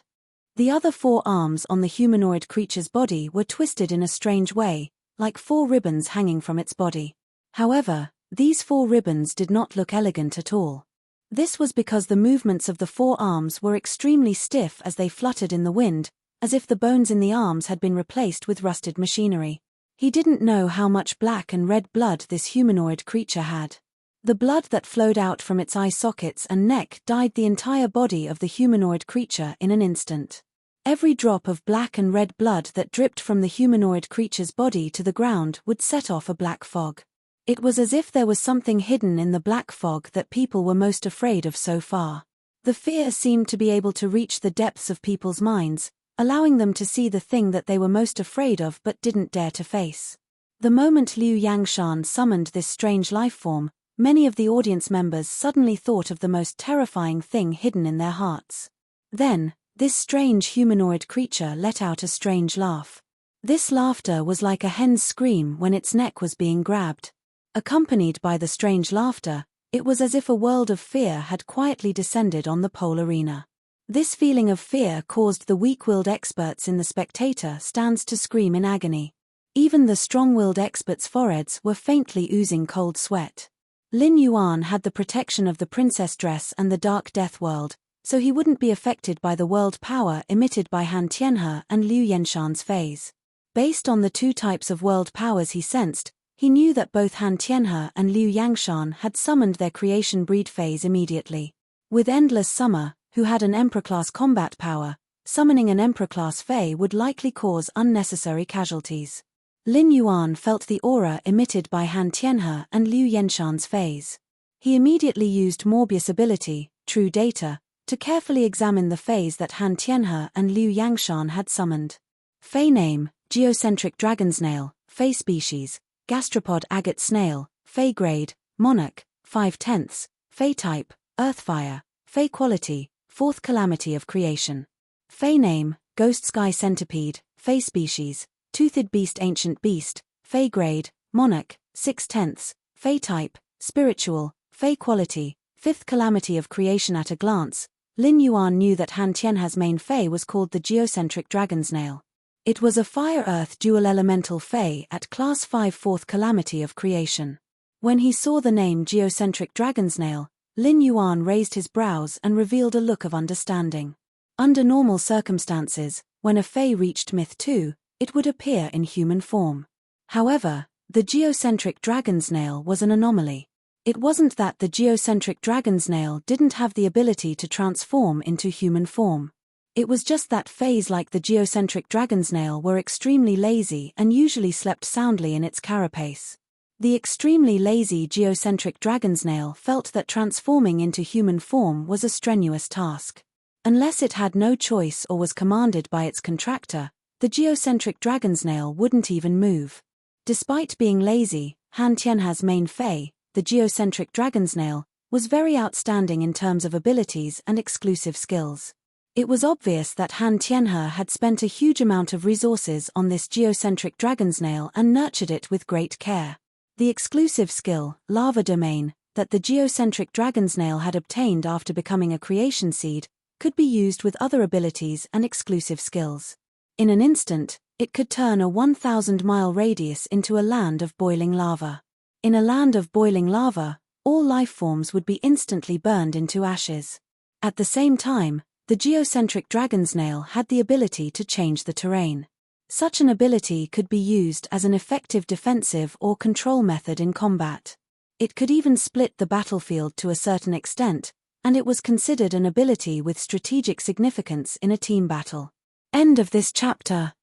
The other 4 arms on the humanoid creature's body were twisted in a strange way, like 4 ribbons hanging from its body. However, these 4 ribbons did not look elegant at all. This was because the movements of the 4 arms were extremely stiff as they fluttered in the wind, as if the bones in the arms had been replaced with rusted machinery. He didn't know how much black and red blood this humanoid creature had. The blood that flowed out from its eye sockets and neck dyed the entire body of the humanoid creature in an instant. Every drop of black and red blood that dripped from the humanoid creature's body to the ground would set off a black fog. It was as if there was something hidden in the black fog that people were most afraid of so far. The fear seemed to be able to reach the depths of people's minds, allowing them to see the thing that they were most afraid of but didn't dare to face. The moment Liu Yangshan summoned this strange life form, many of the audience members suddenly thought of the most terrifying thing hidden in their hearts. Then, this strange humanoid creature let out a strange laugh. This laughter was like a hen's scream when its neck was being grabbed. Accompanied by the strange laughter, it was as if a world of fear had quietly descended on the pole arena. This feeling of fear caused the weak-willed experts in the spectator stands to scream in agony. Even the strong-willed experts' foreheads were faintly oozing cold sweat. Lin Yuan had the protection of the princess dress and the dark death world, so he wouldn't be affected by the world power emitted by Han Tianhe and Liu Yanshan's phase. Based on the two types of world powers he sensed, he knew that both Han Tianhe and Liu Yangshan had summoned their creation breed phase immediately. With Endless Summer, who had an Emperor-class combat power, summoning an Emperor-class Fei would likely cause unnecessary casualties. Lin Yuan felt the aura emitted by Han Tianhe and Liu Yanshan's phase. He immediately used Morbius' ability, True Data, to carefully examine the phase that Han Tianhe and Liu Yangshan had summoned. Fei name, Geocentric Dragon Snail, Fei species, Gastropod Agate Snail, Fei grade, Monarch, 5/10, Fei type, Earthfire, Fei quality, Fourth calamity of creation. Fei name, Ghost Sky Centipede, Fei species, Toothed Beast Ancient Beast, Fei grade, Monarch, 6/10, Fei type, Spiritual, Fei quality, Fifth calamity of creation. At a glance, Lin Yuan knew that Han Tianhe's main Fei was called the Geocentric Dragon Snail. It was a Fire-Earth dual elemental Fei at Class 5 Fourth calamity of creation. When he saw the name Geocentric Dragon Snail, Lin Yuan raised his brows and revealed a look of understanding. Under normal circumstances, when a Fei reached Myth 2, it would appear in human form. However, the Geocentric Dragon Snail was an anomaly. It wasn't that the Geocentric Dragon Snail didn't have the ability to transform into human form. It was just that Feis like the Geocentric Dragon Snail were extremely lazy and usually slept soundly in its carapace. The extremely lazy Geocentric Dragon Snail felt that transforming into human form was a strenuous task. Unless it had no choice or was commanded by its contractor, the Geocentric Dragon Snail wouldn't even move. Despite being lazy, Han Tianhe's main Fei, the Geocentric Dragon Snail, was very outstanding in terms of abilities and exclusive skills. It was obvious that Han Tianhe had spent a huge amount of resources on this Geocentric Dragon Snail and nurtured it with great care. The exclusive skill, Lava Domain, that the Geocentric Dragon Snail had obtained after becoming a creation seed, could be used with other abilities and exclusive skills. In an instant, it could turn a 1,000-mile radius into a land of boiling lava. In a land of boiling lava, all life forms would be instantly burned into ashes. At the same time, the Geocentric Dragon Snail had the ability to change the terrain. Such an ability could be used as an effective defensive or control method in combat. It could even split the battlefield to a certain extent, and it was considered an ability with strategic significance in a team battle. End of this chapter.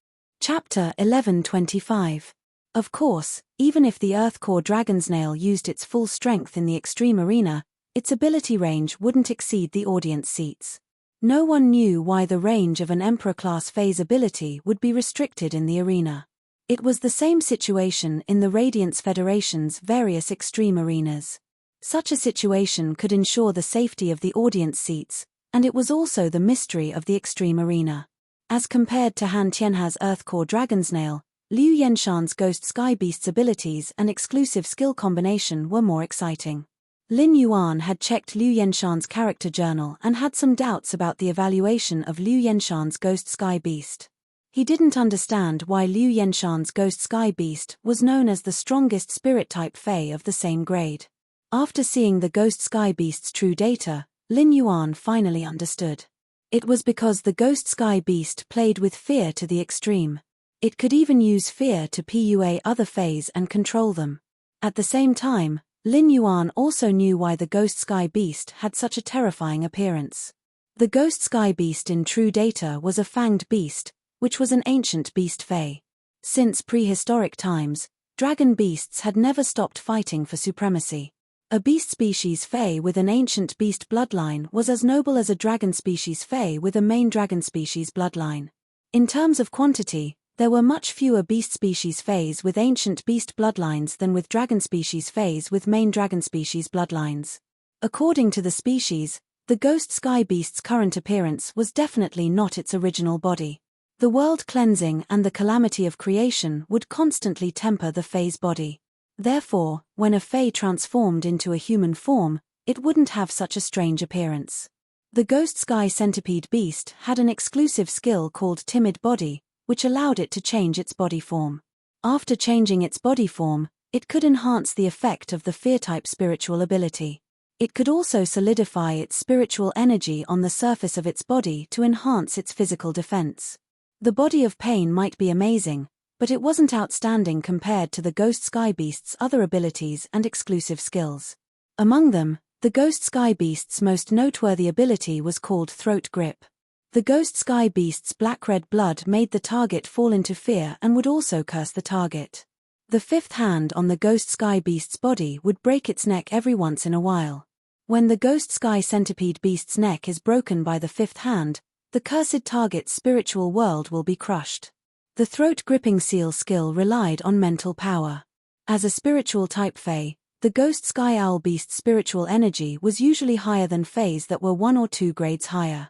Chapter 1125. Of course, even if the Earth Core Dragon Snail used its full strength in the extreme arena, its ability range wouldn't exceed the audience seats. No one knew why the range of an Emperor-class phase ability would be restricted in the arena. It was the same situation in the Radiance Federation's various extreme arenas. Such a situation could ensure the safety of the audience seats, and it was also the mystery of the extreme arena. As compared to Han Tianhe's Earth Core Dragon Snail, Liu Yanshan's Ghost Sky Beast's abilities and exclusive skill combination were more exciting. Lin Yuan had checked Liu Yanshan's character journal and had some doubts about the evaluation of Liu Yanshan's Ghost Sky Beast. He didn't understand why Liu Yanshan's Ghost Sky Beast was known as the strongest spirit-type Fei of the same grade. After seeing the Ghost Sky Beast's true data, Lin Yuan finally understood. It was because the Ghost Sky Beast played with fear to the extreme. It could even use fear to PUA other Feis and control them. At the same time, Lin Yuan also knew why the Ghost Sky Beast had such a terrifying appearance. The Ghost Sky Beast in true data was a fanged beast, which was an ancient beast Fei. Since prehistoric times, dragon beasts had never stopped fighting for supremacy. A beast species Fei with an ancient beast bloodline was as noble as a dragon species Fei with a main dragon species bloodline. In terms of quantity, there were much fewer beast species fays with ancient beast bloodlines than with dragon species fays with main dragon species bloodlines. According to the species, the ghost sky beast's current appearance was definitely not its original body. The world cleansing and the calamity of creation would constantly temper the fay's body. Therefore, when a fay transformed into a human form, it wouldn't have such a strange appearance. The ghost sky centipede beast had an exclusive skill called timid body, which allowed it to change its body form. After changing its body form, it could enhance the effect of the fear-type spiritual ability. It could also solidify its spiritual energy on the surface of its body to enhance its physical defense. The body of pain might be amazing, but it wasn't outstanding compared to the ghost sky beast's other abilities and exclusive skills. Among them, the ghost sky beast's most noteworthy ability was called throat grip. The ghost sky beast's black-red blood made the target fall into fear and would also curse the target. The fifth hand on the ghost sky beast's body would break its neck every once in a while. When the ghost sky centipede beast's neck is broken by the fifth hand, the cursed target's spiritual world will be crushed. The throat-gripping seal skill relied on mental power. As a spiritual type fey, the ghost sky owl beast's spiritual energy was usually higher than feys that were 1 or 2 grades higher.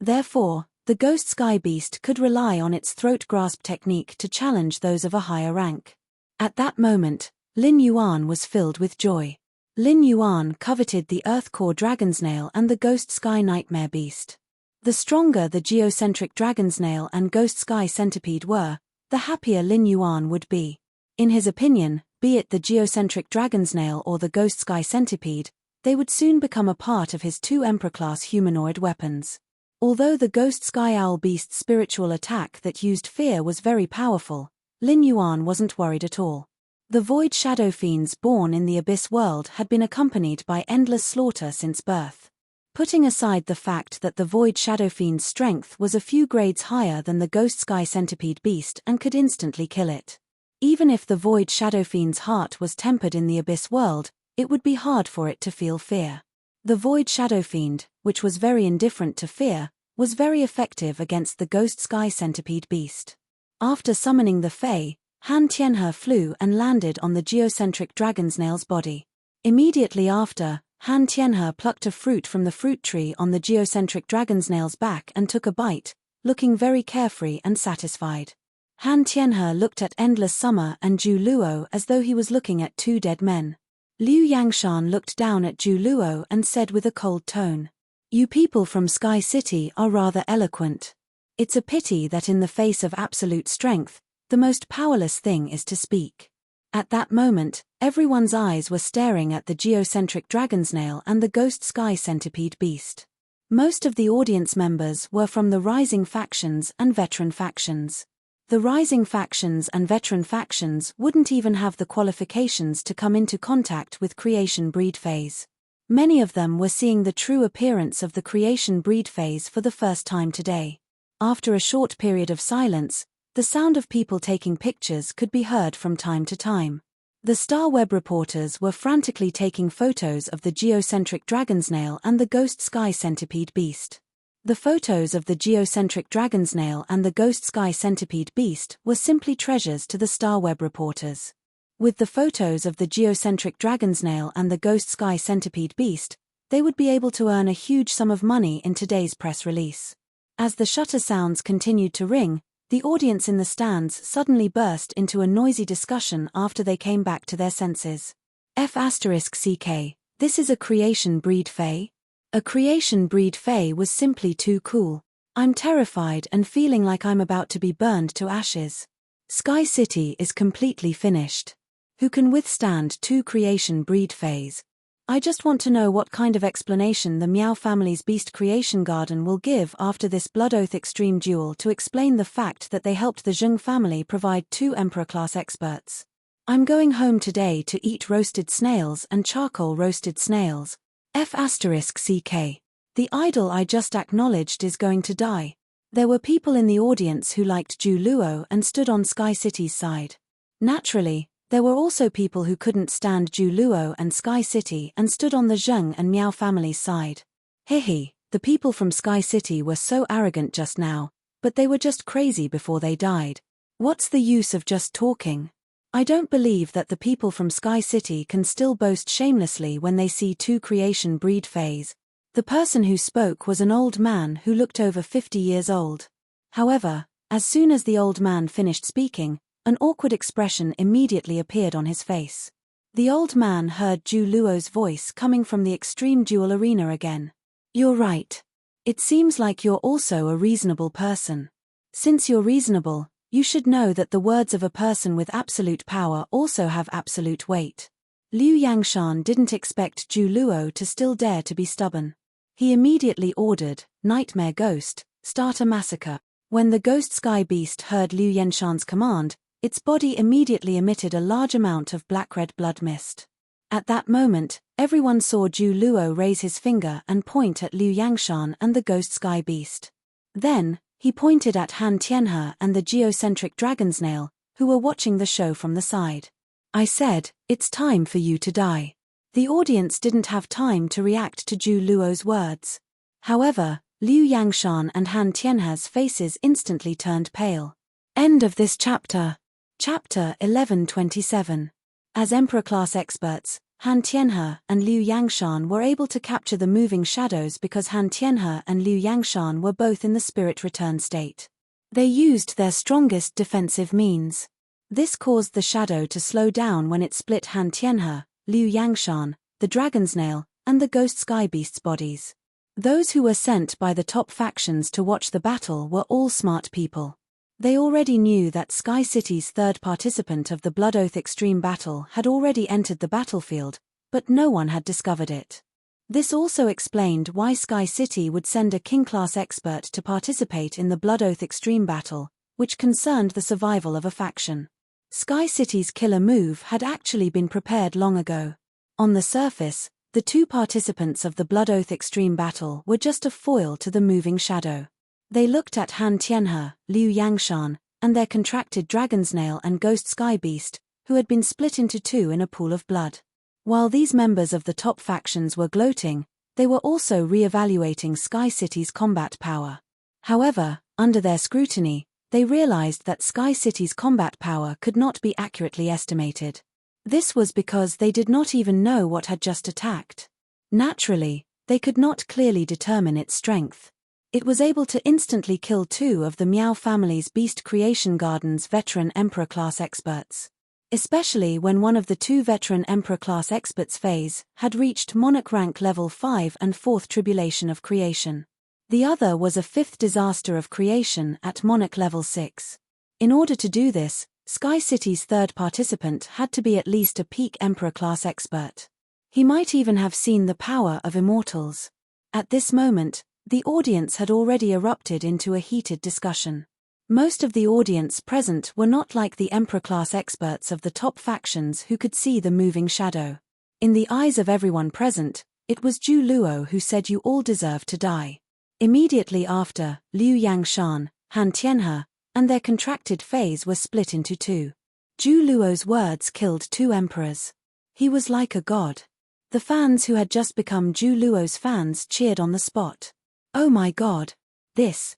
Therefore, the ghost sky beast could rely on its throat grasp technique to challenge those of a higher rank. At that moment, Lin Yuan was filled with joy. Lin Yuan coveted the Earth Core Dragonsnail and the Ghost Sky Nightmare Beast. The stronger the geocentric dragonsnail and ghost sky centipede were, the happier Lin Yuan would be. In his opinion, be it the geocentric dragonsnail or the ghost sky centipede, they would soon become a part of his 2 Emperor-class humanoid weapons. Although the ghost sky owl beast's spiritual attack that used fear was very powerful, Lin Yuan wasn't worried at all. The void shadow fiends born in the abyss world had been accompanied by endless slaughter since birth. Putting aside the fact that the void shadow fiend's strength was a few grades higher than the ghost sky centipede beast and could instantly kill it. Even if the void shadow fiend's heart was tempered in the abyss world, it would be hard for it to feel fear. The void shadow fiend, which was very indifferent to fear, was very effective against the ghost sky centipede beast. After summoning the Fae, Han Tianhe flew and landed on the geocentric dragonsnail's body. Immediately after, Han Tianhe plucked a fruit from the fruit tree on the geocentric dragonsnail's back and took a bite, looking very carefree and satisfied. Han Tianhe looked at Endless Summer and Zhu Luo as though he was looking at 2 dead men. Liu Yangshan looked down at Zhu Luo and said with a cold tone, "You people from Sky City are rather eloquent. It's a pity that in the face of absolute strength, the most powerless thing is to speak." At that moment, everyone's eyes were staring at the geocentric dragonsnail and the ghost sky centipede beast. Most of the audience members were from the rising factions and veteran factions. The rising factions and veteran factions wouldn't even have the qualifications to come into contact with creation breed phase. Many of them were seeing the true appearance of the creation breed phase for the first time today. After a short period of silence, the sound of people taking pictures could be heard from time to time. The Star Web reporters were frantically taking photos of the geocentric dragonsnail and the ghost sky centipede beast. The photos of the geocentric dragonsnail and the ghost sky centipede beast were simply treasures to the Star Web reporters. With the photos of the geocentric dragonsnail and the ghost sky centipede beast, they would be able to earn a huge sum of money in today's press release. As the shutter sounds continued to ring, the audience in the stands suddenly burst into a noisy discussion after they came back to their senses. F***CK, this is a creation breed fae? A creation breed fae was simply too cool. I'm terrified and feeling like I'm about to be burned to ashes. Sky City is completely finished. Who can withstand 2 creation breed fays? I just want to know what kind of explanation the Miao family's Beast Creation Garden will give after this Blood Oath Extreme duel to explain the fact that they helped the Zheng family provide 2 Emperor-class experts. I'm going home today to eat roasted snails and charcoal roasted snails. F***CK. The idol I just acknowledged is going to die. There were people in the audience who liked Zhu Luo and stood on Sky City's side. Naturally, there were also people who couldn't stand Zhu Luo and Sky City and stood on the Zheng and Miao family's side. Hehe, the people from Sky City were so arrogant just now, But they were just crazy before they died. What's the use of just talking? I don't believe that the people from Sky City can still boast shamelessly when they see two creation breed phase. The person who spoke was an old man who looked over 50 years old. However, as soon as the old man finished speaking, an awkward expression immediately appeared on his face. The old man heard Ju Luo's voice coming from the extreme dual arena again. You're right. It seems like you're also a reasonable person. Since you're reasonable, you should know that the words of a person with absolute power also have absolute weight. Liu Yangshan didn't expect Ju Luo to still dare to be stubborn. He immediately ordered, Nightmare Ghost, start a massacre. When the ghost sky beast heard Liu Yangshan's command, its body immediately emitted a large amount of black-red blood mist. At that moment, everyone saw Ju Luo raise his finger and point at Liu Yangshan and the ghost sky beast. Then, he pointed at Han Tianhe and the geocentric dragonsnail, who were watching the show from the side. I said, it's time for you to die. The audience didn't have time to react to Ju Luo's words. However, Liu Yangshan and Han Tianhe's faces instantly turned pale. End of this chapter. Chapter 1127. As Emperor-class experts, Han Tianhe and Liu Yangshan were able to capture the moving shadows because Han Tianhe and Liu Yangshan were both in the spirit return state. They used their strongest defensive means. This caused the shadow to slow down when it split Han Tianhe, Liu Yangshan, the dragonsnail, and the ghost sky beast's bodies. Those who were sent by the top factions to watch the battle were all smart people. They already knew that Sky City's third participant of the Blood Oath Extreme Battle had already entered the battlefield, but no one had discovered it. This also explained why Sky City would send a king-class expert to participate in the Blood Oath Extreme Battle, which concerned the survival of a faction. Sky City's killer move had actually been prepared long ago. On the surface, the two participants of the Blood Oath Extreme Battle were just a foil to the moving shadow. They looked at Han Tianhe, Liu Yangshan, and their contracted dragonsnail and ghost sky beast, who had been split into two in a pool of blood. While these members of the top factions were gloating, they were also re-evaluating Sky City's combat power. However, under their scrutiny, they realized that Sky City's combat power could not be accurately estimated. This was because they did not even know what had just attacked. Naturally, they could not clearly determine its strength. It was able to instantly kill two of the Miao family's Beast Creation Garden's veteran Emperor-class experts. Especially when one of the two veteran Emperor-class experts phase had reached Monarch rank level 5 and 4th Tribulation of Creation. The other was a 5th Disaster of Creation at Monarch level 6. In order to do this, Sky City's third participant had to be at least a peak Emperor-class expert. He might even have seen the power of immortals. At this moment, the audience had already erupted into a heated discussion. Most of the audience present were not like the Emperor-class experts of the top factions who could see the moving shadow. In the eyes of everyone present, it was Ju Luo who said you all deserve to die. Immediately after, Liu Yangshan, Han Tianhe, and their contracted phase were split into two. Ju Luo's words killed two emperors. He was like a god. The fans who had just become Ju Luo's fans cheered on the spot. Oh my god. This,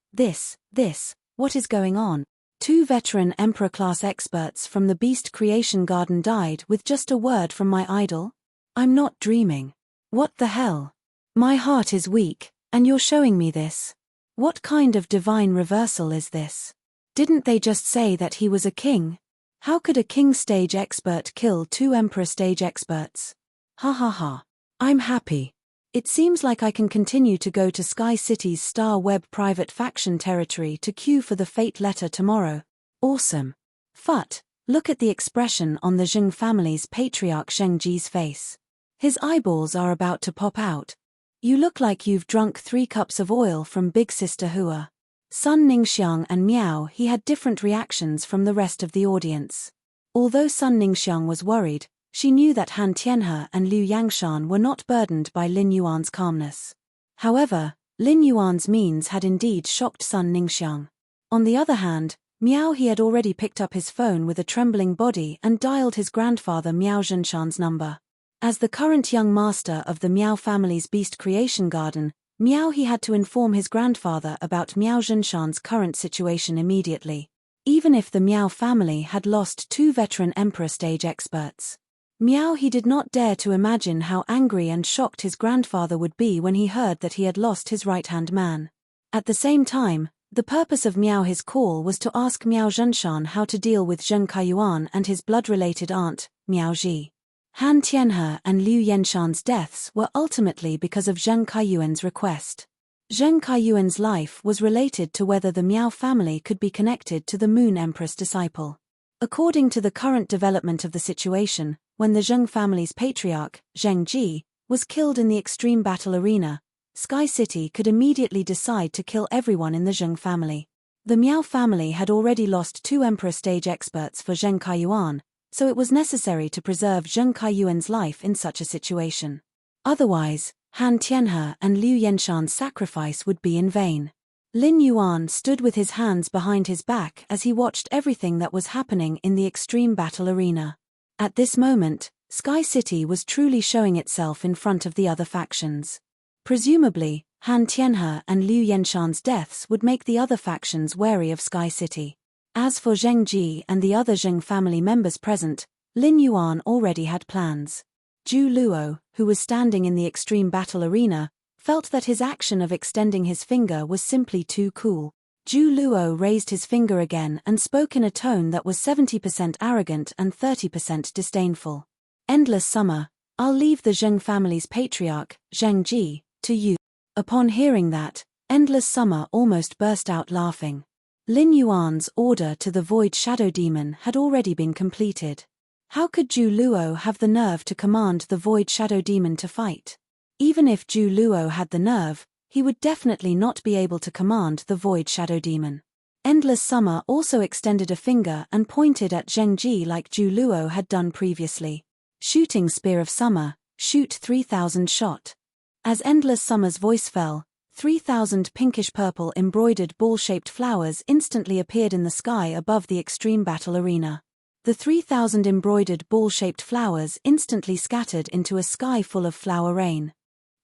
what is going on? Two veteran Emperor-class experts from the Beast Creation Garden died with just a word from my idol? I'm not dreaming. What the hell? My heart is weak, and you're showing me this. What kind of divine reversal is this? Didn't they just say that he was a king? How could a king stage expert kill two emperor stage experts? Ha ha ha. I'm happy. It seems like I can continue to go to Sky City's Star Web private faction territory to queue for the fate letter tomorrow. Awesome. Phut, look at the expression on the Zheng family's patriarch Zheng Ji's face. His eyeballs are about to pop out. You look like you've drunk 3 cups of oil from Big Sister Hua. Sun Ningxiang and Miao He had different reactions from the rest of the audience. Although Sun Ningxiang was worried, she knew that Han Tianhe and Liu Yangshan were not burdened by Lin Yuan's calmness. However, Lin Yuan's means had indeed shocked Sun Ningxiang. On the other hand, Miao He had already picked up his phone with a trembling body and dialed his grandfather Miao Zhenshan's number. As the current young master of the Miao family's Beast Creation Garden, Miao He had to inform his grandfather about Miao Zhenshan's current situation immediately. Even if the Miao family had lost 2 veteran emperor stage experts. Miao He did not dare to imagine how angry and shocked his grandfather would be when he heard that he had lost his right-hand man. At the same time, the purpose of Miao He's call was to ask Miao Zhenshan how to deal with Zheng Kaiyuan and his blood-related aunt, Miao Ji. Han Tianhe and Liu Yenshan's deaths were ultimately because of Zheng Kaiyuan's request. Zheng Kaiyuan's life was related to whether the Miao family could be connected to the Moon Empress disciple. According to the current development of the situation, when the Zheng family's patriarch, Zheng Ji, was killed in the extreme battle arena, Sky City could immediately decide to kill everyone in the Zheng family. The Miao family had already lost 2 emperor stage experts for Zheng Kaiyuan, so it was necessary to preserve Zheng Kaiyuan's life in such a situation. Otherwise, Han Tianhe and Liu Yenshan's sacrifice would be in vain. Lin Yuan stood with his hands behind his back as he watched everything that was happening in the extreme battle arena. At this moment, Sky City was truly showing itself in front of the other factions. Presumably, Han Tianhe and Liu Yenshan's deaths would make the other factions wary of Sky City. As for Zheng Ji and the other Zheng family members present, Lin Yuan already had plans. Zhu Luo, who was standing in the extreme battle arena, felt that his action of extending his finger was simply too cool. Zhu Luo raised his finger again and spoke in a tone that was 70% arrogant and 30% disdainful. "Endless summer, I'll leave the Zheng family's patriarch, Zheng Ji, to you." Upon hearing that, Endless Summer almost burst out laughing. Lin Yuan's order to the Void Shadow Demon had already been completed. How could Zhu Luo have the nerve to command the Void Shadow Demon to fight? Even if Zhu Luo had the nerve, he would definitely not be able to command the Void Shadow Demon. Endless Summer also extended a finger and pointed at Zheng Ji like Zhu Luo had done previously. "Shooting Spear of Summer, shoot 3,000 shot." As Endless Summer's voice fell, 3,000 pinkish-purple embroidered ball-shaped flowers instantly appeared in the sky above the extreme battle arena. The 3,000 embroidered ball-shaped flowers instantly scattered into a sky full of flower rain.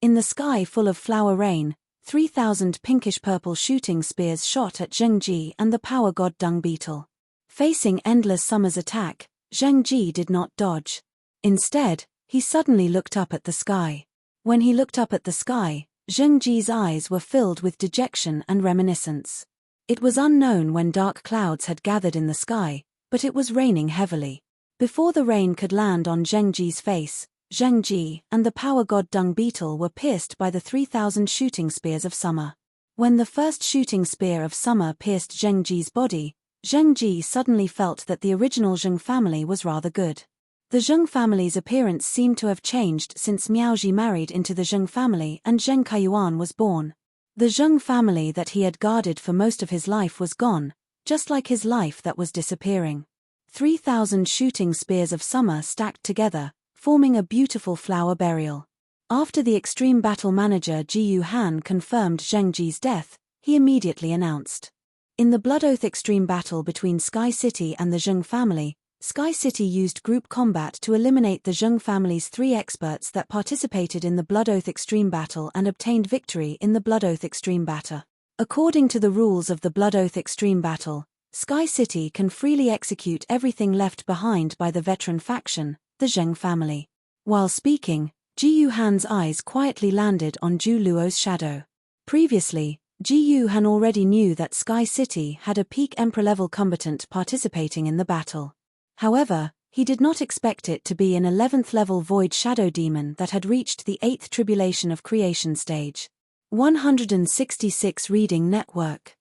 In the sky full of flower rain, 3,000 pinkish-purple shooting spears shot at Zheng Ji and the power god Dung Beetle. Facing Endless Summer's attack, Zheng Ji did not dodge. Instead, he suddenly looked up at the sky. When he looked up at the sky, Zheng Ji's eyes were filled with dejection and reminiscence. It was unknown when dark clouds had gathered in the sky, but it was raining heavily. Before the rain could land on Zheng Ji's face, Zheng Ji and the power god Dung Beetle were pierced by the 3,000 shooting spears of summer. When the first shooting spear of summer pierced Zheng Ji's body, Zheng Ji suddenly felt that the original Zheng family was rather good. The Zheng family's appearance seemed to have changed since Miao Ji married into the Zheng family and Zheng Kaiyuan was born. The Zheng family that he had guarded for most of his life was gone, just like his life that was disappearing. 3,000 shooting spears of summer stacked together, forming a beautiful flower burial. After the extreme battle manager Jiyu Han confirmed Zheng Ji's death, he immediately announced. In the Blood Oath extreme battle between Sky City and the Zheng family, Sky City used group combat to eliminate the Zheng family's 3 experts that participated in the Blood Oath extreme battle and obtained victory in the Blood Oath extreme battle. According to the rules of the Blood Oath extreme battle, Sky City can freely execute everything left behind by the veteran faction, the Zheng family. While speaking, Jiyu Han's eyes quietly landed on Zhu Luo's shadow. Previously, Jiyu Han already knew that Sky City had a peak emperor-level combatant participating in the battle. However, he did not expect it to be an 11th level Void Shadow Demon that had reached the 8th Tribulation of Creation stage. 166 Reading Network.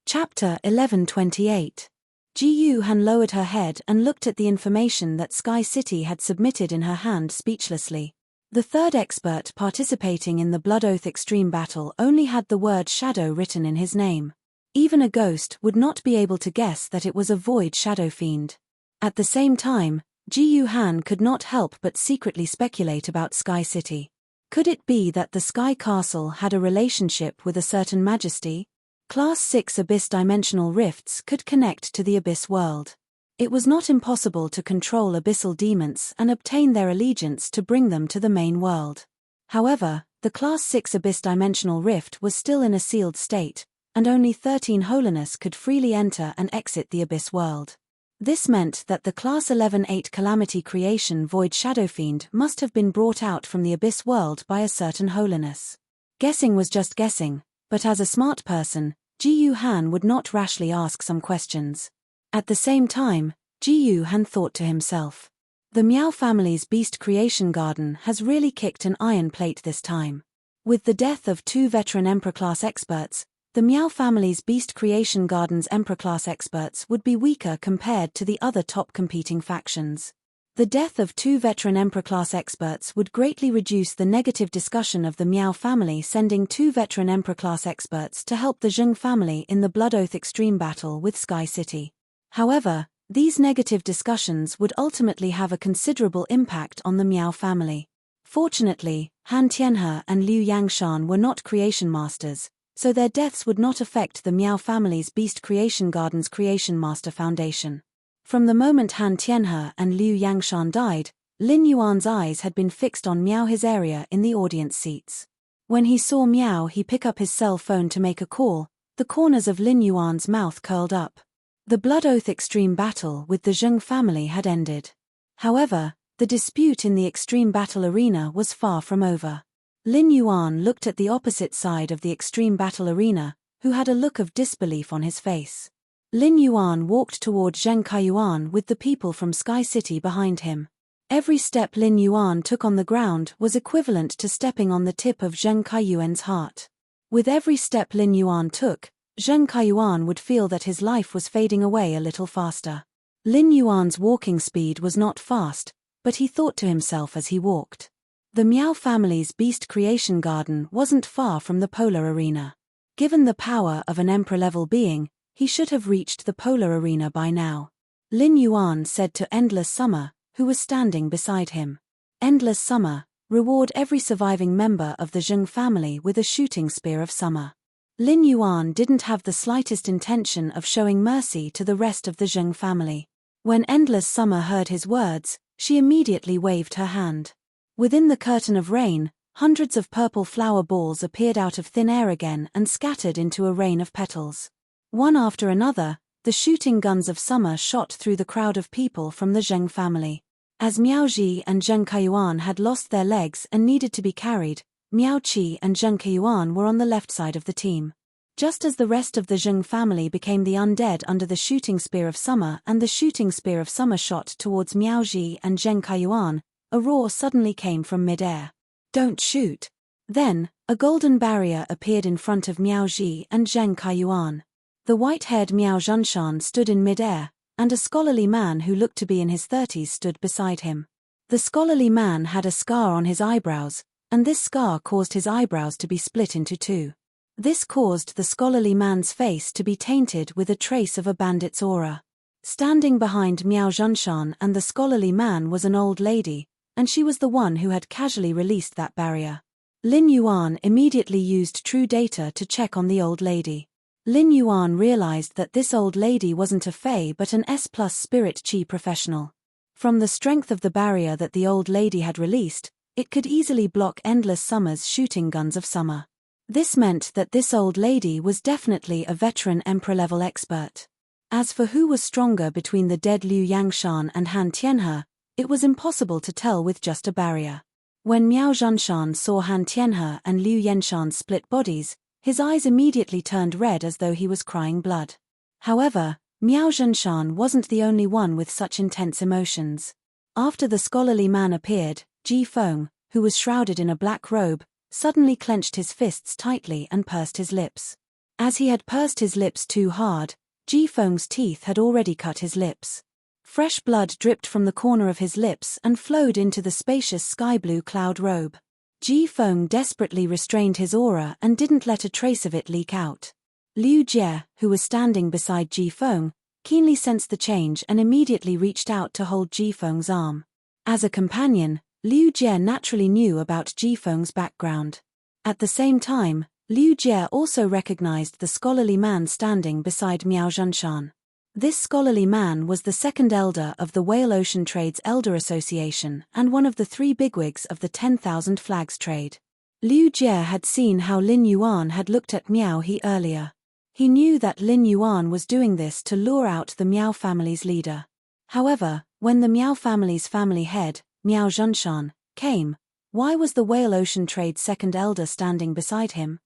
Chapter 1128. Jiyu Han lowered her head and looked at the information that Sky City had submitted in her hand speechlessly. The 3rd expert participating in the Blood Oath extreme battle only had the word Shadow written in his name. Even a ghost would not be able to guess that it was a Void Shadow Fiend. At the same time, Jiyu Han could not help but secretly speculate about Sky City. Could it be that the Sky Castle had a relationship with a certain majesty? Class 6 Abyss dimensional rifts could connect to the Abyss world. It was not impossible to control abyssal demons and obtain their allegiance to bring them to the main world. However, The Class 6 abyss-dimensional rift was still in a sealed state, and only 13 Holiness could freely enter and exit the abyss world. This meant that the Class 11-8 Calamity Creation Void Shadow Fiend must have been brought out from the abyss world by a certain Holiness. Guessing was just guessing, but as a smart person, Ji Han would not rashly ask some questions. At the same time, Ji Han thought to himself, the Miao family's beast creation garden has really kicked an iron plate this time. With the death of 2 veteran Emperor-class experts, the Miao family's beast creation garden's Emperor-class experts would be weaker compared to the other top competing factions. The death of 2 veteran Emperor-class experts would greatly reduce the negative discussion of the Miao family sending 2 veteran Emperor-class experts to help the Zheng family in the Blood Oath Extreme battle with Sky City. However, these negative discussions would ultimately have a considerable impact on the Miao family. Fortunately, Han Tianhe and Liu Yangshan were not creation masters, so their deaths would not affect the Miao family's Beast Creation Garden's Creation Master Foundation. From the moment Han Tianhe and Liu Yangshan died, Lin Yuan's eyes had been fixed on Miao, his area in the audience seats. When he saw Miao, he picked up his cell phone to make a call. The corners of Lin Yuan's mouth curled up. The Blood Oath Extreme battle with the Zheng family had ended. However, the dispute in the Extreme Battle Arena was far from over. Lin Yuan looked at the opposite side of the Extreme Battle Arena, who had a look of disbelief on his face. Lin Yuan walked toward Zheng Kaiyuan with the people from Sky City behind him. Every step Lin Yuan took on the ground was equivalent to stepping on the tip of Zheng Kaiyuan's heart. With every step Lin Yuan took, Zheng Kaiyuan would feel that his life was fading away a little faster. Lin Yuan's walking speed was not fast, but he thought to himself as he walked. The Miao family's beast creation garden wasn't far from the polar arena. Given the power of an emperor-level being, he should have reached the polar arena by now. Lin Yuan said to Endless Summer, who was standing beside him. Endless Summer, reward every surviving member of the Zheng family with a shooting spear of summer. Lin Yuan didn't have the slightest intention of showing mercy to the rest of the Zheng family. When Endless Summer heard his words, she immediately waved her hand. Within the curtain of rain, hundreds of purple flower balls appeared out of thin air again and scattered into a rain of petals. One after another, the shooting guns of summer shot through the crowd of people from the Zheng family. As Miao Ji and Zheng Kaiyuan had lost their legs and needed to be carried, Miao Qi and Zheng Kaiyuan were on the left side of the team. Just as the rest of the Zheng family became the undead under the shooting spear of summer and the shooting spear of summer shot towards Miao Ji and Zheng Kaiyuan, a roar suddenly came from mid-air. Don't shoot. Then, a golden barrier appeared in front of Miao Ji and Zheng Kaiyuan. The white-haired Miao Zhanshan stood in mid-air, and a scholarly man who looked to be in his 30s stood beside him. The scholarly man had a scar on his eyebrows, and this scar caused his eyebrows to be split into 2. This caused the scholarly man's face to be tainted with a trace of a bandit's aura. Standing behind Miao Zhanshan and the scholarly man was an old lady, and she was the one who had casually released that barrier. Lin Yuan immediately used True Data to check on the old lady. Lin Yuan realized that this old lady wasn't a Fey but an S+ spirit Qi professional. From the strength of the barrier that the old lady had released, it could easily block Endless Summer's shooting guns of summer. This meant that this old lady was definitely a veteran emperor-level expert. As for who was stronger between the dead Liu Yangshan and Han Tianhe, it was impossible to tell with just a barrier. When Miao Zhanshan saw Han Tianhe and Liu Yangshan's split bodies, his eyes immediately turned red as though he was crying blood. However, Miao Zhanshan wasn't the only one with such intense emotions. After the scholarly man appeared, Ji Feng, who was shrouded in a black robe, suddenly clenched his fists tightly and pursed his lips. As he had pursed his lips too hard, Ji Feng's teeth had already cut his lips. Fresh blood dripped from the corner of his lips and flowed into the spacious sky-blue cloud robe. Ji Feng desperately restrained his aura and didn't let a trace of it leak out. Liu Jie, who was standing beside Ji Feng, keenly sensed the change and immediately reached out to hold Ji Feng's arm. As a companion, Liu Jie naturally knew about Ji Feng's background. At the same time, Liu Jie also recognized the scholarly man standing beside Miao Zhanshan. This scholarly man was the second elder of the Whale Ocean Trade's Elder Association and one of the 3 bigwigs of the 10,000 Flags trade. Liu Jie had seen how Lin Yuan had looked at Miao He earlier. He knew that Lin Yuan was doing this to lure out the Miao family's leader. However, when the Miao family's family head, Miao Zhunshan, came, why was the Whale Ocean Trade's second elder standing beside him?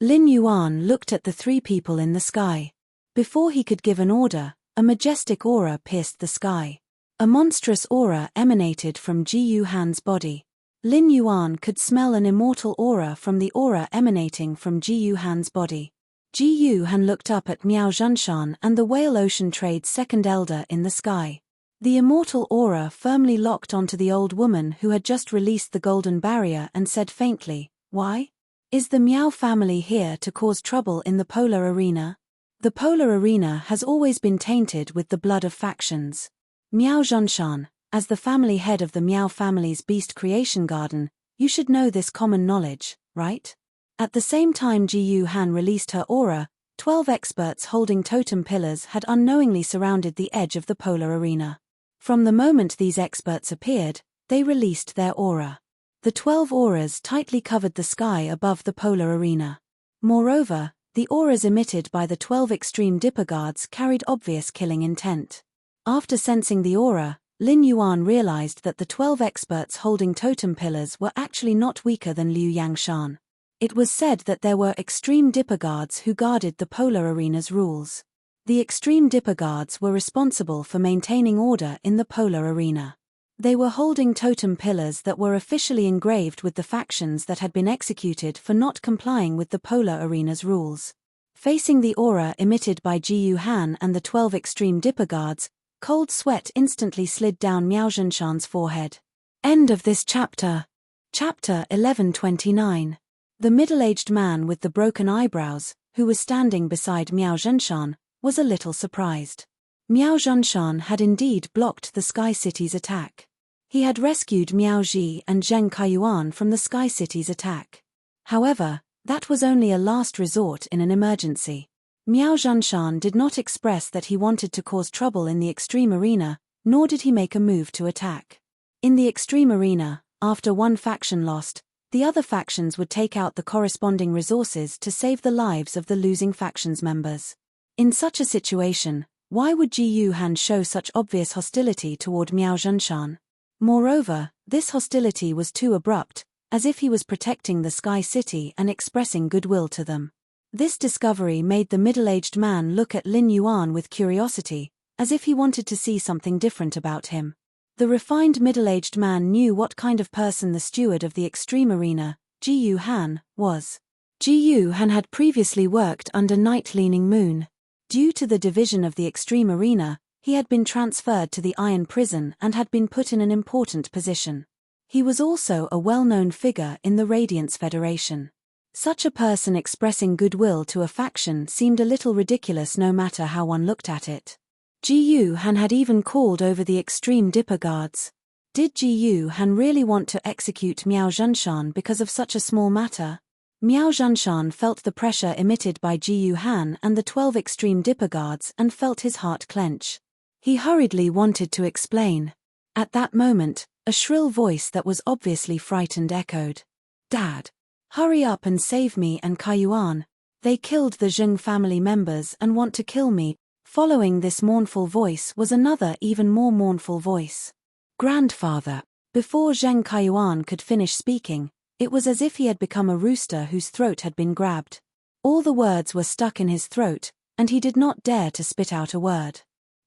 Lin Yuan looked at the three people in the sky. Before he could give an order, a majestic aura pierced the sky. A monstrous aura emanated from Ji Yuhan's body. Lin Yuan could smell an immortal aura from the aura emanating from Ji Yuhan's body. Ji Yuhan looked up at Miao Zhunshan and the Whale Ocean Trade's second elder in the sky. The immortal aura firmly locked onto the old woman who had just released the golden barrier and said faintly, "Why? Is the Miao family here to cause trouble in the polar arena?" The polar arena has always been tainted with the blood of factions. Miao Zhunshan, as the family head of the Miao family's beast creation garden, you should know this common knowledge, right? At the same time Ji Yuhan released her aura, 12 experts holding totem pillars had unknowingly surrounded the edge of the polar arena. From the moment these experts appeared, they released their aura. The 12 auras tightly covered the sky above the polar arena. Moreover, the auras emitted by the 12 extreme Dipper guards carried obvious killing intent. After sensing the aura, Lin Yuan realized that the 12 experts holding totem pillars were actually not weaker than Liu Yangshan. It was said that there were extreme Dipper guards who guarded the polar arena's rules. The extreme Dipper guards were responsible for maintaining order in the polar arena. They were holding totem pillars that were officially engraved with the factions that had been executed for not complying with the polar arena's rules. Facing the aura emitted by Ji Yuhan and the 12 extreme Dipper guards, cold sweat instantly slid down Miao Zhunshan's forehead. End of this chapter. Chapter 1129. The middle-aged man with the broken eyebrows, who was standing beside Miao Zhunshan, was a little surprised. Miao Zhunshan had indeed blocked the Sky City's attack. He had rescued Miao Ji and Zheng Kaiyuan from the Sky City's attack. However, that was only a last resort in an emergency. Miao Zhunshan did not express that he wanted to cause trouble in the extreme arena, nor did he make a move to attack. In the extreme arena, after one faction lost, the other factions would take out the corresponding resources to save the lives of the losing faction's members. In such a situation, why would Ji Yuhan show such obvious hostility toward Miao Zhunshan? Moreover, this hostility was too abrupt, as if he was protecting the Sky City and expressing goodwill to them. This discovery made the middle-aged man look at Lin Yuan with curiosity, as if he wanted to see something different about him. The refined middle-aged man knew what kind of person the steward of the extreme arena, Ji Yuhan, was. Ji Yuhan had previously worked under Night Leaning Moon. Due to the division of the extreme arena, he had been transferred to the Iron Prison and had been put in an important position. He was also a well-known figure in the Radiance Federation. Such a person expressing goodwill to a faction seemed a little ridiculous no matter how one looked at it. Ji Yuhan had even called over the extreme Dipper guards. Did Ji Yuhan really want to execute Miao Zhunshan because of such a small matter? Miao Zhunshan felt the pressure emitted by Ji Yuhan and the 12 extreme Dipper guards and felt his heart clench. He hurriedly wanted to explain. At that moment, a shrill voice that was obviously frightened echoed. "Dad! Hurry up and save me and Kaiyuan. They killed the Zheng family members and want to kill me." Following this mournful voice was another even more mournful voice. "Grandfather." Before Zheng Kaiyuan could finish speaking, it was as if he had become a rooster whose throat had been grabbed. All the words were stuck in his throat, and he did not dare to spit out a word.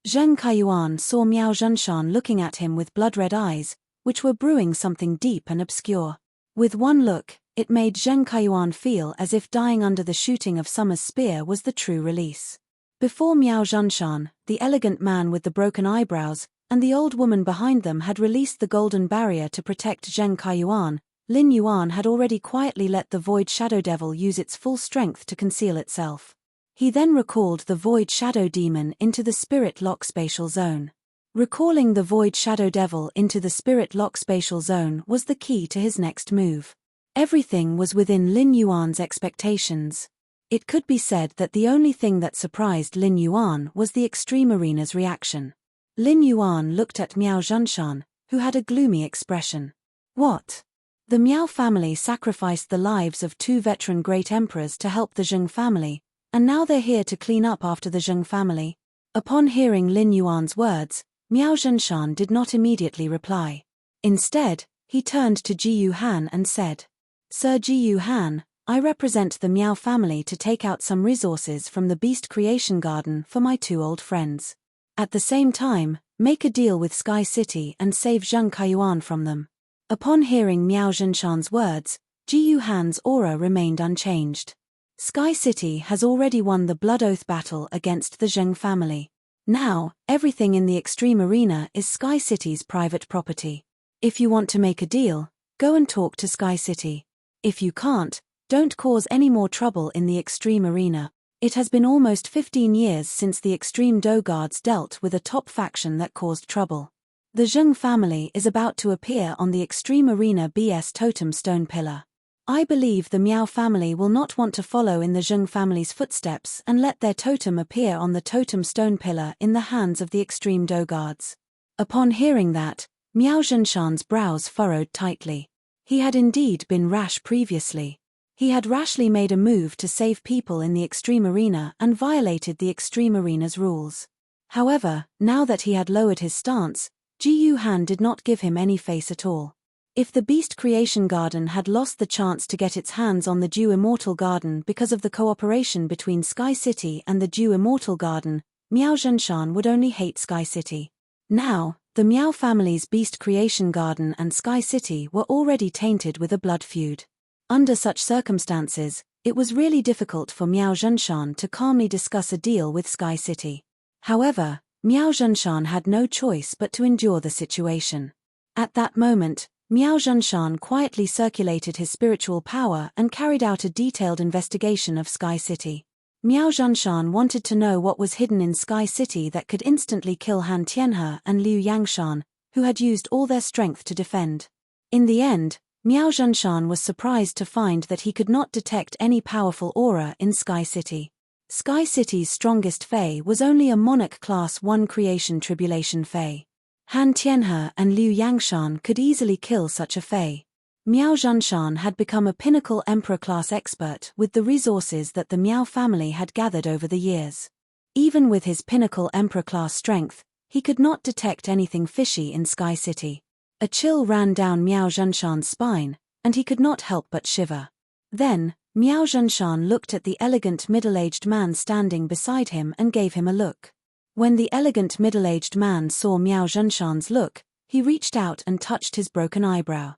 Zheng Kaiyuan saw Miao Zhunshan looking at him with blood-red eyes, which were brewing something deep and obscure. With one look, it made Zheng Kaiyuan feel as if dying under the shooting of Summer's spear was the true release. Before Miao Zhunshan, the elegant man with the broken eyebrows, and the old woman behind them had released the golden barrier to protect Zheng Kaiyuan, Lin Yuan had already quietly let the Void Shadow Devil use its full strength to conceal itself. He then recalled the Void Shadow Demon into the Spirit Lock Spatial Zone. Recalling the Void Shadow Devil into the Spirit Lock Spatial Zone was the key to his next move. Everything was within Lin Yuan's expectations. It could be said that the only thing that surprised Lin Yuan was the extreme arena's reaction. Lin Yuan looked at Miao Zhunshan, who had a gloomy expression. "What? The Miao family sacrificed the lives of 2 veteran great emperors to help the Zheng family, and now they're here to clean up after the Zheng family. Upon hearing Lin Yuan's words, Miao Zhenshan did not immediately reply. Instead, he turned to Ji Yuhan and said, "Sir Ji Yuhan, I represent the Miao family to take out some resources from the Beast Creation Garden for my 2 old friends. At the same time, make a deal with Sky City and save Zheng Kaiyuan from them." Upon hearing Miao Zhenshan's words, Ji Yuhan's aura remained unchanged. Sky City has already won the Blood Oath battle against the Zheng family. Now, everything in the Extreme Arena is Sky City's private property. If you want to make a deal, go and talk to Sky City. If you can't, don't cause any more trouble in the Extreme Arena. It has been almost 15 years since the Extreme Do Guards dealt with a top faction that caused trouble. The Zheng family is about to appear on the Extreme Arena BS Totem Stone Pillar. I believe the Miao family will not want to follow in the Zheng family's footsteps and let their totem appear on the Totem Stone Pillar in the hands of the Extreme Do Guards. Upon hearing that, Miao Zhenshan's brows furrowed tightly. He had indeed been rash previously. He had rashly made a move to save people in the Extreme Arena and violated the Extreme Arena's rules. However, now that he had lowered his stance, Ji Yuhan did not give him any face at all. If the Beast Creation Garden had lost the chance to get its hands on the Dew Immortal Garden because of the cooperation between Sky City and the Dew Immortal Garden, Miao Zhenshan would only hate Sky City. Now, the Miao family's Beast Creation Garden and Sky City were already tainted with a blood feud. Under such circumstances, it was really difficult for Miao Zhenshan to calmly discuss a deal with Sky City. However, Miao Zhenshan had no choice but to endure the situation. At that moment, Miao Zhenshan quietly circulated his spiritual power and carried out a detailed investigation of Sky City. Miao Zhenshan wanted to know what was hidden in Sky City that could instantly kill Han Tianhe and Liu Yangshan, who had used all their strength to defend. In the end, Miao Zhenshan was surprised to find that he could not detect any powerful aura in Sky City. Sky City's strongest Fae was only a Monarch Class 1 Creation Tribulation Fae. Han Tianhe and Liu Yangshan could easily kill such a Fae. Miao Zhenshan had become a pinnacle Emperor-class expert with the resources that the Miao family had gathered over the years. Even with his pinnacle Emperor-class strength, he could not detect anything fishy in Sky City. A chill ran down Miao Zhenshan's spine, and he could not help but shiver. Then, Miao Zhenshan looked at the elegant middle-aged man standing beside him and gave him a look. When the elegant middle-aged man saw Miao Zhenshan's look, he reached out and touched his broken eyebrow.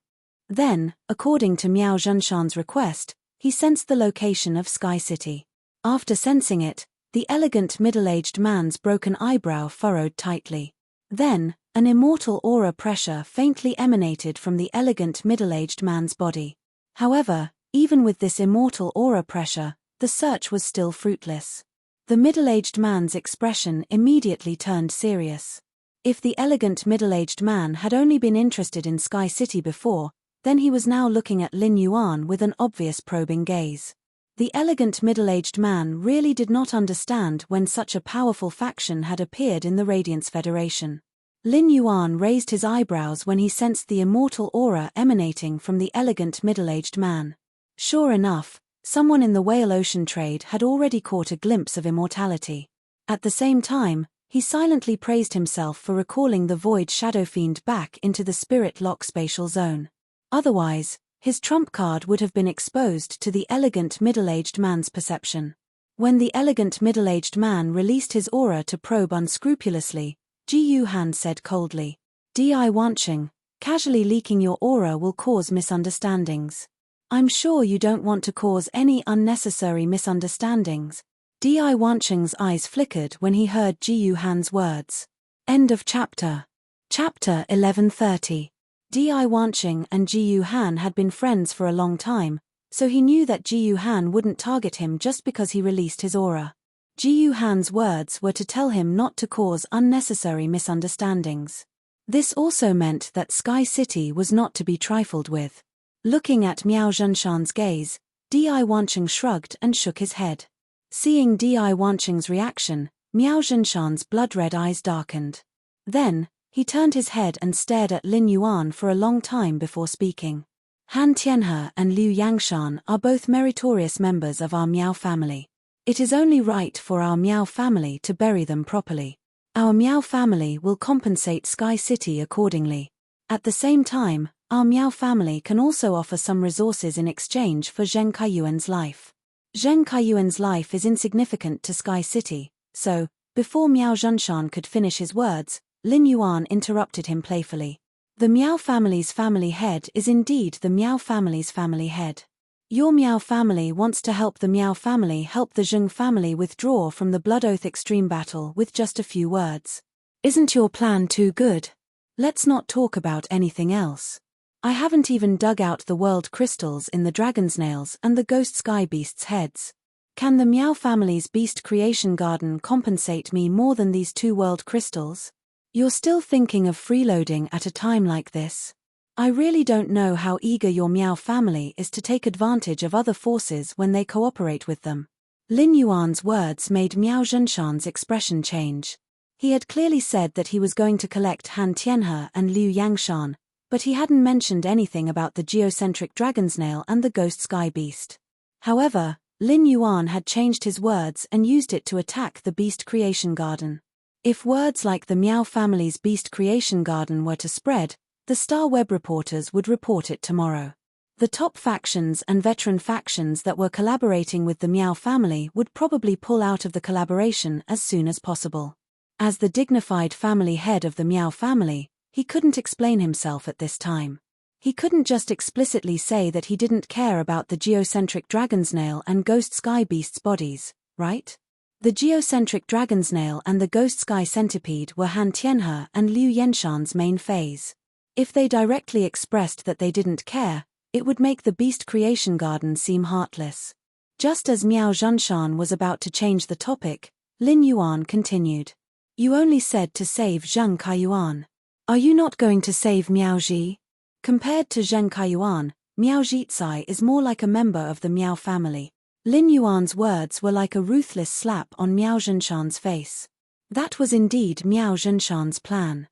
Then, according to Miao Zhenshan's request, he sensed the location of Sky City. After sensing it, the elegant middle-aged man's broken eyebrow furrowed tightly. Then, an immortal aura pressure faintly emanated from the elegant middle-aged man's body. However, even with this immortal aura pressure, the search was still fruitless. The middle-aged man's expression immediately turned serious. If the elegant middle-aged man had only been interested in Sky City before, then he was now looking at Lin Yuan with an obvious probing gaze. The elegant middle-aged man really did not understand when such a powerful faction had appeared in the Radiance Federation. Lin Yuan raised his eyebrows when he sensed the immortal aura emanating from the elegant middle-aged man. Sure enough, someone in the whale ocean trade had already caught a glimpse of immortality. At the same time, he silently praised himself for recalling the void shadow fiend back into the spirit lock spatial zone. Otherwise, his trump card would have been exposed to the elegant middle-aged man's perception. When the elegant middle-aged man released his aura to probe unscrupulously, Ji Yuhan said coldly, "Di Wanqing, casually leaking your aura will cause misunderstandings. I'm sure you don't want to cause any unnecessary misunderstandings." Di Wanqing's eyes flickered when he heard Ji Yuhan's words. End of chapter. Chapter 1130. Di Wanqing and Ji Yuhan had been friends for a long time, so he knew that Ji Yuhan wouldn't target him just because he released his aura. Ji Yuhan's words were to tell him not to cause unnecessary misunderstandings. This also meant that Sky City was not to be trifled with. Looking at Miao Zhenshan's gaze, Di Wanqing shrugged and shook his head. Seeing Di Wanqing's reaction, Miao Zhenshan's blood-red eyes darkened. Then, he turned his head and stared at Lin Yuan for a long time before speaking. Han Tianhe and Liu Yangshan are both meritorious members of our Miao family. It is only right for our Miao family to bury them properly. Our Miao family will compensate Sky City accordingly. At the same time, our Miao family can also offer some resources in exchange for Zheng Kaiyuan's life. Zheng Kaiyuan's life is insignificant to Sky City, so, before Miao Zhenshan could finish his words, Lin Yuan interrupted him playfully. The Miao family's family head is indeed the Miao family's family head. Your Miao family wants to help the Miao family help the Zheng family withdraw from the Blood Oath extreme battle with just a few words. Isn't your plan too good? Let's not talk about anything else. I haven't even dug out the world crystals in the dragon's nails and the ghost sky beast's heads. Can the Miao family's beast creation garden compensate me more than these 2 world crystals? You're still thinking of freeloading at a time like this? I really don't know how eager your Miao family is to take advantage of other forces when they cooperate with them. Lin Yuan's words made Miao Zhenshan's expression change. He had clearly said that he was going to collect Han Tianhe and Liu Yangshan, but he hadn't mentioned anything about the geocentric dragon's nail and the ghost sky beast. However, Lin Yuan had changed his words and used it to attack the beast creation garden. If words like the Miao family's beast creation garden were to spread, the Star Web reporters would report it tomorrow. The top factions and veteran factions that were collaborating with the Miao family would probably pull out of the collaboration as soon as possible. As the dignified family head of the Miao family, he couldn't explain himself at this time. He couldn't just explicitly say that he didn't care about the geocentric dragon's nail and ghost sky beast's bodies, right? The geocentric dragon's nail and the ghost sky centipede were Han Tianhe and Liu Yangshan's main phase. If they directly expressed that they didn't care, it would make the beast creation garden seem heartless. Just as Miao Zhenshan was about to change the topic, Lin Yuan continued. You only said to save Zheng Kaiyuan. Are you not going to save Miao Ji? Compared to Zheng Kaiyuan, Miao Zhizai is more like a member of the Miao family. Lin Yuan's words were like a ruthless slap on Miao Zhenshan's face. That was indeed Miao Zhenshan's plan.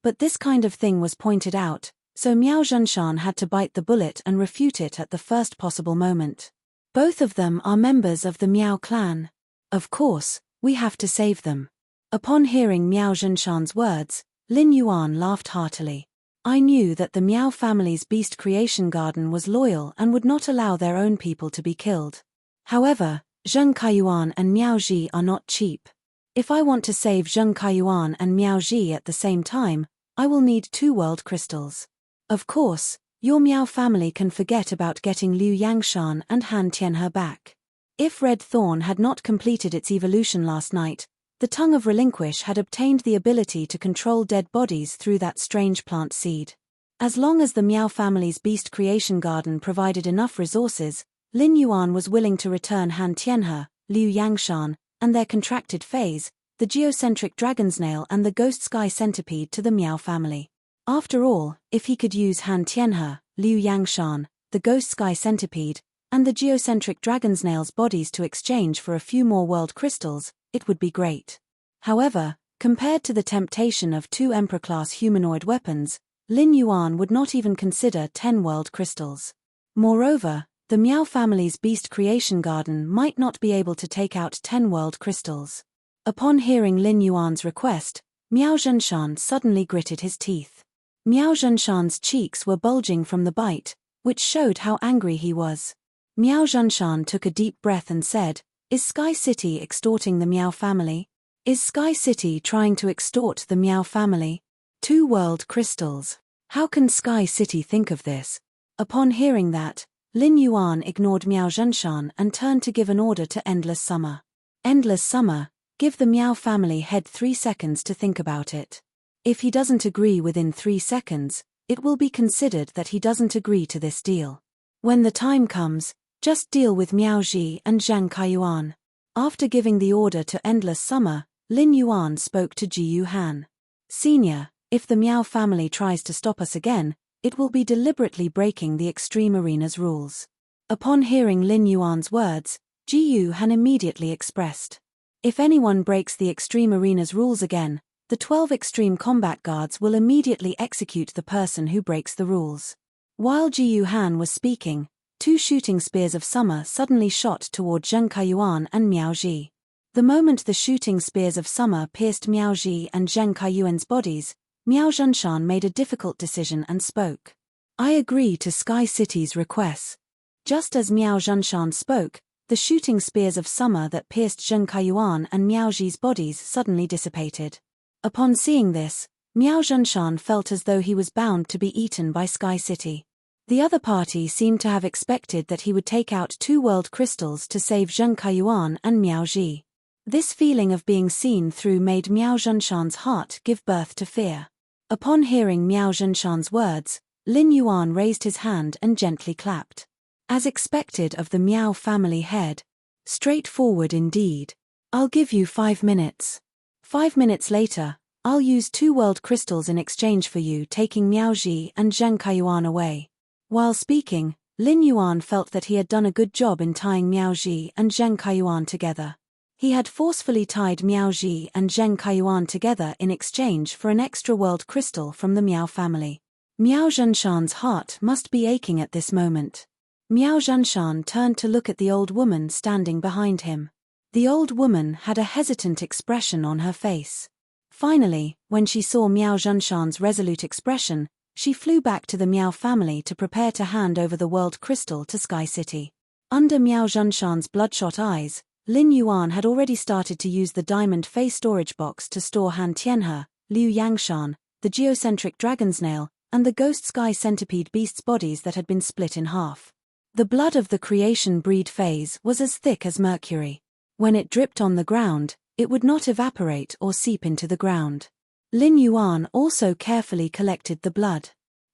But this kind of thing was pointed out, so Miao Zhenshan had to bite the bullet and refute it at the first possible moment. Both of them are members of the Miao clan. Of course, we have to save them. Upon hearing Miao Zhenshan's words, Lin Yuan laughed heartily. I knew that the Miao family's beast creation garden was loyal and would not allow their own people to be killed. However, Zheng Kaiyuan and Miao Ji are not cheap. If I want to save Zheng Kaiyuan and Miao Ji at the same time, I will need 2 world crystals. Of course, your Miao family can forget about getting Liu Yangshan and Han Tianhe back. If Red Thorn had not completed its evolution last night, the Tongue of Relinquish had obtained the ability to control dead bodies through that strange plant seed. As long as the Miao family's beast creation garden provided enough resources, Lin Yuan was willing to return Han Tianhe, Liu Yangshan, and their contracted phase, the geocentric dragon's nail and the ghost sky centipede to the Miao family. After all, if he could use Han Tianhe, Liu Yangshan, the ghost sky centipede, and the geocentric dragon's nail's bodies to exchange for a few more world crystals, it would be great. However, compared to the temptation of 2 Emperor-class humanoid weapons, Lin Yuan would not even consider 10 world crystals. Moreover, the Miao family's beast creation garden might not be able to take out 10 world crystals. Upon hearing Lin Yuan's request, Miao Zhenshan suddenly gritted his teeth. Miao Zhenshan's cheeks were bulging from the bite, which showed how angry he was. Miao Zhenshan took a deep breath and said, Is Sky City extorting the Miao family? Is Sky City trying to extort the Miao family? 2 world crystals. How can Sky City think of this? Upon hearing that, Lin Yuan ignored Miao Zhenshan and turned to give an order to Endless Summer. Endless Summer, give the Miao family head 3 seconds to think about it. If he doesn't agree within 3 seconds, it will be considered that he doesn't agree to this deal. When the time comes, just deal with Miao Ji and Zhang Kaiyuan. After giving the order to Endless Summer, Lin Yuan spoke to Ji Yuhan. Senior, if the Miao family tries to stop us again, it will be deliberately breaking the Extreme Arena's rules. Upon hearing Lin Yuan's words, Ji Yuhan immediately expressed. If anyone breaks the Extreme Arena's rules again, the 12 Extreme Combat Guards will immediately execute the person who breaks the rules. While Ji Yuhan was speaking, two shooting spears of summer suddenly shot toward Zheng Kaiyuan and Miao Ji. The moment the shooting spears of summer pierced Miao Ji and Zheng Kaiyuan's bodies, Miao Zhanshan made a difficult decision and spoke. I agree to Sky City's requests. Just as Miao Zhanshan spoke, the shooting spears of summer that pierced Zheng Kaiyuan and Miao Ji's bodies suddenly dissipated. Upon seeing this, Miao Zhanshan felt as though he was bound to be eaten by Sky City. The other party seemed to have expected that he would take out two world crystals to save Zheng Kaiyuan and Miao Ji. This feeling of being seen through made Miao Zhanshan's heart give birth to fear. Upon hearing Miao Zhanshan's words, Lin Yuan raised his hand and gently clapped. As expected of the Miao family head. Straightforward indeed. I'll give you 5 minutes. 5 minutes later, I'll use 2 world crystals in exchange for you taking Miao Ji and Zheng Kaiyuan away. While speaking, Lin Yuan felt that he had done a good job in tying Miao Ji and Zheng Kaiyuan together. He had forcefully tied Miao Ji and Zheng Kaiyuan together in exchange for an extra world crystal from the Miao family. Miao Zhanshan's heart must be aching at this moment. Miao Zhanshan turned to look at the old woman standing behind him. The old woman had a hesitant expression on her face. Finally, when she saw Miao Zhanshan's resolute expression, she flew back to the Miao family to prepare to hand over the world crystal to Sky City. Under Miao Zhanshan's bloodshot eyes, Lin Yuan had already started to use the diamond face storage box to store Han Tianhe, Liu Yangshan, the geocentric dragonsnail, and the ghost sky centipede beasts' bodies that had been split in half. The blood of the creation breed phase was as thick as mercury. When it dripped on the ground, it would not evaporate or seep into the ground. Lin Yuan also carefully collected the blood.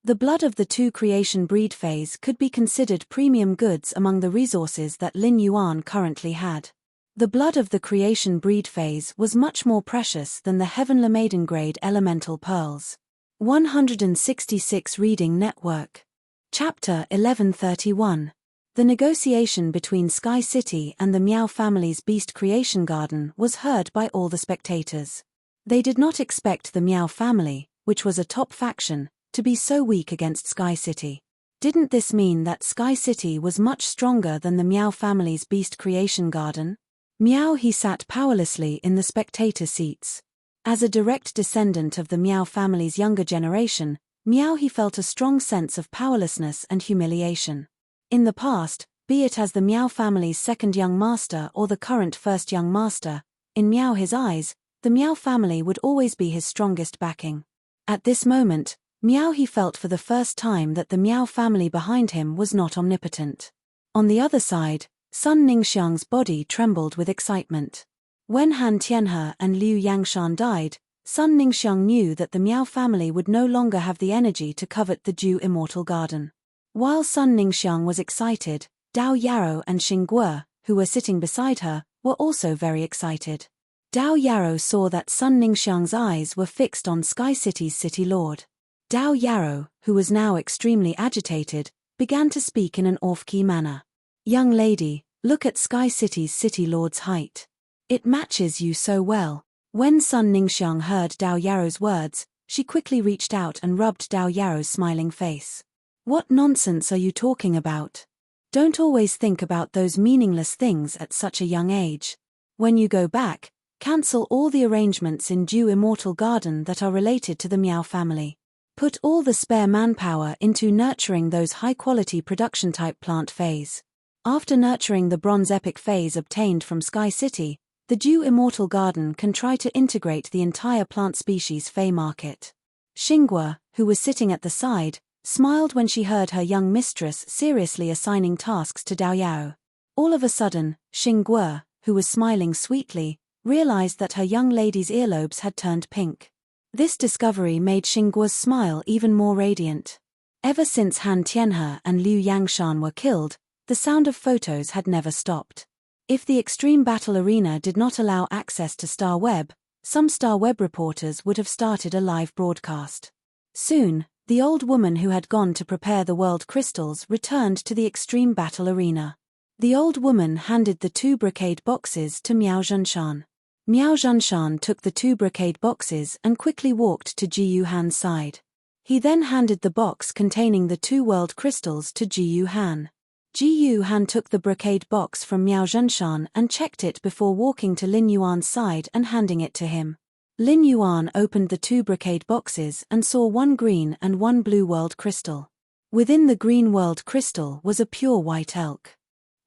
The blood of the 2 creation breed phase could be considered premium goods among the resources that Lin Yuan currently had. The blood of the creation breed phase was much more precious than the Heavenly Maiden grade elemental pearls. 166 Reading Network. Chapter 1131. The negotiation between Sky City and the Miao family's Beast Creation Garden was heard by all the spectators. They did not expect the Miao family, which was a top faction, to be so weak against Sky City. Didn't this mean that Sky City was much stronger than the Miao family's Beast Creation Garden? Miao he sat powerlessly in the spectator seats. As a direct descendant of the Miao family's younger generation, Miao he felt a strong sense of powerlessness and humiliation. In the past, be it as the Miao family's second young master or the current first young master, in Miao his eyes, the Miao family would always be his strongest backing. At this moment, Miao he felt for the first time that the Miao family behind him was not omnipotent. On the other side, Sun Ningxiang's body trembled with excitement. When Han Tianhe and Liu Yangshan died, Sun Ningxiang knew that the Miao family would no longer have the energy to covet the Dew Immortal Garden. While Sun Ningxiang was excited, Dao Yarrow and Xingguo, who were sitting beside her, were also very excited. Dao Yarrow saw that Sun Ningxiang's eyes were fixed on Sky City's city lord. Dao Yarrow, who was now extremely agitated, began to speak in an off-key manner. Young lady, look at Sky City's city lord's height. It matches you so well. When Sun Ningxiang heard Dao Yarrow's words, she quickly reached out and rubbed Dao Yarrow's smiling face. What nonsense are you talking about? Don't always think about those meaningless things at such a young age. When you go back, cancel all the arrangements in Dew Immortal Garden that are related to the Miao family. Put all the spare manpower into nurturing those high-quality production-type plant phase. After nurturing the Bronze Epic phase obtained from Sky City, the Dew Immortal Garden can try to integrate the entire plant species Fey market. Xingguo, who was sitting at the side, smiled when she heard her young mistress seriously assigning tasks to Dao Yao. All of a sudden, Xingguo, who was smiling sweetly, realized that her young lady's earlobes had turned pink. This discovery made Xingguo's smile even more radiant. Ever since Han Tianhe and Liu Yangshan were killed, the sound of photos had never stopped. If the Extreme Battle Arena did not allow access to Star Web, some Star Web reporters would have started a live broadcast. Soon, the old woman who had gone to prepare the world crystals returned to the Extreme Battle Arena. The old woman handed the 2 brocade boxes to Miao Zhanshan. Miao Zhanshan took the 2 brocade boxes and quickly walked to Ji Yuhan's side. He then handed the box containing the 2 world crystals to Jiyu Han. Jiyu Han took the brocade box from Miao Zhenshan and checked it before walking to Lin Yuan's side and handing it to him. Lin Yuan opened the 2 brocade boxes and saw 1 green and 1 blue world crystal. Within the green world crystal was a pure white elk.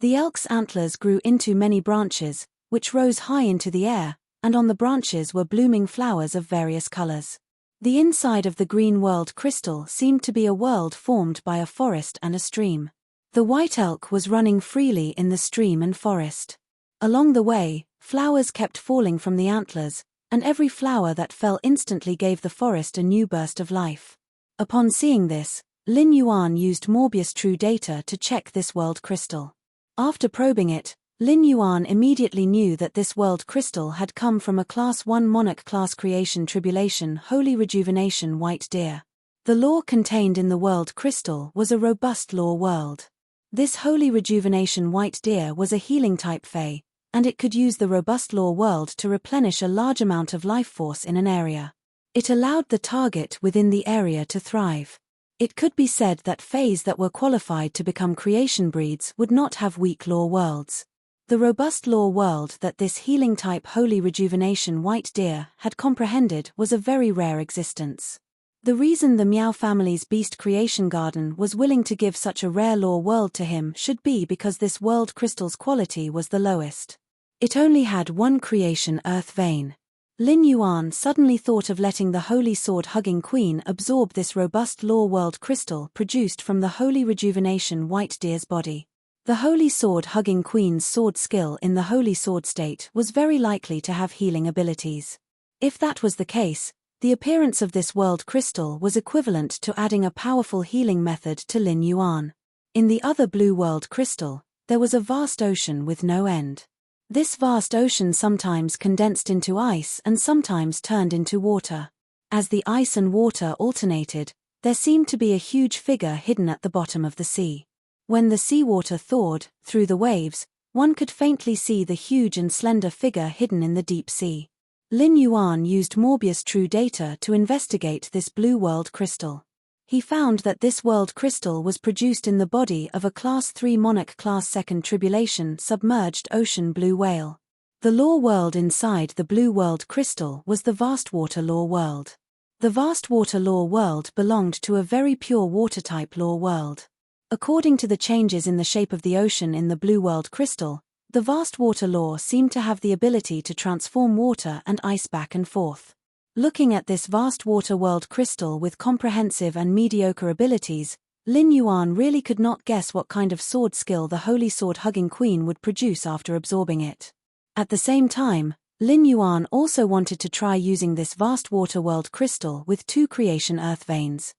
The elk's antlers grew into many branches, which rose high into the air, and on the branches were blooming flowers of various colors. The inside of the green world crystal seemed to be a world formed by a forest and a stream. The white elk was running freely in the stream and forest. Along the way, flowers kept falling from the antlers, and every flower that fell instantly gave the forest a new burst of life. Upon seeing this, Lin Yuan used Morbius True Data to check this world crystal. After probing it, Lin Yuan immediately knew that this world crystal had come from a Class 1 Monarch Class Creation Tribulation Holy Rejuvenation White Deer. The law contained in the world crystal was a robust law world. This Holy Rejuvenation White Deer was a healing type Fae, and it could use the robust law world to replenish a large amount of life force in an area. It allowed the target within the area to thrive. It could be said that Faes that were qualified to become creation breeds would not have weak law worlds. The robust law world that this healing type Holy Rejuvenation White Deer had comprehended was a very rare existence. The reason the Miao family's Beast Creation Garden was willing to give such a rare law world to him should be because this world crystal's quality was the lowest. It only had 1 creation earth vein. Lin Yuan suddenly thought of letting the Holy Sword-hugging Queen absorb this robust law world crystal produced from the Holy Rejuvenation White Deer's body. The Holy Sword-hugging Queen's sword skill in the Holy Sword state was very likely to have healing abilities. If that was the case, the appearance of this world crystal was equivalent to adding a powerful healing method to Lin Yuan. In the other blue world crystal, there was a vast ocean with no end. This vast ocean sometimes condensed into ice and sometimes turned into water. As the ice and water alternated, there seemed to be a huge figure hidden at the bottom of the sea. When the seawater thawed, through the waves, one could faintly see the huge and slender figure hidden in the deep sea. Lin Yuan used Morbius True Data to investigate this blue world crystal. He found that this world crystal was produced in the body of a Class 3 Monarch Class 2nd Tribulation submerged ocean blue whale. The law world inside the blue world crystal was the vast water law world. The vast water law world belonged to a very pure water-type law world. According to the changes in the shape of the ocean in the blue world crystal, the vast water law seemed to have the ability to transform water and ice back and forth. Looking at this vast water world crystal with comprehensive and mediocre abilities, Lin Yuan really could not guess what kind of sword skill the Holy Sword-hugging Queen would produce after absorbing it. At the same time, Lin Yuan also wanted to try using this vast water world crystal with 2 creation earth veins.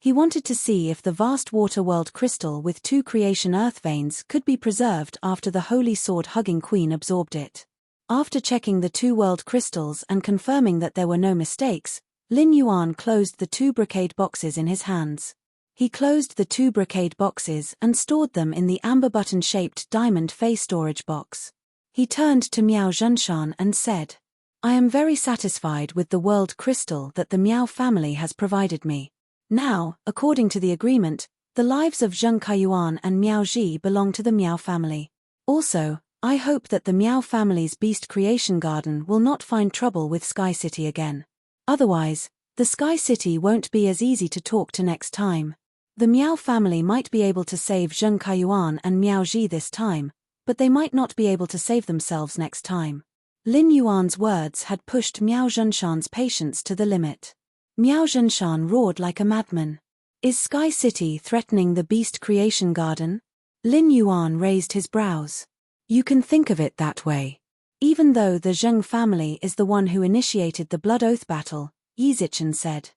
He wanted to see if the vast water world crystal with 2 creation earth veins could be preserved after the Holy Sword-hugging Queen absorbed it. After checking the 2 world crystals and confirming that there were no mistakes, Lin Yuan closed the 2 brocade boxes in his hands. He closed the 2 brocade boxes and stored them in the amber button-shaped diamond face storage box. He turned to Miao Zhenshan and said, "I am very satisfied with the world crystal that the Miao family has provided me. Now, according to the agreement, the lives of Zheng Kaiyuan and Miao Ji belong to the Miao family. Also, I hope that the Miao family's Beast Creation Garden will not find trouble with Sky City again. Otherwise, the Sky City won't be as easy to talk to next time. The Miao family might be able to save Zheng Kaiyuan and Miao Ji this time, but they might not be able to save themselves next time." Lin Yuan's words had pushed Miao Zhenshan's patience to the limit. Miao Zhenshan roared like a madman. "Is Sky City threatening the Beast Creation Garden?" Lin Yuan raised his brows. "You can think of it that way. Even though the Zheng family is the one who initiated the Blood Oath battle," Yizichen said.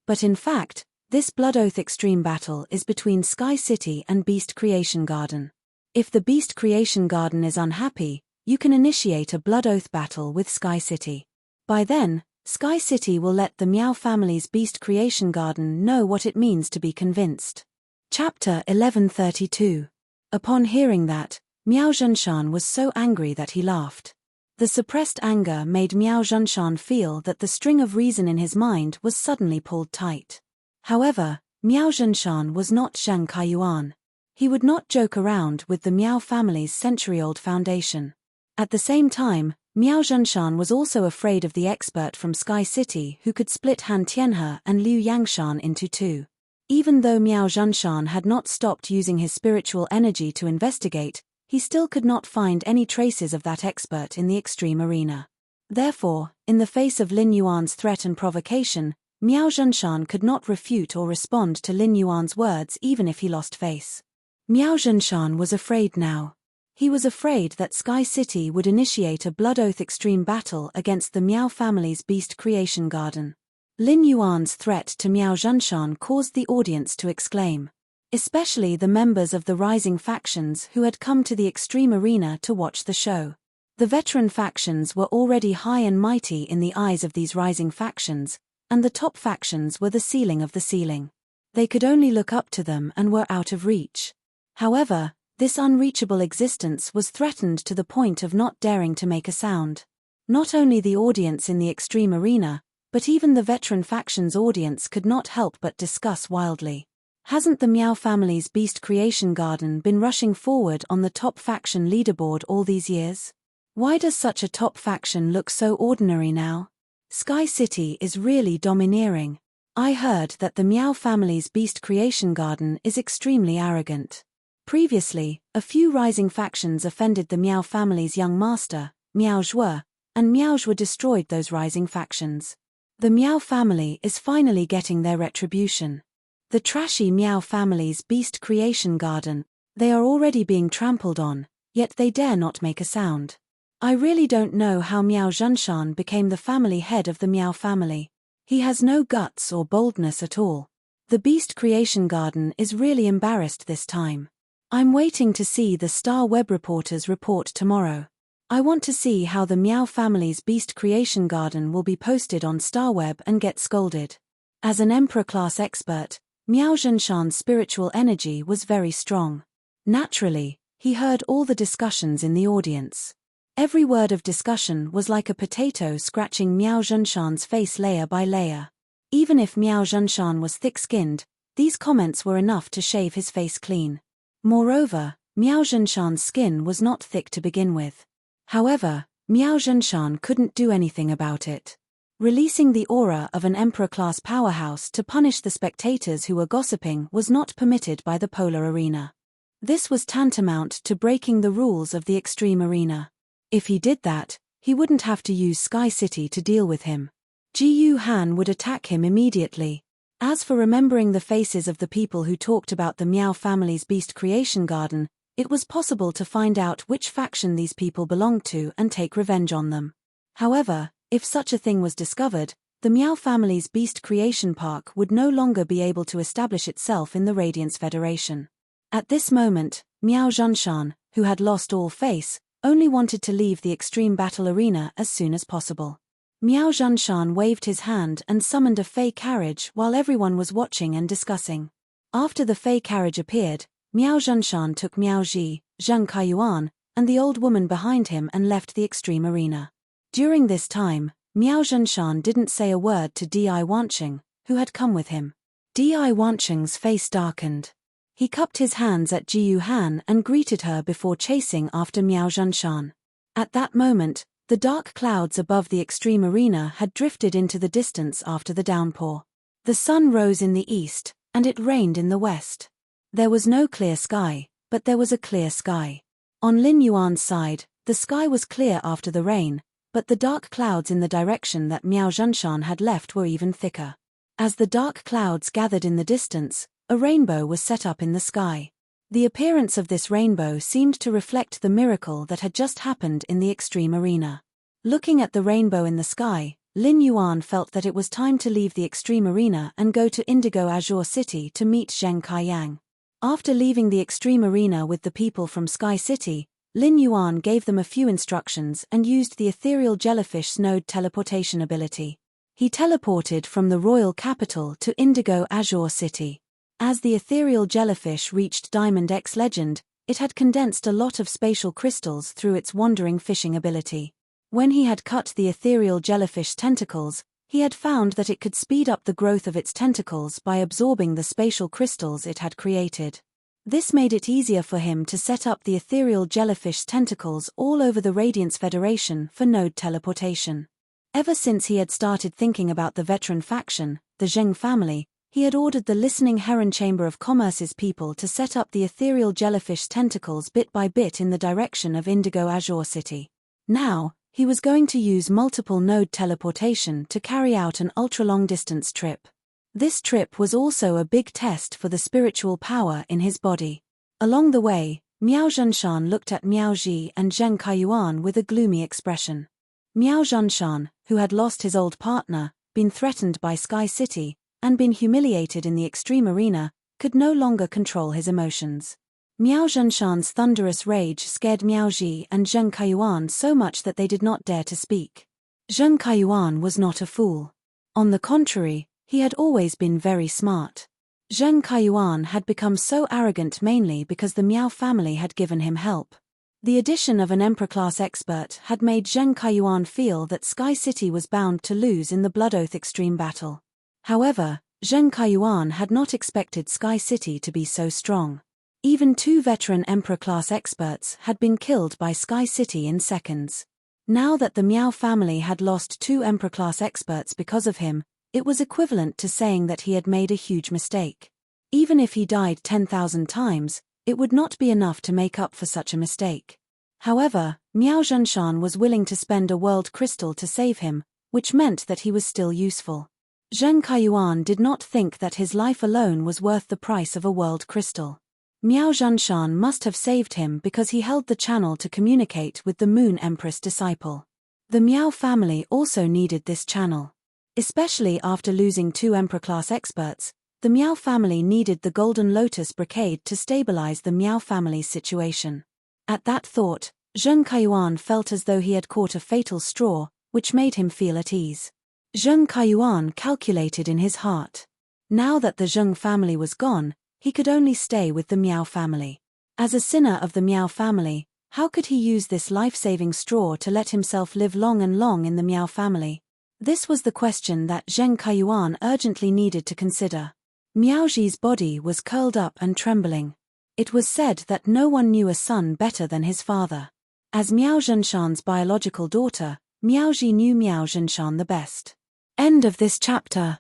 "But in fact, this Blood Oath extreme battle is between Sky City and Beast Creation Garden. If the Beast Creation Garden is unhappy, you can initiate a Blood Oath battle with Sky City. By then, Sky City will let the Miao family's Beast Creation Garden know what it means to be convinced." Chapter 1132. Upon hearing that, Miao Zhenshan was so angry that he laughed. The suppressed anger made Miao Zhenshan feel that the string of reason in his mind was suddenly pulled tight. However, Miao Zhenshan was not Zhang Kaiyuan. He would not joke around with the Miao family's century-old foundation. At the same time, Miao Zhenshan was also afraid of the expert from Sky City who could split Han Tianhe and Liu Yangshan into two. Even though Miao Zhenshan had not stopped using his spiritual energy to investigate, he still could not find any traces of that expert in the extreme arena. Therefore, in the face of Lin Yuan's threat and provocation, Miao Zhenshan could not refute or respond to Lin Yuan's words even if he lost face. Miao Zhenshan was afraid now. He was afraid that Sky City would initiate a blood oath extreme battle against the Miao family's beast creation garden. Lin Yuan's threat to Miao Zhenshan caused the audience to exclaim, especially the members of the rising factions who had come to the extreme arena to watch the show. The veteran factions were already high and mighty in the eyes of these rising factions, and the top factions were the ceiling of the ceiling. They could only look up to them and were out of reach. However, this unreachable existence was threatened to the point of not daring to make a sound. Not only the audience in the extreme arena, but even the veteran faction's audience could not help but discuss wildly. Hasn't the Miao family's beast creation garden been rushing forward on the top faction leaderboard all these years? Why does such a top faction look so ordinary now? Sky City is really domineering. I heard that the Miao family's beast creation garden is extremely arrogant. Previously, a few rising factions offended the Miao family's young master, Miao Zhuo, and Miao Zhuo destroyed those rising factions. The Miao family is finally getting their retribution. The trashy Miao family's beast creation garden, they are already being trampled on, yet they dare not make a sound. I really don't know how Miao Zhenshan became the family head of the Miao family. He has no guts or boldness at all. The beast creation garden is really embarrassed this time. I'm waiting to see the Star Web reporter's report tomorrow. I want to see how the Miao family's beast creation garden will be posted on Star Web and get scolded. As an Emperor-class expert, Miao Zhenshan's spiritual energy was very strong. Naturally, he heard all the discussions in the audience. Every word of discussion was like a potato scratching Miao Zhenshan's face layer by layer. Even if Miao Zhenshan was thick-skinned, these comments were enough to shave his face clean. Moreover, Miao Zhenshan's skin was not thick to begin with. However, Miao Zhenshan couldn't do anything about it. Releasing the aura of an emperor-class powerhouse to punish the spectators who were gossiping was not permitted by the polar arena. This was tantamount to breaking the rules of the extreme arena. If he did that, he wouldn't have to use Sky City to deal with him. Ji Han would attack him immediately. As for remembering the faces of the people who talked about the Miao family's beast creation garden, it was possible to find out which faction these people belonged to and take revenge on them. However, if such a thing was discovered, the Miao family's beast creation park would no longer be able to establish itself in the Radiance Federation. At this moment, Miao Zhenshan, who had lost all face, only wanted to leave the extreme battle arena as soon as possible. Miao Zhenshan waved his hand and summoned a fey carriage while everyone was watching and discussing. After the fey carriage appeared, Miao Zhenshan took Miao Ji, Zhang Kaiyuan, and the old woman behind him and left the extreme arena. During this time, Miao Zhenshan didn't say a word to Di Wanqing, who had come with him. Di Wanqing's face darkened. He cupped his hands at Ji Han and greeted her before chasing after Miao Zhenshan. At that moment, the dark clouds above the extreme arena had drifted into the distance after the downpour. The sun rose in the east, and it rained in the west. There was no clear sky, but there was a clear sky. On Lin Yuan's side, the sky was clear after the rain, but the dark clouds in the direction that Miao Zhenshan had left were even thicker. As the dark clouds gathered in the distance, a rainbow was set up in the sky. The appearance of this rainbow seemed to reflect the miracle that had just happened in the extreme arena. Looking at the rainbow in the sky, Lin Yuan felt that it was time to leave the extreme arena and go to Indigo Azure City to meet Zheng Kaiyang. After leaving the extreme arena with the people from Sky City, Lin Yuan gave them a few instructions and used the ethereal jellyfish snowed teleportation ability. He teleported from the royal capital to Indigo Azure City. As the ethereal jellyfish reached Diamond X Legend, it had condensed a lot of spatial crystals through its wandering fishing ability. When he had cut the ethereal jellyfish tentacles, He had found that it could speed up the growth of its tentacles by absorbing the spatial crystals it had created. This made it easier for him to set up the ethereal jellyfish tentacles all over the Radiance Federation for node teleportation. Ever since he had started thinking about the veteran faction, the Zheng family, he had ordered the listening Heron Chamber of Commerce's people to set up the ethereal jellyfish tentacles bit by bit in the direction of Indigo Azure City. Now, he was going to use multiple node teleportation to carry out an ultra-long distance trip. This trip was also a big test for the spiritual power in his body. Along the way, Miao Zhenshan looked at Miao Ji and Zheng Kaiyuan with a gloomy expression. Miao Zhenshan, who had lost his old partner, been threatened by Sky City, and been humiliated in the extreme arena, could no longer control his emotions. Miao Zhenshan's thunderous rage scared Miao Ji and Zheng Kaiyuan so much that they did not dare to speak. Zheng Kaiyuan was not a fool. On the contrary, he had always been very smart. Zheng Kaiyuan had become so arrogant mainly because the Miao family had given him help. The addition of an Emperor-class expert had made Zheng Kaiyuan feel that Sky City was bound to lose in the Blood Oath Extreme battle. However, Zheng Kaiyuan had not expected Sky City to be so strong. Even 2 veteran Emperor-class experts had been killed by Sky City in seconds. Now that the Miao family had lost 2 Emperor-class experts because of him, it was equivalent to saying that he had made a huge mistake. Even if he died 10,000 times, it would not be enough to make up for such a mistake. However, Miao Zhenshan was willing to spend a world crystal to save him, which meant that he was still useful. Zheng Kaiyuan did not think that his life alone was worth the price of a world crystal. Miao Zhenshan must have saved him because he held the channel to communicate with the Moon Empress disciple. The Miao family also needed this channel. Especially after losing 2 Emperor-class experts, the Miao family needed the Golden Lotus Brigade to stabilize the Miao family's situation. At that thought, Zheng Kaiyuan felt as though he had caught a fatal straw, which made him feel at ease. Zheng Kaiyuan calculated in his heart. Now that the Zheng family was gone, he could only stay with the Miao family. As a sinner of the Miao family, how could he use this life-saving straw to let himself live long and long in the Miao family? This was the question that Zheng Kaiyuan urgently needed to consider. Miao Ji's body was curled up and trembling. It was said that no one knew a son better than his father. As Miao Zhenshan's biological daughter, Miao Ji knew Miao Zhenshan the best. End of this chapter.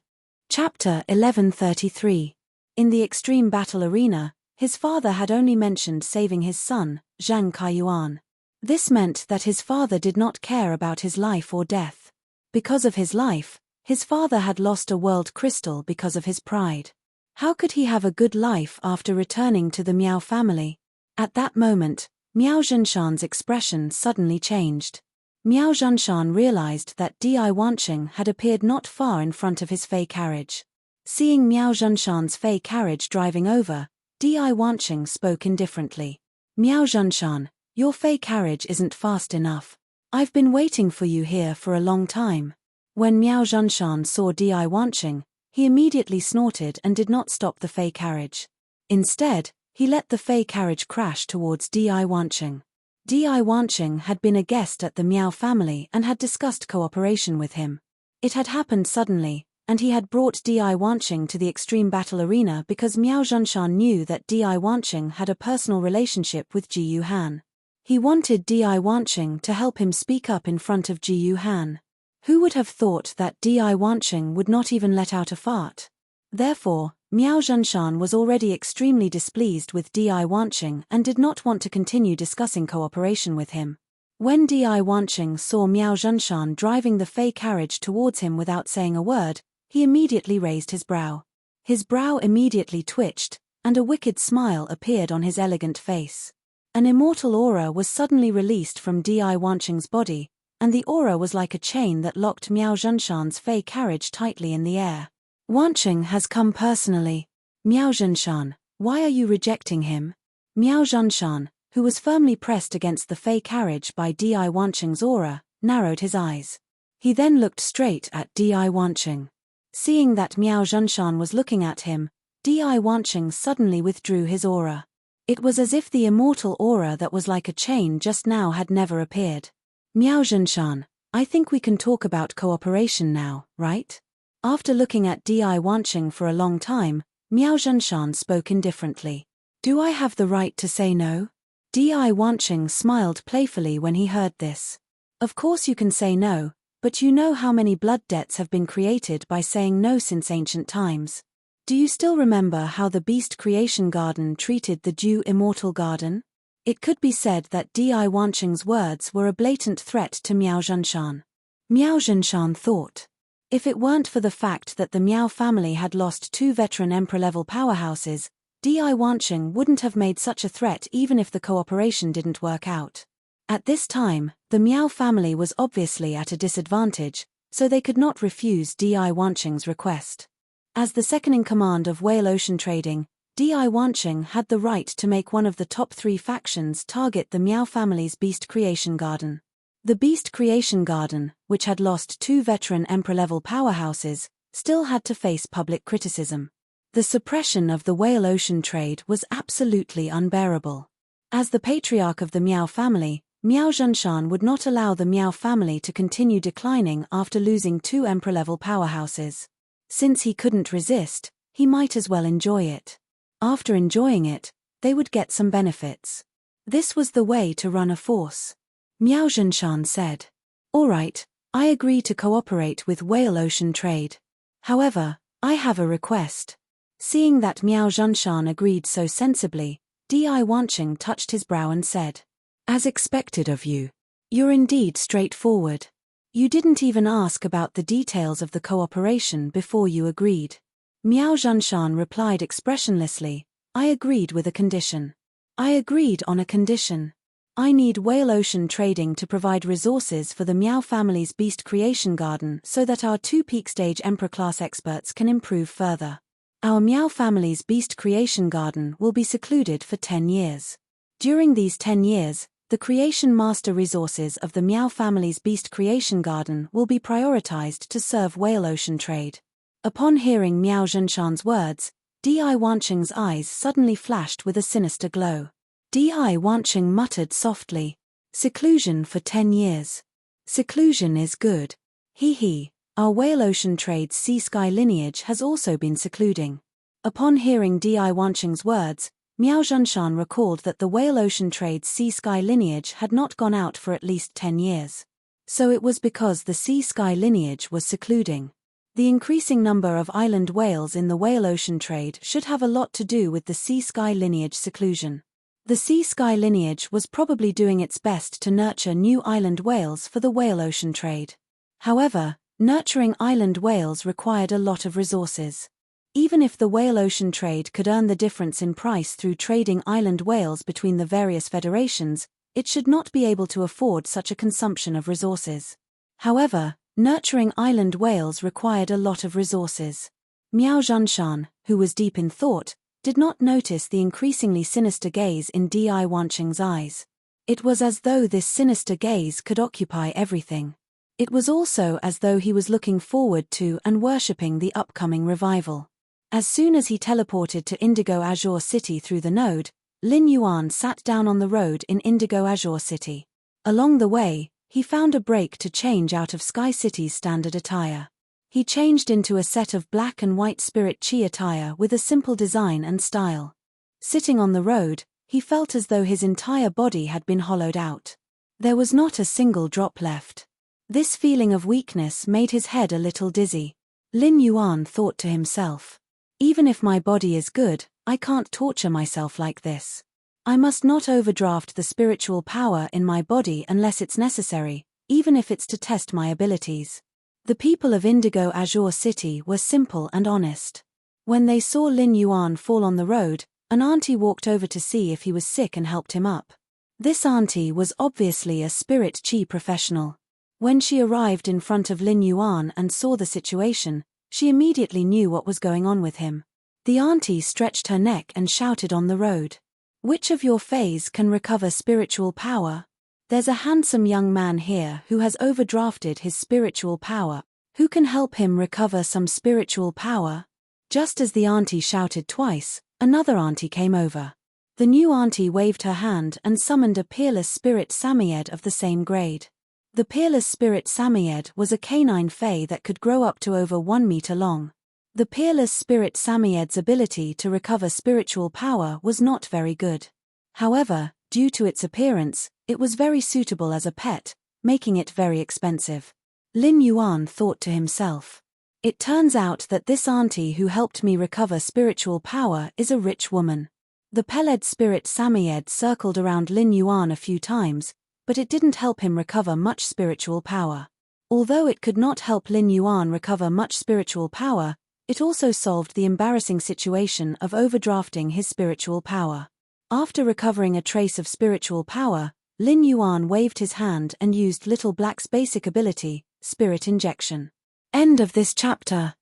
Chapter 1133. In the extreme battle arena, his father had only mentioned saving his son, Zhang Kaiyuan. This meant that his father did not care about his life or death. Because of his life, his father had lost a world crystal because of his pride. How could he have a good life after returning to the Miao family? At that moment, Miao Zhenshan's expression suddenly changed. Miao Zhenshan realized that Di Wanqing had appeared not far in front of his Fei carriage. Seeing Miao Zhenshan's Fei carriage driving over, Di Wanqing spoke indifferently. Miao Zhenshan, your Fei carriage isn't fast enough. I've been waiting for you here for a long time. When Miao Zhenshan saw Di Wanqing, he immediately snorted and did not stop the Fei carriage. Instead, he let the Fei carriage crash towards Di Wanqing. Di Wanqing had been a guest at the Miao family and had discussed cooperation with him. It had happened suddenly, and he had brought Di Wanqing to the extreme battle arena because Miao Zhenshan knew that Di Wanqing had a personal relationship with Ji Yuhan. He wanted Di Wanqing to help him speak up in front of Ji Yuhan. Who would have thought that Di Wanqing would not even let out a fart? Therefore, Miao Zhenshan was already extremely displeased with Di Wanqing and did not want to continue discussing cooperation with him. When Di Wanqing saw Miao Zhenshan driving the Fei carriage towards him without saying a word, he immediately raised his brow. His brow immediately twitched, and a wicked smile appeared on his elegant face. An immortal aura was suddenly released from Di Wanqing's body, and the aura was like a chain that locked Miao Zhenshan's Fei carriage tightly in the air. Wanqing has come personally. Miao Zhenshan, why are you rejecting him? Miao Zhenshan, who was firmly pressed against the Fei carriage by Di Wanqing's aura, narrowed his eyes. He then looked straight at Di Wanqing. Seeing that Miao Zhenshan was looking at him, Di Wanqing suddenly withdrew his aura. It was as if the immortal aura that was like a chain just now had never appeared. Miao Zhenshan, I think we can talk about cooperation now, right? After looking at Di Wanqing for a long time, Miao Zhenshan spoke indifferently. Do I have the right to say no? Di Wanqing smiled playfully when he heard this. Of course you can say no, but you know how many blood debts have been created by saying no since ancient times. Do you still remember how the Beast Creation Garden treated the Dew Immortal Garden? It could be said that Di Wanqing's words were a blatant threat to Miao Zhenshan. Miao Zhenshan thought. If it weren't for the fact that the Miao family had lost 2 veteran emperor-level powerhouses, Di Wanqing wouldn't have made such a threat even if the cooperation didn't work out. At this time, the Miao family was obviously at a disadvantage, so they could not refuse Di Wanqing's request. As the second-in-command of Whale Ocean Trading, Di Wanqing had the right to make one of the top 3 factions target the Miao family's Beast Creation Garden. The Beast Creation Garden, which had lost 2 veteran emperor-level powerhouses, still had to face public criticism. The suppression of the Whale Ocean trade was absolutely unbearable. As the patriarch of the Miao family, Miao Zhenshan would not allow the Miao family to continue declining after losing 2 emperor-level powerhouses. Since he couldn't resist, he might as well enjoy it. After enjoying it, they would get some benefits. This was the way to run a force. Miao Zhenshan said. All right, I agree to cooperate with Whale Ocean Trade. However, I have a request. Seeing that Miao Zhenshan agreed so sensibly, Di Wanqing touched his brow and said, As expected of you. You're indeed straightforward. You didn't even ask about the details of the cooperation before you agreed. Miao Zhenshan replied expressionlessly, I agreed with a condition. I agreed on a condition. I need Whale Ocean Trading to provide resources for the Miao family's Beast Creation Garden so that our 2 peak stage Emperor-class experts can improve further. Our Miao family's Beast Creation Garden will be secluded for 10 years. During these 10 years, the Creation Master resources of the Miao family's Beast Creation Garden will be prioritized to serve Whale Ocean trade. Upon hearing Miao Zhenshan's words, Di Wanqing's eyes suddenly flashed with a sinister glow. Di Wanqing muttered softly, Seclusion for 10 years. Seclusion is good. He, our Whale Ocean Trade's sea-sky lineage has also been secluding. Upon hearing Di Wanqing's words, Miao Zhenshan recalled that the Whale Ocean Trade's sea-sky lineage had not gone out for at least 10 years. So it was because the sea-sky lineage was secluding. The increasing number of island whales in the Whale Ocean Trade should have a lot to do with the sea-sky lineage seclusion. The sea-sky lineage was probably doing its best to nurture new island whales for the Whale Ocean Trade. However, nurturing island whales required a lot of resources. Even if the Whale Ocean Trade could earn the difference in price through trading island whales between the various federations, it should not be able to afford such a consumption of resources. However, nurturing island whales required a lot of resources. Miao Zhenshan, who was deep in thought, did not notice the increasingly sinister gaze in Di Wanqing's eyes. It was as though this sinister gaze could occupy everything. It was also as though he was looking forward to and worshipping the upcoming revival. As soon as he teleported to Indigo Azure City through the node, Lin Yuan sat down on the road in Indigo Azure City. Along the way, he found a break to change out of Sky City's standard attire. He changed into a set of black and white Spirit Chi attire with a simple design and style. Sitting on the road, he felt as though his entire body had been hollowed out. There was not a single drop left. This feeling of weakness made his head a little dizzy. Lin Yuan thought to himself, even if my body is good, I can't torture myself like this. I must not overdraft the spiritual power in my body unless it's necessary, even if it's to test my abilities. The people of Indigo Azure City were simple and honest. When they saw Lin Yuan fall on the road, an auntie walked over to see if he was sick and helped him up. This auntie was obviously a Spirit Chi professional. When she arrived in front of Lin Yuan and saw the situation, she immediately knew what was going on with him. The auntie stretched her neck and shouted on the road, "Which of your fays can recover spiritual power? There's a handsome young man here who has overdrafted his spiritual power. Who can help him recover some spiritual power?" Just as the auntie shouted twice, another auntie came over. The new auntie waved her hand and summoned a peerless spirit Samayed of the same grade. The peerless spirit Samoyed was a canine fae that could grow up to over 1 meter long. The peerless spirit Samoyed's ability to recover spiritual power was not very good. However, due to its appearance, it was very suitable as a pet, making it very expensive. Lin Yuan thought to himself. It turns out that this auntie who helped me recover spiritual power is a rich woman. The peled spirit Samoyed circled around Lin Yuan a few times, but it didn't help him recover much spiritual power. Although it could not help Lin Yuan recover much spiritual power, it also solved the embarrassing situation of overdrafting his spiritual power. After recovering a trace of spiritual power, Lin Yuan waved his hand and used Little Black's basic ability, Spirit Injection. End of this chapter.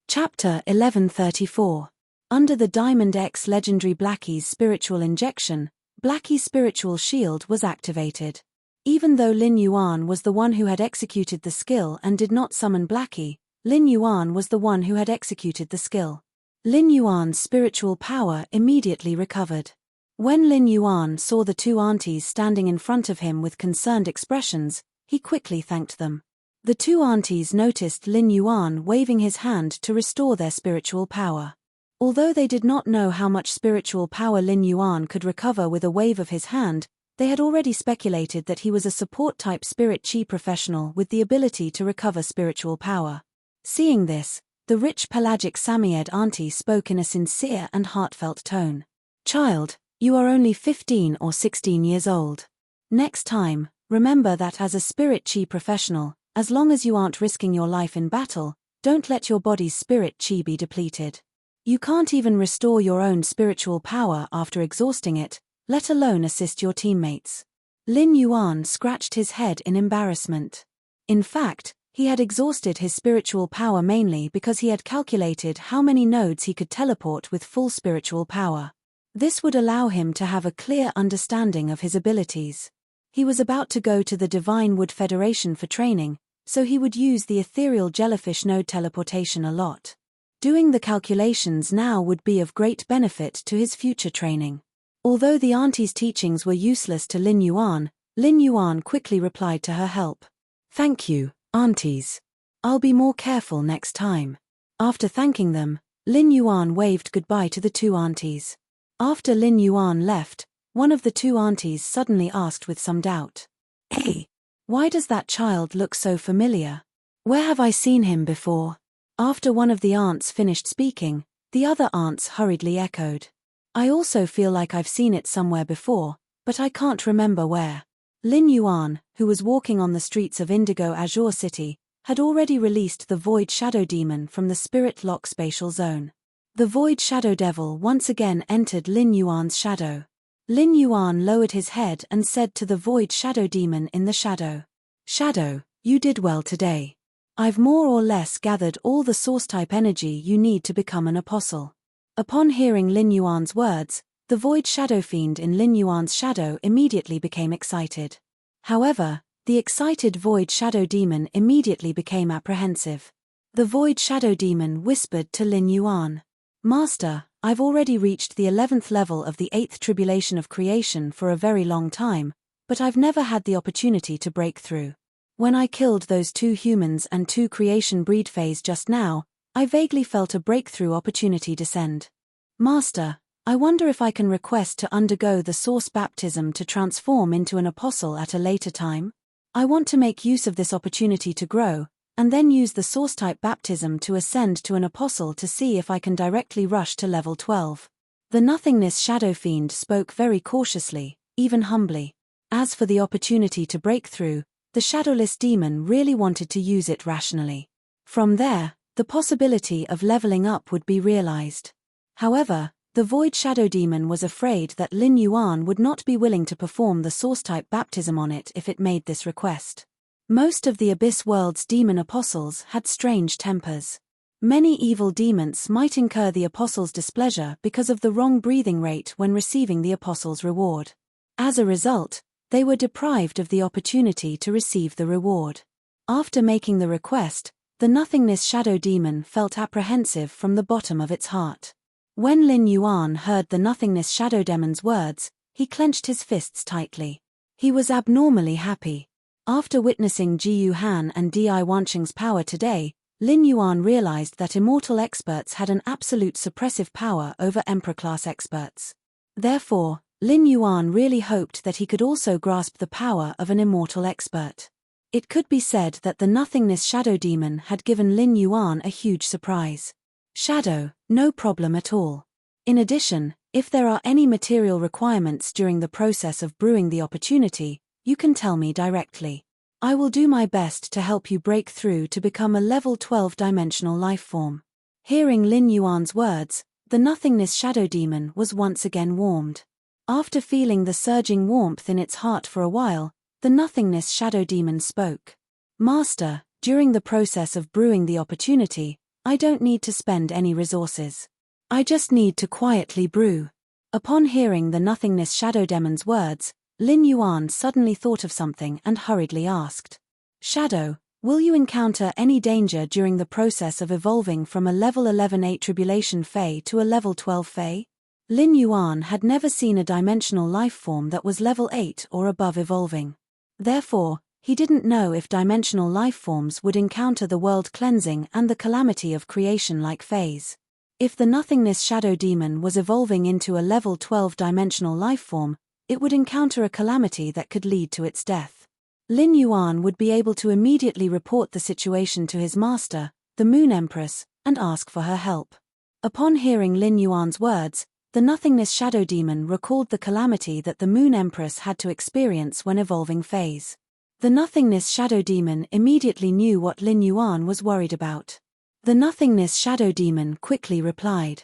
Chapter 1134. Under the Diamond X legendary Blackie's spiritual injection, Blackie's spiritual shield was activated. Even though Lin Yuan was the one who had executed the skill and did not summon Blackie, Lin Yuan was the one who had executed the skill. Lin Yuan's spiritual power immediately recovered. When Lin Yuan saw the two aunties standing in front of him with concerned expressions, he quickly thanked them. The two aunties noticed Lin Yuan waving his hand to restore their spiritual power. Although they did not know how much spiritual power Lin Yuan could recover with a wave of his hand, they had already speculated that he was a support-type spirit chi professional with the ability to recover spiritual power. Seeing this, the rich pelagic Samoyed auntie spoke in a sincere and heartfelt tone. "Child, you are only 15 or 16 years old. Next time, remember that as a spirit chi professional, as long as you aren't risking your life in battle, don't let your body's spirit chi be depleted. You can't even restore your own spiritual power after exhausting it, let alone assist your teammates." Lin Yuan scratched his head in embarrassment. In fact, he had exhausted his spiritual power mainly because he had calculated how many nodes he could teleport with full spiritual power. This would allow him to have a clear understanding of his abilities. He was about to go to the Divine Wood Federation for training, so he would use the ethereal jellyfish node teleportation a lot. Doing the calculations now would be of great benefit to his future training. Although the auntie's teachings were useless to Lin Yuan quickly replied to her help. "Thank you, aunties. I'll be more careful next time." After thanking them, Lin Yuan waved goodbye to the two aunties. After Lin Yuan left, one of the two aunties suddenly asked with some doubt. "Hey, why does that child look so familiar? Where have I seen him before?" After one of the aunts finished speaking, the other aunts hurriedly echoed. "I also feel like I've seen it somewhere before, but I can't remember where." Lin Yuan, who was walking on the streets of Indigo Azure City, had already released the Void Shadow Demon from the Spirit Lock spatial zone. The Void Shadow Devil once again entered Lin Yuan's shadow. Lin Yuan lowered his head and said to the Void Shadow Demon in the shadow, "Shadow, you did well today. I've more or less gathered all the source-type energy you need to become an apostle." Upon hearing Lin Yuan's words, the Void Shadow Fiend in Lin Yuan's shadow immediately became excited. However, the excited Void Shadow Demon immediately became apprehensive. The Void Shadow Demon whispered to Lin Yuan, "Master, I've already reached the 11th level of the 8th tribulation of creation for a very long time, but I've never had the opportunity to break through. When I killed those 2 humans and 2 creation breed phase just now, I vaguely felt a breakthrough opportunity descend. Master, I wonder if I can request to undergo the source baptism to transform into an apostle at a later time? I want to make use of this opportunity to grow, and then use the source-type baptism to ascend to an apostle to see if I can directly rush to level 12. The Nothingness Shadow Fiend spoke very cautiously, even humbly. As for the opportunity to break through, the Shadowless Demon really wanted to use it rationally. From there, the possibility of leveling up would be realized. However, the Void Shadow Demon was afraid that Lin Yuan would not be willing to perform the source-type baptism on it if it made this request. Most of the Abyss World's demon apostles had strange tempers. Many evil demons might incur the apostle's displeasure because of the wrong breathing rate when receiving the apostle's reward. As a result, they were deprived of the opportunity to receive the reward. After making the request, the Nothingness Shadow Demon felt apprehensive from the bottom of its heart. When Lin Yuan heard the Nothingness Shadow Demon's words, he clenched his fists tightly. He was abnormally happy. After witnessing Ji Han and Di Wanqing's power today, Lin Yuan realized that immortal experts had an absolute suppressive power over Emperor-class experts. Therefore, Lin Yuan really hoped that he could also grasp the power of an immortal expert. It could be said that the nothingness shadow demon had given Lin Yuan a huge surprise. Shadow, no problem at all. In addition, if there are any material requirements during the process of brewing the opportunity, you can tell me directly. I will do my best to help you break through to become a level 12-dimensional life form. Hearing Lin Yuan's words, the nothingness shadow demon was once again warmed. After feeling the surging warmth in its heart for a while, the nothingness shadow demon spoke. Master, during the process of brewing the opportunity, I don't need to spend any resources. I just need to quietly brew. Upon hearing the nothingness shadow demon's words, Lin Yuan suddenly thought of something and hurriedly asked. Shadow, will you encounter any danger during the process of evolving from a level 11-8 tribulation Fey to a level 12 Fey? Lin Yuan had never seen a dimensional life form that was level 8 or above evolving. Therefore, he didn't know if dimensional life forms would encounter the world cleansing and the calamity of creation like Feys. If the nothingness shadow demon was evolving into a level 12 dimensional life form, it would encounter a calamity that could lead to its death. Lin Yuan would be able to immediately report the situation to his master, the Moon Empress, and ask for her help. Upon hearing Lin Yuan's words, the nothingness shadow demon recalled the calamity that the Moon Empress had to experience when evolving Feys. The nothingness shadow demon immediately knew what Lin Yuan was worried about. The nothingness shadow demon quickly replied,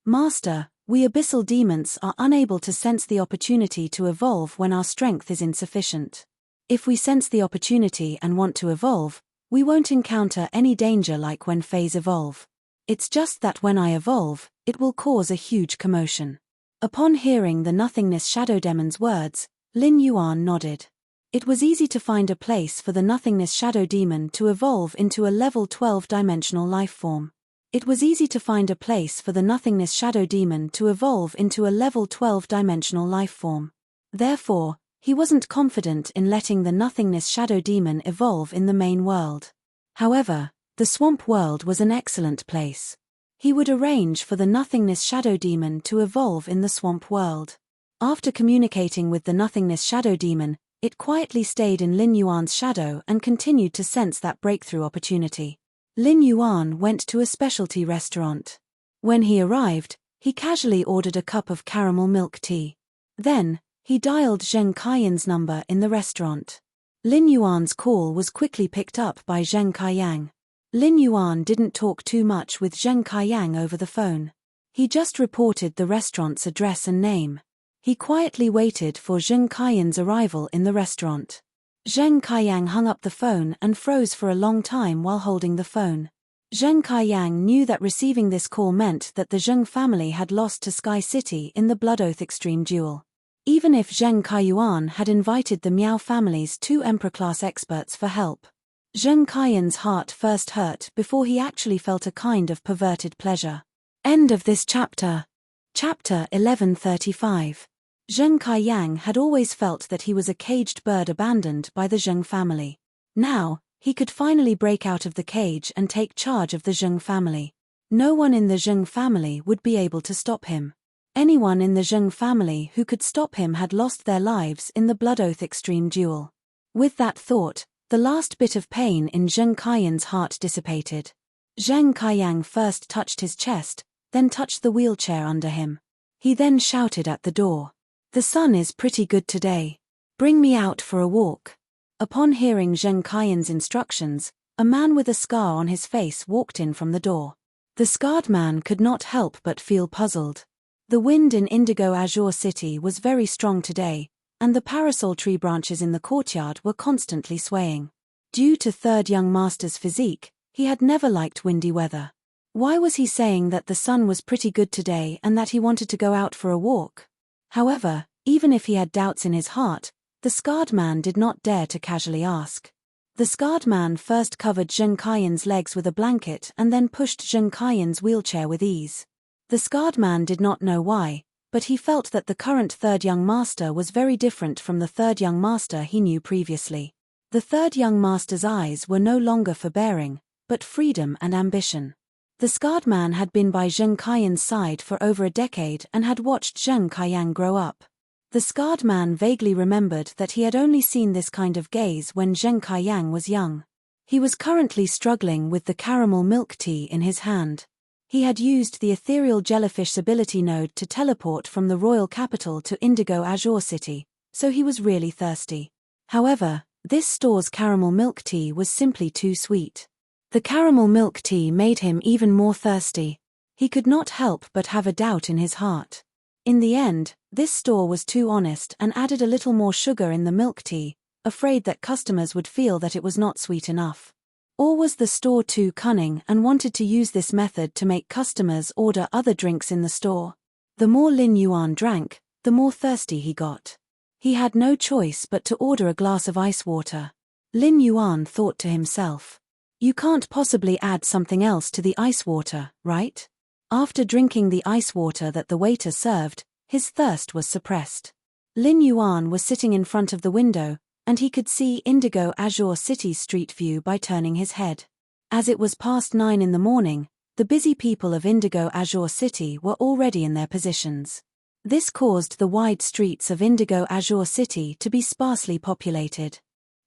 Master, we abyssal demons are unable to sense the opportunity to evolve when our strength is insufficient. If we sense the opportunity and want to evolve, we won't encounter any danger like when Feys evolve. It's just that when I evolve, it will cause a huge commotion. Upon hearing the nothingness shadow demon's words, Lin Yuan nodded. It was easy to find a place for the nothingness shadow demon to evolve into a level 12-dimensional life form. It was easy to find a place for the nothingness shadow demon to evolve into a level 12-dimensional life form. Therefore, he wasn't confident in letting the nothingness shadow demon evolve in the main world. However, the swamp world was an excellent place. He would arrange for the nothingness shadow demon to evolve in the swamp world. After communicating with the nothingness shadow demon, it quietly stayed in Lin Yuan's shadow and continued to sense that breakthrough opportunity. Lin Yuan went to a specialty restaurant. When he arrived, he casually ordered a cup of caramel milk tea. Then, he dialed Zheng Kaiyang's number in the restaurant. Lin Yuan's call was quickly picked up by Zheng Kaiyang. Lin Yuan didn't talk too much with Zheng Kaiyang over the phone. He just reported the restaurant's address and name. He quietly waited for Zheng Kaiyang's arrival in the restaurant. Zheng Kaiyang hung up the phone and froze for a long time while holding the phone. Zheng Kaiyang knew that receiving this call meant that the Zheng family had lost to Sky City in the Blood Oath Extreme duel. Even if Zheng Kaiyuan had invited the Miao family's 2 Emperor-class experts for help, Zheng Kaiyang's heart first hurt before he actually felt a kind of perverted pleasure. End of this chapter. Chapter 1135. Zheng Kaiyang had always felt that he was a caged bird abandoned by the Zheng family. Now, he could finally break out of the cage and take charge of the Zheng family. No one in the Zheng family would be able to stop him. Anyone in the Zheng family who could stop him had lost their lives in the Blood Oath Extreme duel. With that thought, the last bit of pain in Zheng Kaiyang's heart dissipated. Zheng Kaiyang first touched his chest, then touched the wheelchair under him. He then shouted at the door. The sun is pretty good today. Bring me out for a walk. Upon hearing Zheng Kaiyang's instructions, a man with a scar on his face walked in from the door. The scarred man could not help but feel puzzled. The wind in Indigo Azure City was very strong today, and the parasol tree branches in the courtyard were constantly swaying. Due to Third Young Master's physique, he had never liked windy weather. Why was he saying that the sun was pretty good today and that he wanted to go out for a walk? However, even if he had doubts in his heart, the scarred man did not dare to casually ask. The scarred man first covered Zheng Kaiyang's legs with a blanket and then pushed Zheng Kaiyang's wheelchair with ease. The scarred man did not know why, but he felt that the current Third Young Master was very different from the Third Young Master he knew previously. The third young master's eyes were no longer forbearing, but freedom and ambition. The scarred man had been by Zheng Kaiyan's side for over a decade and had watched Zheng Kaiyan grow up. The scarred man vaguely remembered that he had only seen this kind of gaze when Zheng Kaiyan was young. He was currently struggling with the caramel milk tea in his hand. He had used the ethereal jellyfish ability node to teleport from the royal capital to Indigo Azure City, so he was really thirsty. However, this store's caramel milk tea was simply too sweet. The caramel milk tea made him even more thirsty. He could not help but have a doubt in his heart. In the end, this store was too honest and added a little more sugar in the milk tea, afraid that customers would feel that it was not sweet enough. Or was the store too cunning and wanted to use this method to make customers order other drinks in the store? The more Lin Yuan drank, the more thirsty he got. He had no choice but to order a glass of ice water. Lin Yuan thought to himself, "You can't possibly add something else to the ice water, right?" After drinking the ice water that the waiter served, his thirst was suppressed. Lin Yuan was sitting in front of the window, and he could see Indigo Azure City's street view by turning his head. As it was past 9 in the morning, the busy people of Indigo Azure City were already in their positions. This caused the wide streets of Indigo Azure City to be sparsely populated.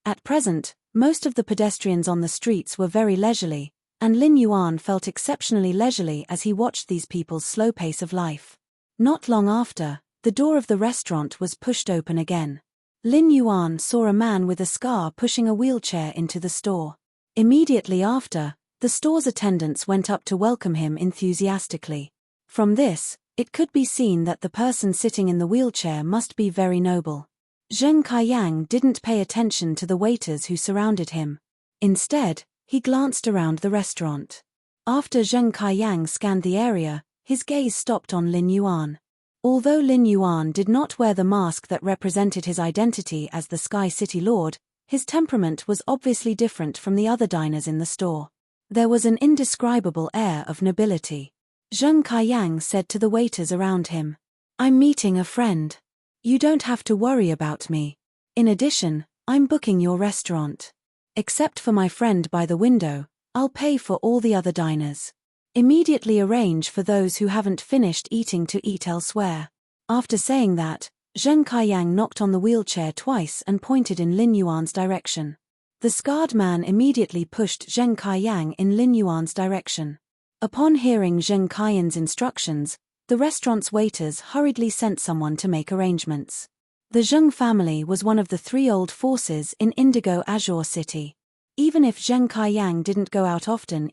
At present, most of the pedestrians on the streets were very leisurely, and Lin Yuan felt exceptionally leisurely as he watched these people's slow pace of life. Not long after, the door of the restaurant was pushed open again. Lin Yuan saw a man with a scar pushing a wheelchair into the store. Immediately after, the store's attendants went up to welcome him enthusiastically. From this, it could be seen that the person sitting in the wheelchair must be very noble. Zheng Kaiyan didn't pay attention to the waiters who surrounded him. Instead, he glanced around the restaurant. After Zheng Kaiyan scanned the area, his gaze stopped on Lin Yuan. Although Lin Yuan did not wear the mask that represented his identity as the Sky City Lord, his temperament was obviously different from the other diners in the store. There was an indescribable air of nobility. Zheng Kaiyan said to the waiters around him, "I'm meeting a friend. You don't have to worry about me. In addition, I'm booking your restaurant. Except for my friend by the window, I'll pay for all the other diners. Immediately arrange for those who haven't finished eating to eat elsewhere." After saying that, Zheng Kaiyan knocked on the wheelchair twice and pointed in Lin Yuan's direction. The scarred man immediately pushed Zheng Kaiyan in Lin Yuan's direction. Upon hearing Zheng Kaiyan's instructions, the restaurant's waiters hurriedly sent someone to make arrangements. The Zheng family was one of the 3 old forces in Indigo Azure City. Even if Zheng Kaiyan did not go out often,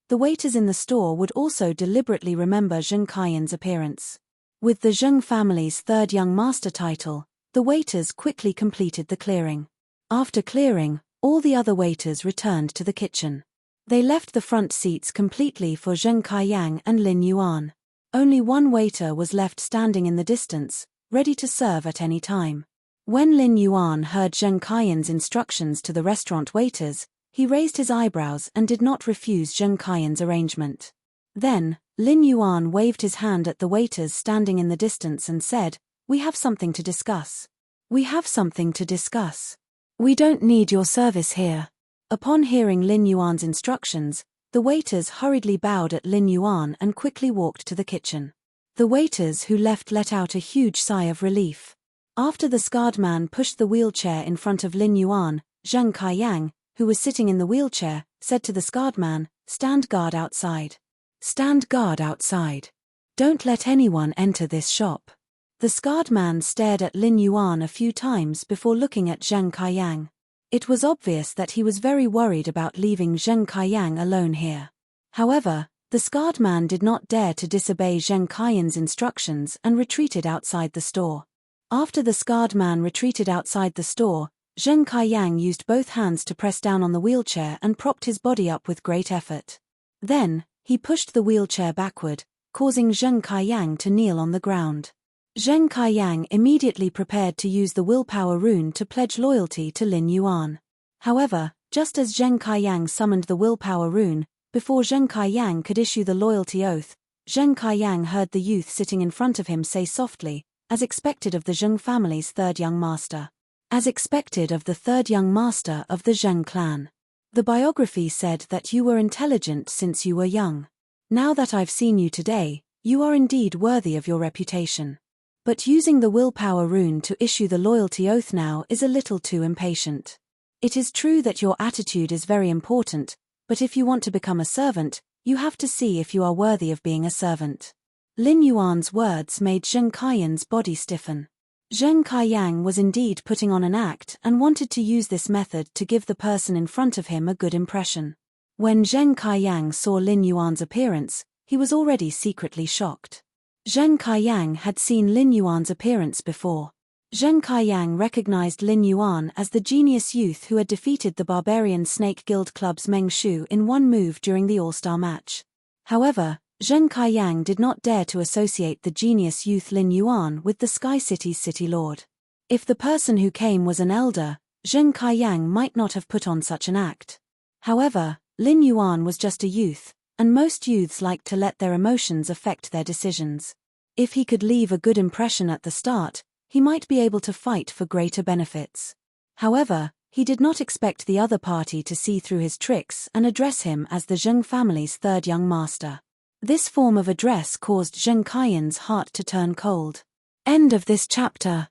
the waiters in the store would also deliberately remember Zheng Kaiyan's appearance. With the Zheng family's 3rd young master title, the waiters quickly completed the clearing. After clearing, all the other waiters returned to the kitchen. They left the front seats completely for Zheng Kaiyan and Lin Yuan. Only one waiter was left standing in the distance, ready to serve at any time. When Lin Yuan heard Zheng Kaiyan's instructions to the restaurant waiters, he raised his eyebrows and did not refuse Zheng Kaiyan's arrangement. Then, Lin Yuan waved his hand at the waiters standing in the distance and said, "We have something to discuss. We have something to discuss. We don't need your service here." Upon hearing Lin Yuan's instructions, the waiters hurriedly bowed at Lin Yuan and quickly walked to the kitchen. The waiters who left let out a huge sigh of relief. After the scarred man pushed the wheelchair in front of Lin Yuan, Zheng Kaiyan, who was sitting in the wheelchair, said to the scarred man, "Stand guard outside. Stand guard outside. Don't let anyone enter this shop." The scarred man stared at Lin Yuan a few times before looking at Zheng Kaiyan. It was obvious that he was very worried about leaving Zheng Kaiyan alone here. However, the scarred man did not dare to disobey Zheng Kaiyan's instructions and retreated outside the store. After the scarred man retreated outside the store, Zheng Kaiyan used both hands to press down on the wheelchair and propped his body up with great effort. Then, he pushed the wheelchair backward, causing Zheng Kaiyan to kneel on the ground. Zheng Kaiyan immediately prepared to use the willpower rune to pledge loyalty to Lin Yuan. However, just as Zheng Kaiyan summoned the willpower rune, before Zheng Kaiyan could issue the loyalty oath, Zheng Kaiyan heard the youth sitting in front of him say softly, as expected of the Zheng family's 3rd young master, as expected of the third young master of the Zheng clan. The biography said that you were intelligent since you were young. Now that I've seen you today, you are indeed worthy of your reputation. But using the willpower rune to issue the loyalty oath now is a little too impatient. It is true that your attitude is very important, but if you want to become a servant, you have to see if you are worthy of being a servant. Lin Yuan's words made Zheng Kaiyan's body stiffen. Zheng Kaiyang was indeed putting on an act and wanted to use this method to give the person in front of him a good impression. When Zheng Kaiyang saw Lin Yuan's appearance, he was already secretly shocked. Zheng Kaiyang had seen Lin Yuan's appearance before. Zheng Kaiyang recognized Lin Yuan as the genius youth who had defeated the barbarian Snake Guild Club's Meng Shu in one move during the All-Star match. However, Zheng Kaiyang did not dare to associate the genius youth Lin Yuan with the Sky City's city lord. If the person who came was an elder, Zheng Kaiyang might not have put on such an act. However, Lin Yuan was just a youth, and most youths like to let their emotions affect their decisions. If he could leave a good impression at the start, he might be able to fight for greater benefits. However, he did not expect the other party to see through his tricks and address him as the Zheng family's third young master. This form of address caused Zheng Kaiyan's heart to turn cold. End of this chapter.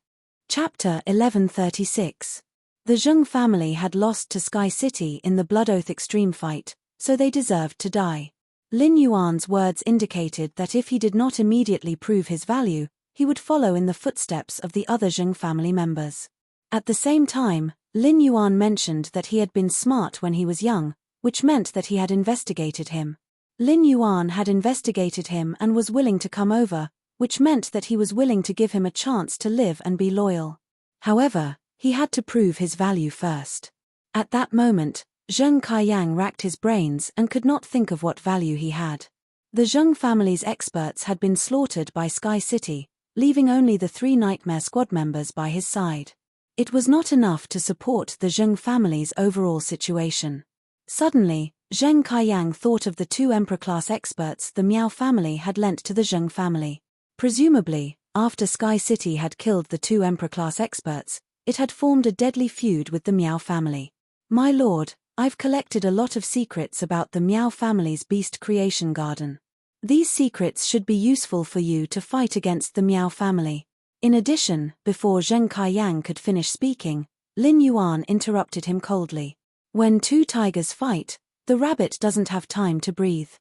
Chapter 1136. The Zheng family had lost to Sky City in the Blood Oath Extreme fight, so they deserved to die. Lin Yuan's words indicated that if he did not immediately prove his value, he would follow in the footsteps of the other Zheng family members. At the same time, Lin Yuan mentioned that he had been smart when he was young, which meant that he had investigated him. Lin Yuan had investigated him and was willing to come over, which meant that he was willing to give him a chance to live and be loyal. However, he had to prove his value first. At that moment, Zheng Kaiyang racked his brains and could not think of what value he had. The Zheng family's experts had been slaughtered by Sky City, leaving only the 3 Nightmare Squad members by his side. It was not enough to support the Zheng family's overall situation. Suddenly, Zheng Kaiyang thought of the 2 Emperor-class experts the Miao family had lent to the Zheng family. Presumably, after Sky City had killed the 2 Emperor-class experts, it had formed a deadly feud with the Miao family. My lord, I've collected a lot of secrets about the Miao family's beast creation garden. These secrets should be useful for you to fight against the Miao family. In addition, before Zheng Kaiyang could finish speaking, Lin Yuan interrupted him coldly. When 2 tigers fight, the rabbit doesn't have time to breathe.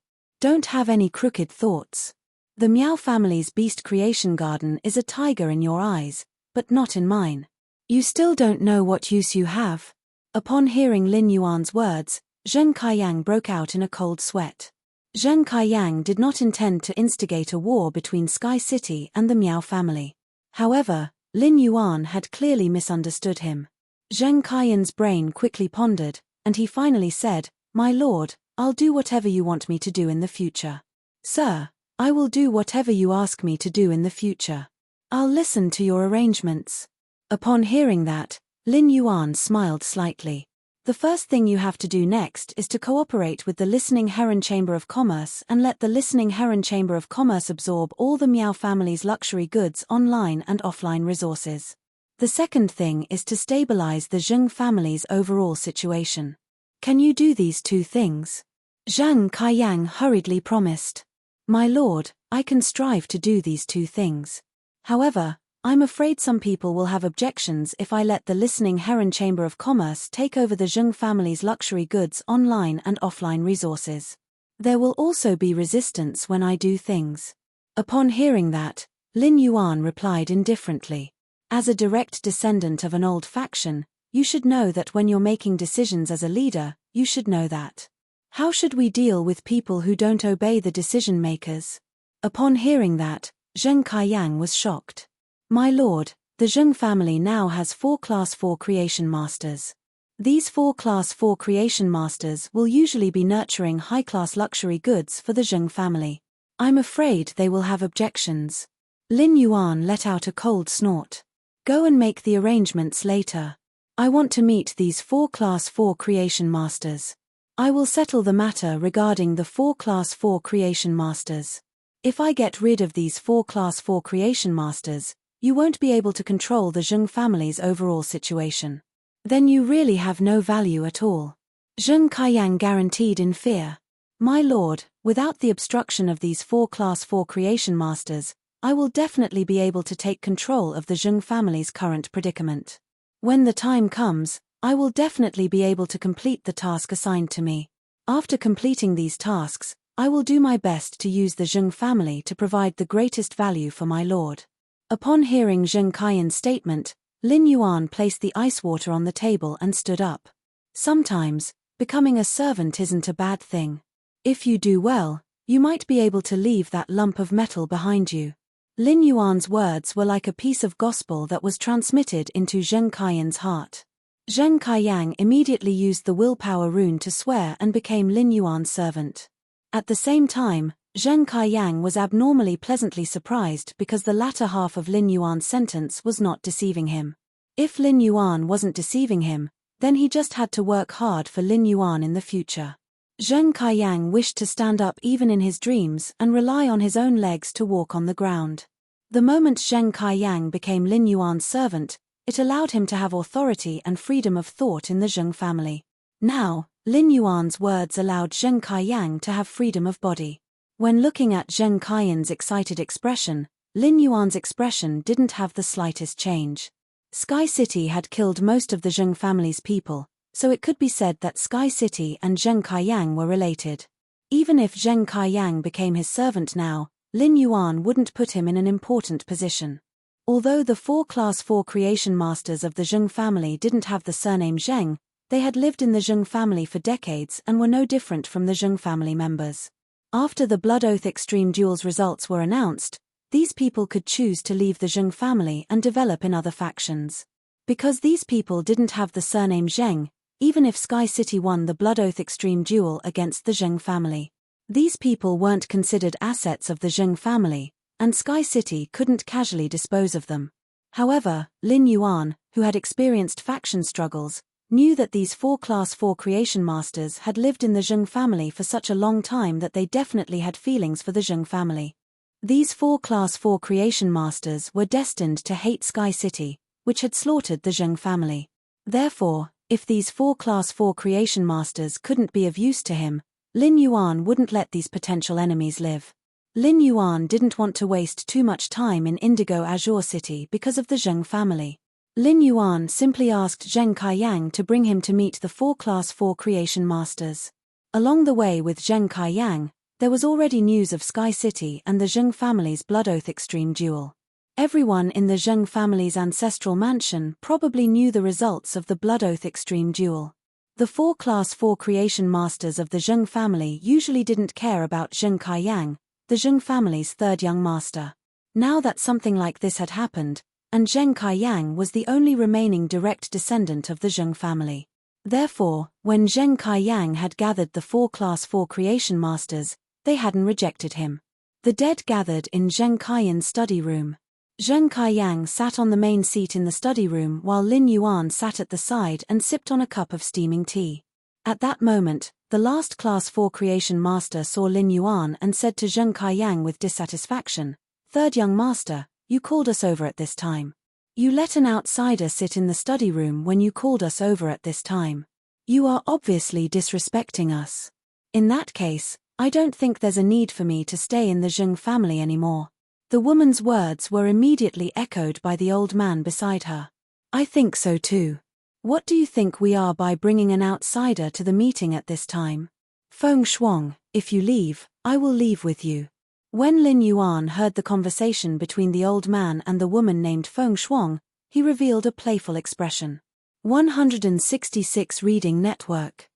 Don't have any crooked thoughts. The Miao family's beast creation garden is a tiger in your eyes, but not in mine. You still don't know what use you have. Upon hearing Lin Yuan's words, Zheng Kaiyang broke out in a cold sweat. Zheng Kaiyang did not intend to instigate a war between Sky City and the Miao family. However, Lin Yuan had clearly misunderstood him. Zheng Kaiyan's brain quickly pondered, and he finally said, "My lord, I'll do whatever you want me to do in the future." "Sir, I will do whatever you ask me to do in the future. I'll listen to your arrangements." Upon hearing that, Lin Yuan smiled slightly. "The first thing you have to do next is to cooperate with the Listening Heron Chamber of Commerce and let the Listening Heron Chamber of Commerce absorb all the Miao family's luxury goods online and offline resources. The second thing is to stabilize the Zheng family's overall situation. Can you do these 2 things?" Zheng Kaiyang hurriedly promised. "My lord, I can strive to do these 2 things. However, I'm afraid some people will have objections if I let the Listening Heron Chamber of Commerce take over the Zheng family's luxury goods online and offline resources. There will also be resistance when I do things." Upon hearing that, Lin Yuan replied indifferently. As a direct descendant of an old faction, you should know that when you're making decisions as a leader, you should know that. How should we deal with people who don't obey the decision makers? Upon hearing that, Zheng Kaiyang was shocked. "My lord, the Zheng family now has 4 Class 4 Creation Masters. These 4 Class 4 Creation Masters will usually be nurturing high-class luxury goods for the Zheng family. I'm afraid they will have objections." Lin Yuan let out a cold snort. "Go and make the arrangements later. I want to meet these 4 Class 4 Creation Masters. I will settle the matter regarding the 4 Class 4 Creation Masters. If I get rid of these 4 Class 4 Creation Masters, You won't be able to control the Zheng family's overall situation. Then you really have no value at all. Zheng Kaiyang guaranteed in fear. My lord, without the obstruction of these 4 Class 4 creation masters, I will definitely be able to take control of the Zheng family's current predicament. When the time comes, I will definitely be able to complete the task assigned to me. After completing these tasks, I will do my best to use the Zheng family to provide the greatest value for my lord. Upon hearing Zheng Kaiyan's statement, Lin Yuan placed the ice water on the table and stood up. Sometimes, becoming a servant isn't a bad thing. If you do well, you might be able to leave that lump of metal behind you. Lin Yuan's words were like a piece of gospel that was transmitted into Zheng Kaiyan's heart. Zheng Kaiyang immediately used the willpower rune to swear and became Lin Yuan's servant. At the same time, Zheng Kaiyang was abnormally pleasantly surprised because the latter half of Lin Yuan's sentence was not deceiving him. If Lin Yuan wasn't deceiving him, then he just had to work hard for Lin Yuan in the future. Zheng Kaiyang wished to stand up even in his dreams and rely on his own legs to walk on the ground. The moment Zheng Kaiyang became Lin Yuan's servant, it allowed him to have authority and freedom of thought in the Zheng family. Now, Lin Yuan's words allowed Zheng Kaiyang to have freedom of body. When looking at Zheng Kaiyan's excited expression, Lin Yuan's expression didn't have the slightest change. Sky City had killed most of the Zheng family's people, so it could be said that Sky City and Zheng Kaiyang were related. Even if Zheng Kaiyang became his servant now, Lin Yuan wouldn't put him in an important position. Although the 4 Class 4 creation masters of the Zheng family didn't have the surname Zheng, they had lived in the Zheng family for decades and were no different from the Zheng family members. After the Blood Oath Extreme Duel's results were announced, these people could choose to leave the Zheng family and develop in other factions. Because these people didn't have the surname Zheng, even if Sky City won the Blood Oath Extreme Duel against the Zheng family, these people weren't considered assets of the Zheng family, and Sky City couldn't casually dispose of them. However, Lin Yuan, who had experienced faction struggles, knew that these 4 Class 4 creation masters had lived in the Zheng family for such a long time that they definitely had feelings for the Zheng family. These 4 Class 4 creation masters were destined to hate Sky City, which had slaughtered the Zheng family. Therefore, if these 4 Class 4 creation masters couldn't be of use to him, Lin Yuan wouldn't let these potential enemies live. Lin Yuan didn't want to waste too much time in Indigo Azure City because of the Zheng family. Lin Yuan simply asked Zheng Kaiyang to bring him to meet the 4 Class 4 creation masters. Along the way with Zheng Kaiyang, there was already news of Sky City and the Zheng family's Blood Oath Extreme Duel. Everyone in the Zheng family's ancestral mansion probably knew the results of the Blood Oath Extreme Duel. The 4 Class 4 creation masters of the Zheng family usually didn't care about Zheng Kaiyang, the Zheng family's third young master. Now that something like this had happened, and Zheng Kaiyang was the only remaining direct descendant of the Zheng family. Therefore, when Zheng Kaiyang had gathered the 4 Class 4 creation masters, they hadn't rejected him. The dead gathered in Zheng Kaiyan's study room. Zheng Kaiyang sat on the main seat in the study room while Lin Yuan sat at the side and sipped on a cup of steaming tea. At that moment, the last Class 4 creation master saw Lin Yuan and said to Zheng Kaiyang with dissatisfaction, "Third young master, you called us over at this time. You let an outsider sit in the study room when you called us over at this time. You are obviously disrespecting us. In that case, I don't think there's a need for me to stay in the Zheng family anymore." The woman's words were immediately echoed by the old man beside her. "I think so too. What do you think we are by bringing an outsider to the meeting at this time? Feng Shuang, if you leave, I will leave with you." When Lin Yuan heard the conversation between the old man and the woman named Feng Shuang, he revealed a playful expression. 166 Reading Network.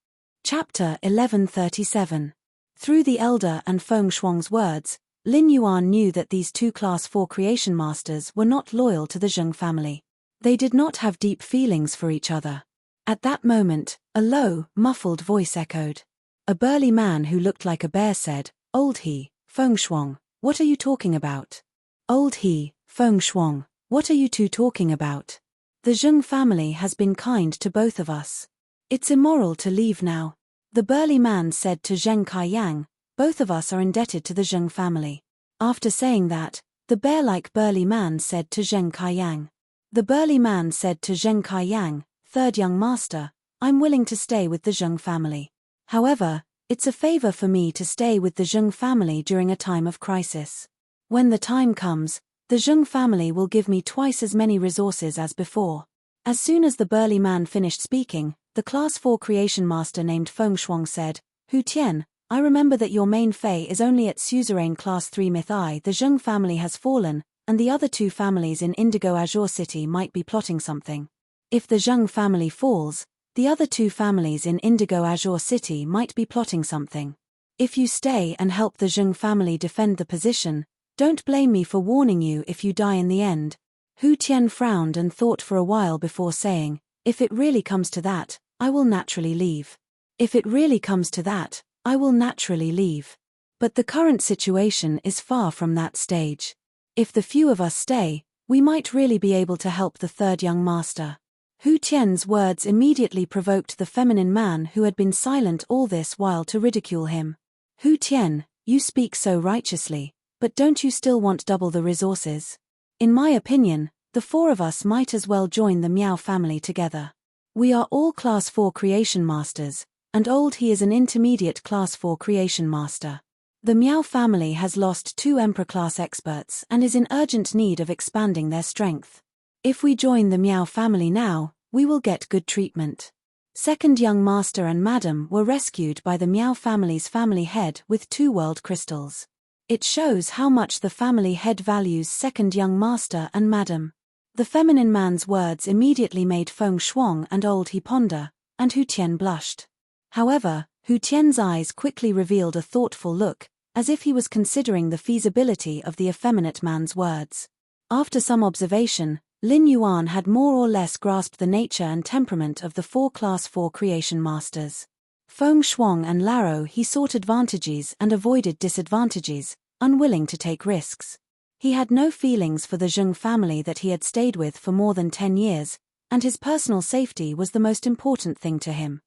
Chapter 1137. Through the elder and Feng Shuang's words, Lin Yuan knew that these 2 Class 4 creation masters were not loyal to the Zheng family. They did not have deep feelings for each other. At that moment, a low, muffled voice echoed. A burly man who looked like a bear said, "Old he, Feng Shuang, what are you talking about? Old he, Feng Shuang, what are you two talking about? The Zheng family has been kind to both of us. It's immoral to leave now." The burly man said to Zheng Kaiyang, "Both of us are indebted to the Zheng family." After saying that, the The bear-like burly man said to Zheng Kaiyang. The burly man said to Zheng Kaiyang, "Third young master, I'm willing to stay with the Zheng family. However, it's a favor for me to stay with the Zheng family during a time of crisis. When the time comes, the Zheng family will give me twice as many resources as before." As soon as the burly man finished speaking, the Class 4 creation master named Feng Shuang said, "Hu Tian, I remember that your main Fei is only at suzerain Class 3 myth I. The Zheng family has fallen, and the other two families in Indigo Azure City might be plotting something. If the Zheng family falls, the other two families in Indigo Azure City might be plotting something. If you stay and help the Zheng family defend the position, don't blame me for warning you if you die in the end." Hu Tian frowned and thought for a while before saying, "If it really comes to that, I will naturally leave. If it really comes to that, I will naturally leave. But the current situation is far from that stage. If the few of us stay, we might really be able to help the third young master." Hu Tian's words immediately provoked the feminine man who had been silent all this while to ridicule him. "Hu Tian, you speak so righteously, but don't you still want double the resources? In my opinion, the four of us might as well join the Miao family together. We are all Class 4 creation masters, and old he is an intermediate Class 4 creation master. The Miao family has lost 2 Emperor-class experts and is in urgent need of expanding their strength. If we join the Miao family now, we will get good treatment." Second young master and madam were rescued by the Miao family's family head with 2 world crystals. It shows how much the family head values second young master and madam. The feminine man's words immediately made Feng Shuang and old he ponder, and Hu Tian blushed. However, Hu Tian's eyes quickly revealed a thoughtful look, as if he was considering the feasibility of the effeminate man's words. After some observation, Lin Yuan had more or less grasped the nature and temperament of the 4 Class 4 creation masters. Feng Shuang and Laro he sought advantages and avoided disadvantages, unwilling to take risks. He had no feelings for the Zheng family that he had stayed with for more than 10 years, and his personal safety was the most important thing to him.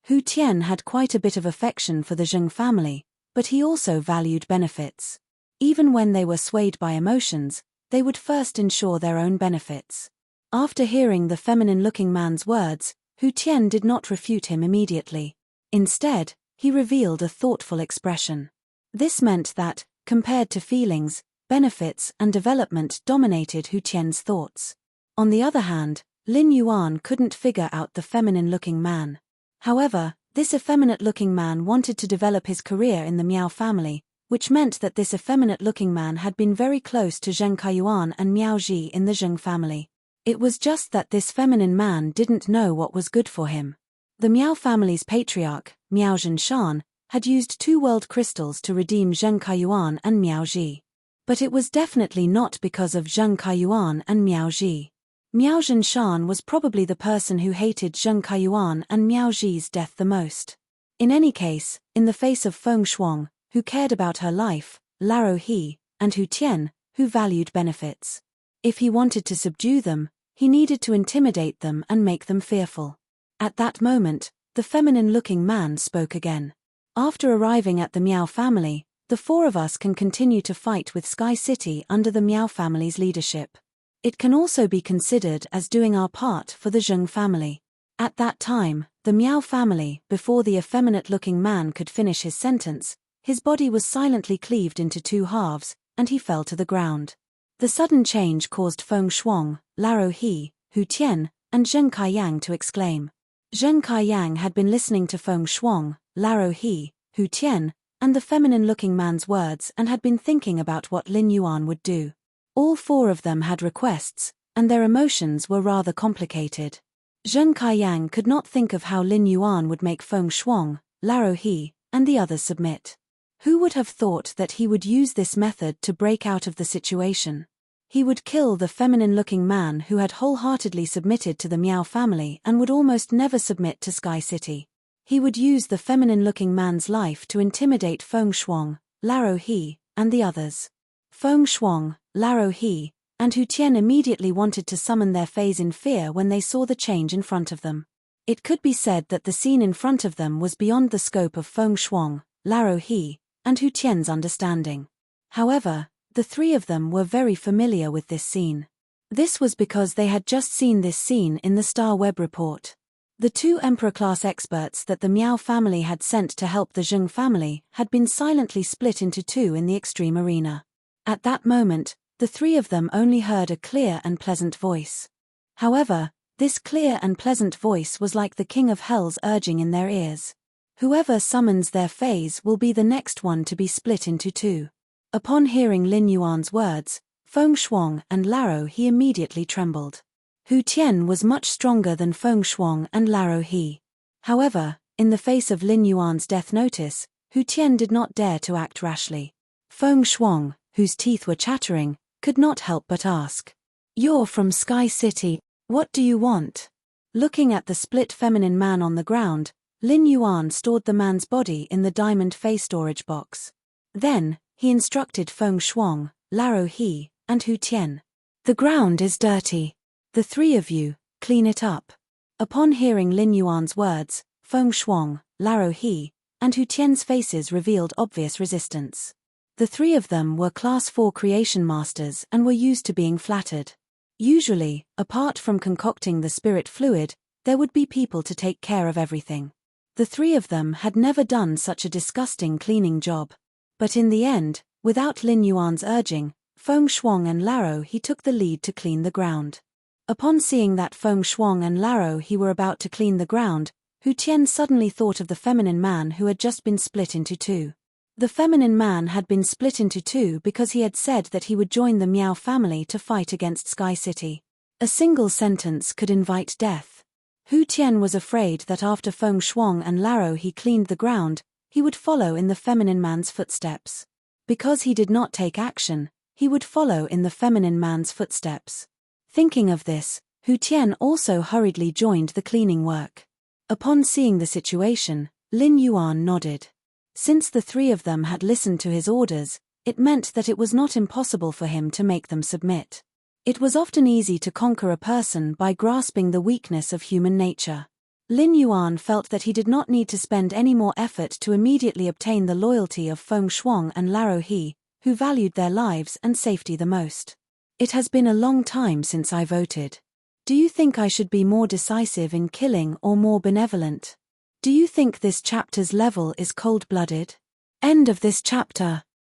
Hu Tian had quite a bit of affection for the Zheng family, but he also valued benefits. Even when they were swayed by emotions, they would first ensure their own benefits. After hearing the feminine-looking man's words, Hu Tian did not refute him immediately. Instead, he revealed a thoughtful expression. This meant that, compared to feelings, benefits and development dominated Hu Tian's thoughts. On the other hand, Lin Yuan couldn't figure out the feminine-looking man. However, this effeminate-looking man wanted to develop his career in the Miao family, which meant that this effeminate-looking man had been very close to Zheng Kaiyuan and Miao Ji in the Zheng family. It was just that this feminine man didn't know what was good for him. The Miao family's patriarch, Miao Zhenshan, had used 2 world crystals to redeem Zheng Kaiyuan and Miao Ji. But it was definitely not because of Zheng Kaiyuan and Miao Ji. Miao Zhenshan was probably the person who hated Zheng Kaiyuan and Miao Ji's death the most. In any case, in the face of Feng Shuang, who cared about her life, Laro He, and Hu Tian, who valued benefits. If he wanted to subdue them, he needed to intimidate them and make them fearful. At that moment, the feminine-looking man spoke again. "After arriving at the Miao family, the 4 of us can continue to fight with Sky City under the Miao family's leadership. It can also be considered as doing our part for the Zheng family." At that time, the Miao family, before the effeminate-looking man could finish his sentence, his body was silently cleaved into 2 halves, and he fell to the ground. The sudden change caused Feng Shuang, Laro He, Hu Tian, and Zheng Kaiyang to exclaim. Zheng Kaiyang had been listening to Feng Shuang, Laro He, Hu Tian, and the feminine-looking man's words and had been thinking about what Lin Yuan would do. All 4 of them had requests, and their emotions were rather complicated. Zheng Kaiyang could not think of how Lin Yuan would make Feng Shuang, Laro He, and the others submit. Who would have thought that he would use this method to break out of the situation? He would kill the feminine-looking man who had wholeheartedly submitted to the Miao family and would almost never submit to Sky City. He would use the feminine-looking man's life to intimidate Feng Shuang, Laro He, and the others. Feng Shuang, Laro He, and Hu Tian immediately wanted to summon their fays in fear when they saw the change in front of them. It could be said that the scene in front of them was beyond the scope of Feng Shuang, Laro He, and Hu Tian's understanding. However, The three of them were very familiar with this scene. This was because they had just seen this scene in the Star Web report. The two Emperor-class experts that the Miao family had sent to help the Zheng family had been silently split into two in the extreme arena. At that moment, the three of them only heard a clear and pleasant voice. However, this clear and pleasant voice was like the King of Hell's urging in their ears. Whoever summons their phase will be the next one to be split into two. Upon hearing Lin Yuan's words, Feng Shuang and Laro He immediately trembled. Hu Tian was much stronger than Feng Shuang and Laro He. However, in the face of Lin Yuan's death notice, Hu Tian did not dare to act rashly. Feng Shuang, whose teeth were chattering, could not help but ask, "You're from Sky City, what do you want?" Looking at the split feminine man on the ground, Lin Yuan stored the man's body in the diamond face storage box. Then, he instructed Feng Shuang, Laro He, and Hu Tian. "The ground is dirty. The three of you, clean it up." Upon hearing Lin Yuan's words, Feng Shuang, Laro He, and Hu Tian's faces revealed obvious resistance. The three of them were Class 4 creation masters and were used to being flattered. Usually, apart from concocting the spirit fluid, there would be people to take care of everything. The three of them had never done such a disgusting cleaning job. But in the end, without Lin Yuan's urging, Feng Shuang and Laro He took the lead to clean the ground. Upon seeing that Feng Shuang and Laro He were about to clean the ground, Hu Tian suddenly thought of the feminine man who had just been split into two. The feminine man had been split into two because he had said that he would join the Miao family to fight against Sky City. A single sentence could invite death. Hu Tian was afraid that after Feng Shuang and Laro He cleaned the ground, he would follow in the feminine man's footsteps. Because he did not take action, he would follow in the feminine man's footsteps. Thinking of this, Hu Tian also hurriedly joined the cleaning work. Upon seeing the situation, Lin Yuan nodded. Since the three of them had listened to his orders, it meant that it was not impossible for him to make them submit. It was often easy to conquer a person by grasping the weakness of human nature. Lin Yuan felt that he did not need to spend any more effort to immediately obtain the loyalty of Feng Shuang and Laro He, who valued their lives and safety the most. "It has been a long time since I voted. Do you think I should be more decisive in killing or more benevolent? Do you think this chapter's level is cold-blooded?" End of this chapter.